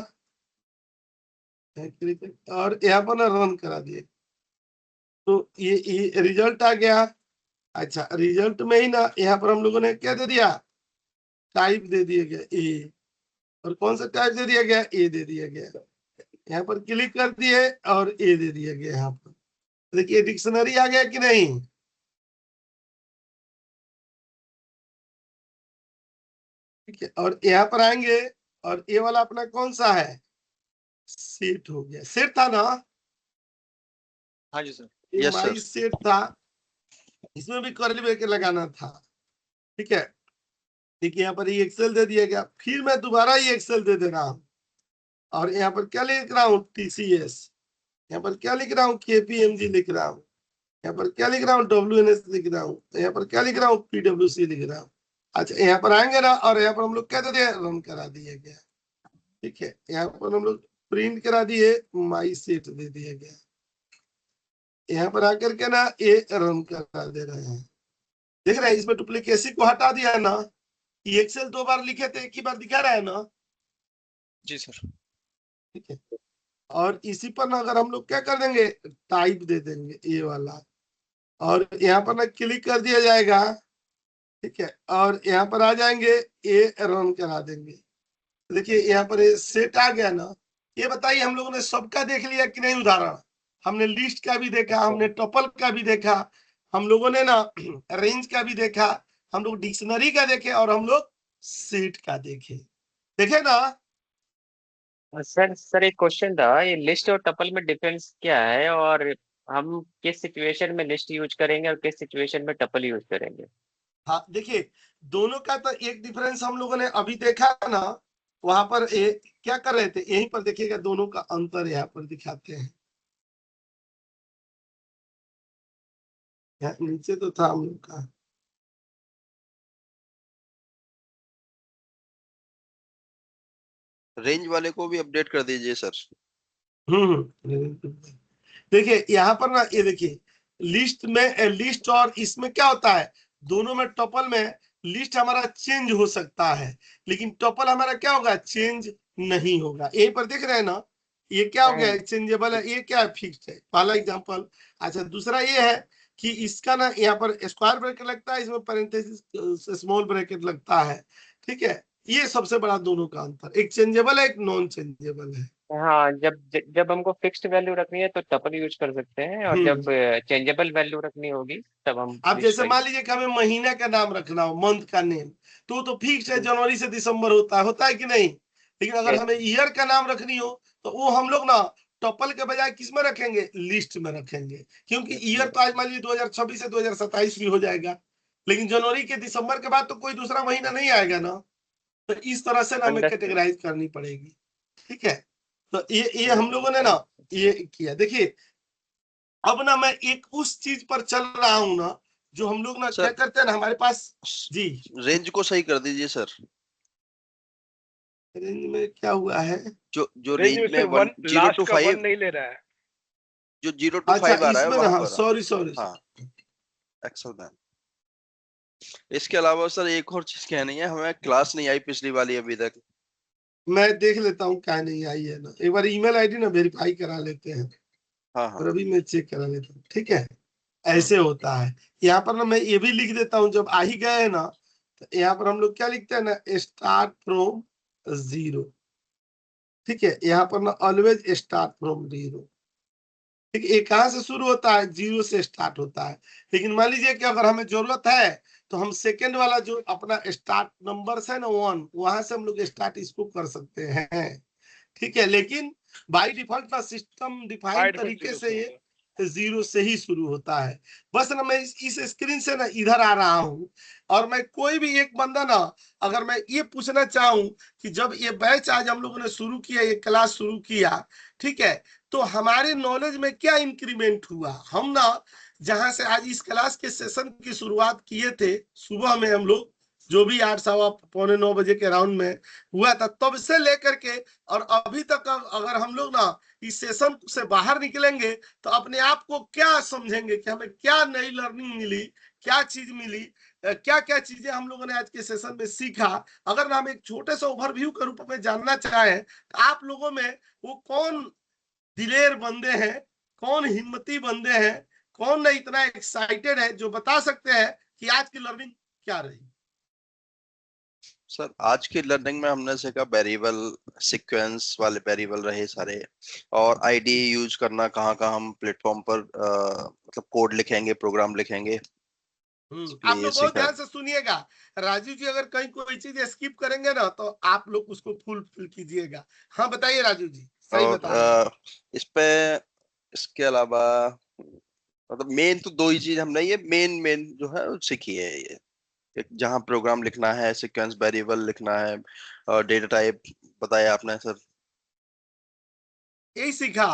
और यहाँ पर ना रन करा दिए, तो ये रिजल्ट आ गया। अच्छा, रिजल्ट में ही ना यहाँ पर हम लोगों ने क्या दे दिया, टाइप दे दिया गया ए, और कौन सा टाइप दे दिया गया, ए दे दिया गया, यहाँ पर क्लिक कर दिए और ए दे दिया गया। यहाँ पर देखिए डिक्शनरी आ गया कि नहीं, ठीक है, और यहाँ पर आएंगे और ए वाला अपना कौन सा है, सेट हो गया, सेट था ना, हाँ जी सर। ये यस माई सर। सेट था, इसमें भी कर्ली ब्रैकेट लगाना था। ठीक है, देखिए यहाँ पर ये एक्सेल दे दिया गया, फिर मैं दोबारा ये एक्सेल दे दे रहा हूँ, और यहाँ पर क्या लिख रहा हूँ, टीसीएस, यहाँ पर क्या लिख रहा हूँ, केपीएमजी लिख रहा हूँ, यहाँ पर क्या लिख रहा हूँ, डब्ल्यूएनएस लिख रहा हूँ, यहाँ पर क्या लिख रहा हूँ, पीडब्ल्यूसी लिख रहा हूँ। अच्छा, यहाँ पर आएंगे ना, और यहाँ पर हम लोग क्या दे दिया, रन करा दिया गया। ठीक है, यहाँ पर हम लोग प्रिंट करा दिए, माई सेट दे दिया गया, यहाँ पर आकर के ना ये रन करा दे रहे हैं, देख रहे हैं, इसमें डुप्लीकेसी को हटा दिया है ना, ये एक्सेल 2 बार लिखे थे, एक ही बार दिखा रहा है ना। जी सर। ठीक है, और इसी पर ना अगर हम लोग क्या कर देंगे, टाइप दे देंगे ये वाला, और यहाँ पर ना क्लिक कर दिया जाएगा। ठीक है, और यहाँ पर आ जाएंगे, ये रन करा देंगे, देखिए यहाँ पर ये सेट आ गया ना। ये बताइए हम लोगों ने सबका देख लिया कि नहीं उदाहरण, हमने लिस्ट का भी देखा, हमने टपल का भी देखा, हम लोगों ने ना रेंज का भी देखा, हम लोग डिक्शनरी का देखे, और हम लोग सेट का देखे, देखे ना। सर एक क्वेश्चन था, ये लिस्ट और टपल में डिफरेंस क्या है, और हम किस सिचुएशन में लिस्ट यूज करेंगे और किस सिचुएशन में टपल यूज करेंगे? हाँ देखिए, दोनों का तो एक डिफरेंस हम लोगों ने अभी देखा ना, वहां पर क्या कर रहे थे, यहीं पर देखिएगा, दोनों का अंतर यहाँ पर दिखाते हैं, नीचे तो था हम लोग का, रेंज वाले को भी अपडेट कर दीजिए सर। देखिए यहाँ पर ना, ये देखिए लिस्ट में, लिस्ट और इसमें क्या होता है, दोनों में टपल में लिस्ट हमारा चेंज हो सकता है, लेकिन टपल हमारा क्या होगा, चेंज नहीं होगा। यहीं पर देख रहे हैं ना, ये क्या हो गया, चेंजेबल है, ये क्या है, फिक्स्ड है, पहला एग्जांपल। अच्छा, दूसरा ये है कि इसका ना यहाँ पर स्क्वायर ब्रैकेट लगता है, इसमें पैरेंथेसिस स्मॉल ब्रैकेट लगता है। ठीक है, ये सबसे बड़ा दोनों का अंतर, एक चेंजेबल है, एक नॉन चेंजेबल है। हाँ, जब हमको फिक्स्ड वैल्यू रखनी है तो टपल यूज कर सकते हैं, और जब चेंजेबल वैल्यू रखनी होगी तब हम अब जैसे मान लीजिए कि हमें महीने का नाम रखना हो, मंथ का नेम, तो फिक्स है, जनवरी से दिसंबर होता है कि नहीं। लेकिन अगर हमें ईयर का नाम रखनी हो, तो वो हम लोग ना टपल के बजाय किस में रखेंगे, लिस्ट में रखेंगे, क्योंकि ईयर तो आज मान लीजिए 2026 से 2027 भी हो जाएगा, लेकिन जनवरी के दिसंबर के बाद तो कोई दूसरा महीना नहीं आएगा ना, तो इस तरह से ना हमें कैटेगराइज करनी पड़ेगी। ठीक है, तो ये हम लोगों ने ना ये किया। देखिए अब ना मैं एक उस चीज पर चल रहा हूं ना, जो हम लोग ना क्या करते हैं ना, हमारे पास जी, रेंज को सही कर दीजिए सर। रेंज में क्या हुआ है, जो रेंज में 1 0 to 5 नहीं ले रहा है, जो 0 to 5 आ रहा है इसमें वहां ना, पर। सॉरी हाँ, एक्सेल। इसके अलावा सर एक और चीज कहनी है, हमें क्लास नहीं आई पिछली वाली अभी तक। मैं देख लेता हूँ क्या नहीं आई है ना, एक बार ईमेल आईडी ना वेरीफाई करा लेते हैं। हाँ और अभी मैं चेक करा लेता हूँ। ठीक है, ऐसे होता है। यहाँ पर ना मैं ये भी लिख देता हूँ, जब आ ही गए ना, तो यहाँ पर हम लोग क्या लिखते हैं ना, स्टार्ट फ्रॉम 0। ठीक है, यहाँ पर ना ऑलवेज स्टार्ट फ्रॉम 0। ठीक है, ये कहाँ से शुरू होता है, 0 से स्टार्ट होता है। लेकिन मान लीजिए कि अगर हमें जरूरत है, तो हम सेकेंड वाला जो अपना स्टार्ट नंबर है ना 1, वहां से हम लोग स्टार्ट इसको कर सकते हैं। ठीक है, लेकिन बाय डिफॉल्ट ना सिस्टम डिफाइन तरीके से ये जीरो से ही शुरू होता है। बस ना मैं इस स्क्रीन से ना इधर आ रहा हूँ, और मैं कोई भी एक बंदा ना, अगर मैं ये पूछना चाहूँ कि जब ये बैच आज हम लोगों ने शुरू किया, ये क्लास शुरू किया, ठीक है, तो हमारे नॉलेज में क्या इंक्रीमेंट हुआ। हम ना जहां से आज इस क्लास के सेशन की शुरुआत किए थे सुबह में, हम लोग जो भी 8 सवा 8 पौने 9 बजे के राउंड में हुआ था, तब से लेकर के और अभी तक अगर हम लोग ना इस सेशन से बाहर निकलेंगे तो अपने आप को क्या समझेंगे कि हमें क्या नई लर्निंग मिली, क्या चीज मिली, क्या क्या चीजें हम लोगों ने आज के सेशन में सीखा। अगर ना हम एक छोटे से ओवरव्यू के रूप में जानना चाहें तो आप लोगों में वो कौन दिलेर बंदे हैं, कौन हिम्मती बंदे हैं, कौन ना इतना एक्साइटेड है जो बता सकते हैं कि आज की लर्निंग क्या रही। सर आज की लर्निंग में हमने सीखा वेरिएबल, सीक्वेंस वाले वेरिएबल रहे सारे, और आईडी यूज करना, कहाँ कहाँ हम प्लेटफॉर्म पर मतलब कोड लिखेंगे, प्रोग्राम लिखेंगे। आप लोग बहुत ध्यान से सुनिएगा। राजीव जी अगर कहीं कोई चीज स्किप करेंगे ना तो आप लोग उसको फुल कीजिएगा। हाँ बताइए राजीव जी, सही बता रहे हैं। इस पे इसके अलावा मतलब मेन तो दो ही चीज हमने ये मेन जो है सीखी है। ये जहाँ प्रोग्राम लिखना है, सीक्वेंस वेरिएबल लिखना है, और डेटा टाइप बताया आपने सर, यही सीखा।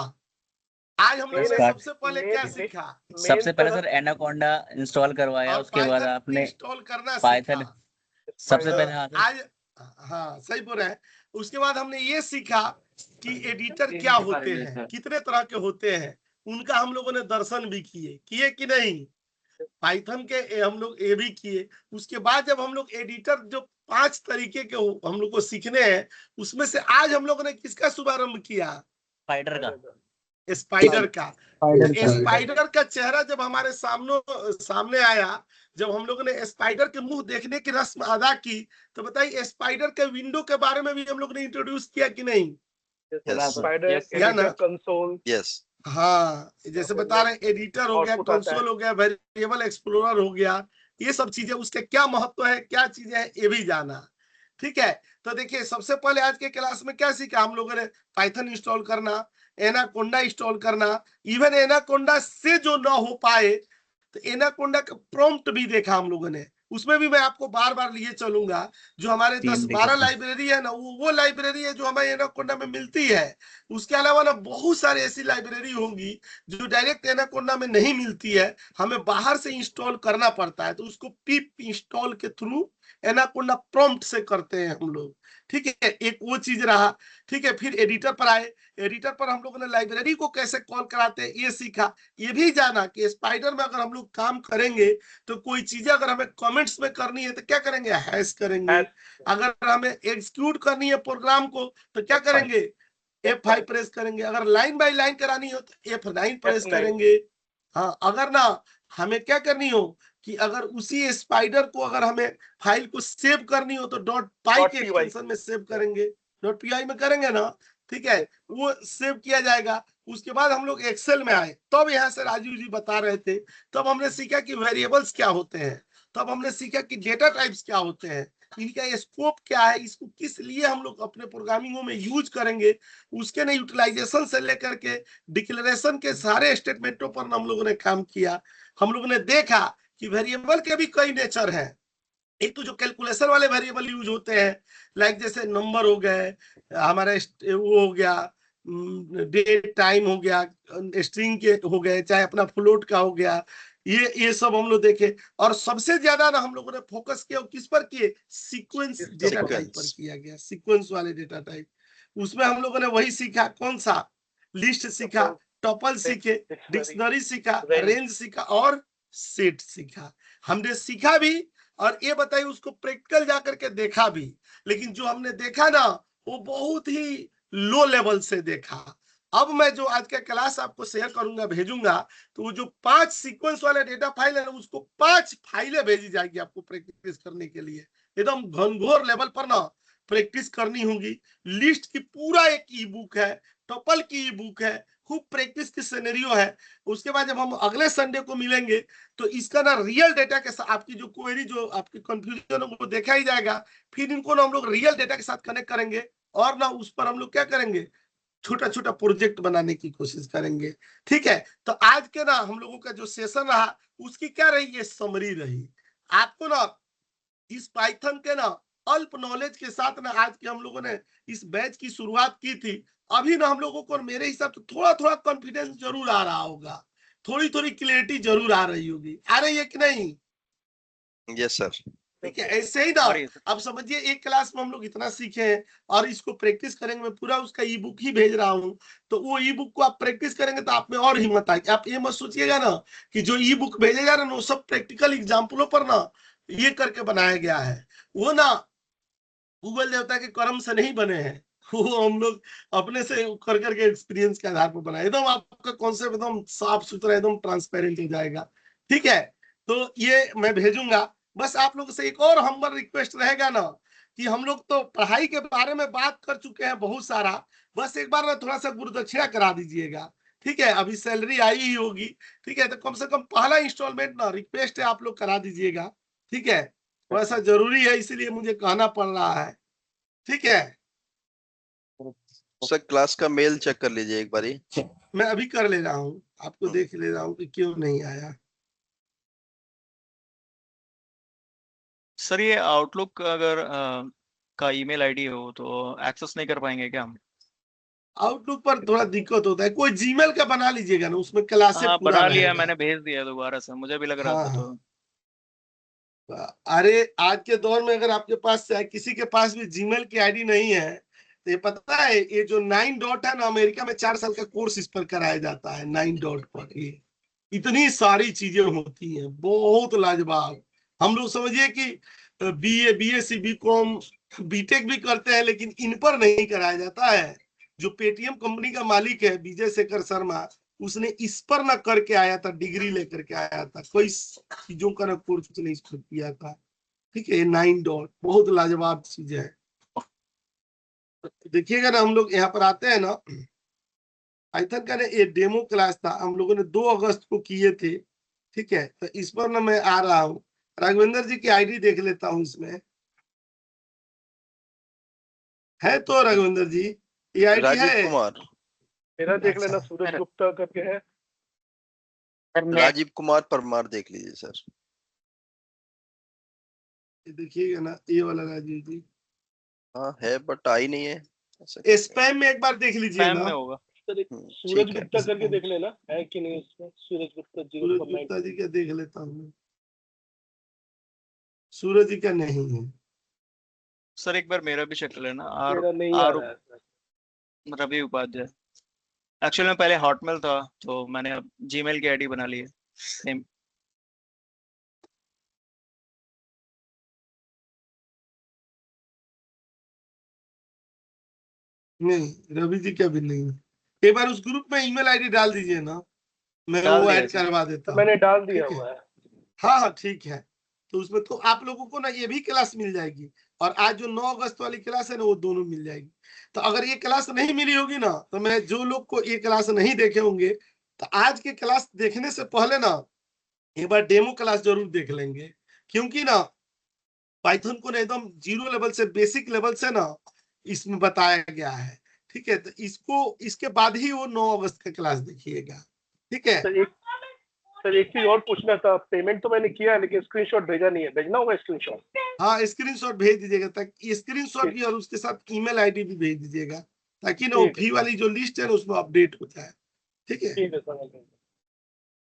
आज हम लोगों ने सबसे पहले क्या सीखा? सबसे पहले सर एनाकोंडा इंस्टॉल करवाया, उसके बाद आपने इंस्टॉल करना पाइथन सीखा। सबसे पहले। हाँ सर, आज हाँ सही बोल रहे हैं। उसके बाद हमने ये सीखा कि एडिटर क्या होते हैं, कितने तरह के होते हैं, उनका हम लोगों ने दर्शन भी किए कि नहीं। पाइथन के हम लोग ये भी किए। उसके बाद जब हम लोग एडिटर जो 5 तरीके के हम लोग को सीखने हैं, उसमें से आज हम लोगों ने किसका शुभारंभ किया? स्पाइडर का। स्पाइडर का। स्पाइडर का चेहरा जब हमारे सामने आया, जब हम लोगों ने स्पाइडर के मुंह देखने की रस्म अदा की, तो बताइए स्पाइडर के विंडो के बारे में भी हम लोग ने इंट्रोड्यूस किया कि नहीं? स्पाइडर या ना? Editor console. यस। हाँ, जैसे बता रहे हैं एडिटर हो गया, कंसोल हो गया, वेरिएबल एक्सप्लोरर हो गया, ये सब चीजें, उसके क्या महत्व है, क्या चीजें हैं, ये भी जाना। ठीक है, तो देखिए सबसे पहले आज के क्लास में क्या सीखा हम लोगों ने? पाइथन इंस्टॉल करना, एनाकोंडा इंस्टॉल करना। इवन एनाकोंडा से जो ना हो पाए तो एनाकोंडा का प्रॉम्प्ट भी देखा हम लोगों ने। उसमें भी मैं आपको बार बार लिए चलूंगा। जो हमारे 10-12 लाइब्रेरी है ना, वो लाइब्रेरी है जो हमें एनाकोंडा में मिलती है। उसके अलावा ना बहुत सारी ऐसी लाइब्रेरी होंगी जो डायरेक्ट एनाकोंडा में नहीं मिलती है, हमें बाहर से इंस्टॉल करना पड़ता है। तो उसको पिप इंस्टॉल के थ्रू एनाकोंडा प्रॉम्प्ट से करते हैं हम लोग। ठीक है, एक वो चीज रहा। ठीक है, फिर एडिटर पर आए। एडिटर पर हम लोगों ने लाइब्रेरी को कैसे कॉल कराते हैं ये सीखा। ये भी जाना कि स्पाइडर में अगर हम लोग काम करेंगे तो कोई चीजें अगर हमें कमेंट्स में करनी है तो क्या करेंगे? हैश करेंगे। अगर हमें एग्जीक्यूट करनी है प्रोग्राम को तो क्या करेंगे? F5 प्रेस करेंगे। अगर लाइन बाय लाइन करानी हो तो F9 प्रेस करेंगे। हाँ, अगर ना हमें क्या करनी हो कि अगर उसी स्पाइडर को अगर हमें फाइल को सेव करनी हो तो .py के एक्सटेंशन में सेव करेंगे। .py में करेंगे ना, ठीक है, वो सेव किया जाएगा। उसके बाद हम लोग एक्सेल में आए, तब यहाँ से राजीव जी बता रहे थे, तब हमने सीखा कि वेरिएबल्स क्या होते हैं, तब हमने सीखा कि डेटा टाइप्स क्या होते हैं, इनका स्कोप क्या है, इसको किस लिए हम लोग अपने प्रोग्रामिंग में यूज करेंगे, उसके ने यूटिलाइजेशन से लेकर के डिक्लेरेशन के सारे स्टेटमेंटों पर हम लोगों ने काम किया। हम लोगों ने देखा कि वेरिएबल के भी कई नेचर हैं। एक तो जो कैलकुलेशन वाले वेरिएबल यूज होते हैं, लाइक जैसे नंबर हो गए, हमारा वो हो गया, डेट टाइम हो गया, स्ट्रिंग के हो गए, चाहे अपना फ्लोट का हो गया, ये सब हम लोग देखे। और सबसे ज्यादा ना हम लोगों ने फोकस किया किस पर किए? सीक्वेंस डेटा टाइप पर किया गया, सीक्वेंस वाले डेटा टाइप। उसमें हम लोगों ने वही सीखा, कौन सा? लिस्ट सीखा, टपल सीखे, डिक्शनरी सीखा, रेंज सीखा और सेट सीखा। हमने सीखा भी और ये बताइए उसको प्रैक्टिकल जाकर के देखा भी। लेकिन जो हमने देखा ना वो बहुत ही लो लेवल से देखा। अब मैं जो आज का क्लास आपको शेयर करूंगा, भेजूंगा, तो वो जो 5 सीक्वेंस वाले डेटा फाइल है ना, उसको 5 फाइलें भेजी जाएगी आपको प्रैक्टिस करने के लिए। एकदम घनघोर लेवल पर ना प्रैक्टिस करनी होगी। लिस्ट की पूरा एक ई बुक है, टपल की ई बुक है, खूब प्रैक्टिस की सिनेरियो है। उसके बाद जब हम अगले संडे को मिलेंगे तो इसका ना रियल डेटा के साथ आपकी जो क्वेरी, जो आपकी कंफ्यूजन है वो देखा ही जाएगा। फिर इनको ना हम लोग रियल डेटा के साथ कनेक्ट करेंगे और ना उस पर हम लोग क्या करेंगे? छोटा छोटा प्रोजेक्ट बनाने की कोशिश करेंगे। ठीक है, तो आज के ना हम लोगों का जो सेशन रहा उसकी क्या रही, ये समरी रही। आपको ना इस पाइथन के ना अल्प नॉलेज के साथ ना आज के हम लोगों ने इस बैच की शुरुआत की थी। अभी ना हम लोगों को मेरे हिसाब से थोड़ा थोड़ा कॉन्फिडेंस जरूर आ रहा होगा, थोड़ी थोड़ी क्लियरिटी जरूर आ रही होगी। आ रही है कि नहीं? Yes sir. ठीक है, ऐसे ही ना अब समझिए एक क्लास में हम लोग इतना सीखे हैं और इसको प्रैक्टिस करेंगे। मैं पूरा उसका ई बुक ही भेज रहा हूँ, तो वो ई बुक को आप प्रैक्टिस करेंगे तो आप में और हिम्मत आएगी। आप ये मत सोचिएगा ना कि जो ई बुक भेजे जा रहे हैं वो सब प्रैक्टिकल एग्जाम्पलों पर ना ये करके बनाया गया है। वो ना गूगल देवता के कर्म से नहीं बने हैं, वो हम लोग अपने से कर करके एक्सपीरियंस के आधार पर बनाए। एकदम आपका कॉन्सेप्ट एकदम साफ सुथरा एकदम ट्रांसपेरेंट हो जाएगा। ठीक है, तो ये मैं भेजूंगा। बस आप लोगों से एक और हम्बल रिक्वेस्ट रहेगा ना कि हम लोग तो पढ़ाई के बारे में बात कर चुके हैं बहुत सारा, बस एक बार ना थोड़ा सा गुरुदक्षिणा करा दीजिएगा। ठीक है, अभी सैलरी आई ही होगी। ठीक है, तो कम से कम पहला इंस्टॉलमेंट ना रिक्वेस्ट है आप लोग करा दीजिएगा। ठीक है, थोड़ा सा जरूरी है इसलिए मुझे कहना पड़ रहा है। ठीक है, सर क्लास का मेल चेक कर लीजिए एक बारी। मैं अभी कर ले रहा हूँ, आपको देख ले रहा हूँ कि क्यों नहीं आया। सर ये आउटलुक अगर का ईमेल आईडी हो तो एक्सेस नहीं कर पाएंगे क्या हम? आउटलुक पर थोड़ा दिक्कत होता है, कोई जीमेल का बना लीजिएगा ना, उसमें क्लासे हाँ पूरा बना लिया, रहेगा। मैंने भेज दिया दोबारा से, मुझे भी लग रहा हाँ था हाँ, तो। अरे आज के दौर में अगर आपके पास चाहे किसी के पास भी जीमेल की आईडी नहीं है तो ये पता है, ये जो 9 डॉट है ना, अमेरिका में 4 साल का कोर्स इस पर कराया जाता है। 9 डॉट पर ये इतनी सारी चीजें होती हैं, बहुत लाजवाब। हम लोग समझिए कि बीए, बीएससी, बीकॉम, बीटेक भी करते हैं, लेकिन इन पर नहीं कराया जाता है। जो पेटीएम कंपनी का मालिक है विजय शेखर शर्मा, उसने इस पर ना करके आया था, डिग्री लेकर के आया था, कोई चीजों का ना कोर्स उसने इस पर किया था। ठीक है, 9 डॉट बहुत लाजवाब चीज है। देखिएगा ना, हम लोग यहाँ पर आते हैं ना, पाइथन का ना ये डेमो क्लास था, हम लोगों ने 2 अगस्त को किए थे। ठीक है, तो इस पर ना मैं आ रहा हूँ, राघवेंद्र जी की आईडी देख लेता हूँ इसमें है तो। राघवेंद्र जी ये आईडी राजीव है? कुमार। मेरा देख लेना, अच्छा, सूरज गुप्ता करके है। सर मैं राजीव कुमार परमार देख लीजिए सर। ये देखिएगा ना, ये वाला राजीव जी। हाँ है बट आई नहीं है ऐसा। स्पैम में एक बार देख लीजिए स्पैम ना। में होगा। सर एक ठीक सूरज है। गुप्ता करके देख लेना, है कि नहीं इसमें। सूरज गुप्ता सूरज 049। गुप्ता जी का देख लेता हूँ, सूरज जी का नहीं है। सर एक बार मेरा भी चेक कर लेना। आर मेरा नहीं आ आर रहा है सर। रवि उपाध्याय। एक्चुअली मैं पहले हॉटमेल था तो मैंने अब जीमेल की आईडी बना ली है सेम। नहीं, रवि जी का भी नहीं है। एक बार उस ग्रुप में ईमेल आईडी डाल दीजिए ना, मैं डाल वो दिया ऐड सर। करवा देता तो हूँ। मैंने डाल दिया ठीक है, हुआ है। हाँ हाँ ठीक है। तो उसमें तो आप लोगों को ना ये भी क्लास मिल जाएगी, और आज जो 9 अगस्त वाली क्लास है ना वो दोनों मिल जाएगी। तो अगर ये क्लास नहीं मिली होगी ना, तो मैं जो लोग को ये क्लास नहीं देखे होंगे तो आज के क्लास देखने से पहले ना एक बार डेमो क्लास जरूर देख लेंगे। क्योंकि ना पाइथन को ना एकदम 0 लेवल से, बेसिक लेवल से ना इसमें बताया गया है। ठीक है, तो इसको इसके बाद ही वो 9 अगस्त का क्लास देखिएगा। ठीक है, सर एक चीज और पूछना था। पेमेंट तो मैंने किया है लेकिन स्क्रीनशॉट भेजा नहीं है, भेजना होगा स्क्रीनशॉट। हाँ स्क्रीनशॉट भेज दीजिएगा, ताकि स्क्रीनशॉट भी और उसके साथ ईमेल आईडी भी भेज दीजिएगा, ताकि ना वो ठीक है, फी वाली जो लिस्ट है ना उसमें अपडेट हो जाए। ठीक है, ठीक है सर।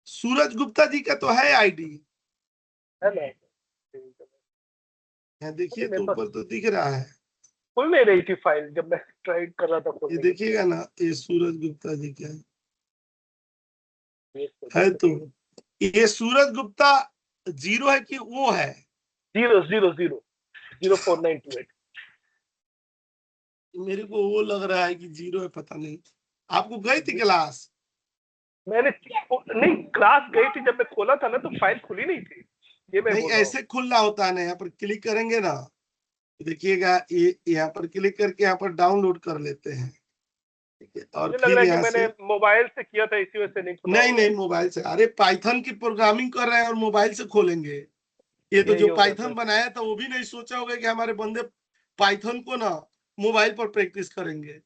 सूरज गुप्ता जी का तो है आईडी, है ना? ठीक है। देखिए मेरे तो पास ऊपर तो दिख रहा है। खुल नहीं रही थी फाइल जब मैं ट्राई कर रहा था ये खोलने की। देखिएगा ना, ये सूरज गुप्ता जी का है। तो ये सूरज गुप्ता 0 है कि वो है? 0000498। मेरे को वो लग रहा है कि 0 है, पता नहीं। आपको गई थी क्लास? मैंने नहीं, क्लास गई थी, जब मैं खोला था ना तो फाइल खुली नहीं थी। ये मैं नहीं, बोल रहा हूँ। ऐसे खुलना होता है ना, यहाँ पर क्लिक करेंगे ना, देखिएगा ये यहाँ पर क्लिक करके यहाँ पर डाउनलोड कर लेते हैं। ठीक है, और मुझे लग फिर रहा है कि यहाँ मैंने से मोबाइल से किया था, इसी वजह से नहीं खुला नहीं होगा। नहीं, मोबाइल से। अरे पाइथन की प्रोग्रामिंग कर रहे हैं और मोबाइल से खोलेंगे? ये तो यही जो होगा पाइथन सर। बनाया था वो भी नहीं सोचा होगा कि हमारे बंदे पाइथन को ना मोबाइल पर प्रैक्टिस करेंगे।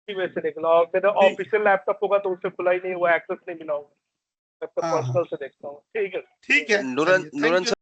में से निकला, और मेरा ठीक। ऑफिशियल लैपटॉप होगा तो उससे खुला ही नहीं हुआ, एक्सेस नहीं मिला होगा, मैं हाँ, पर्सनल से देखता हूँ। ठीक है ठीक है, नुरन चलिए, thank you।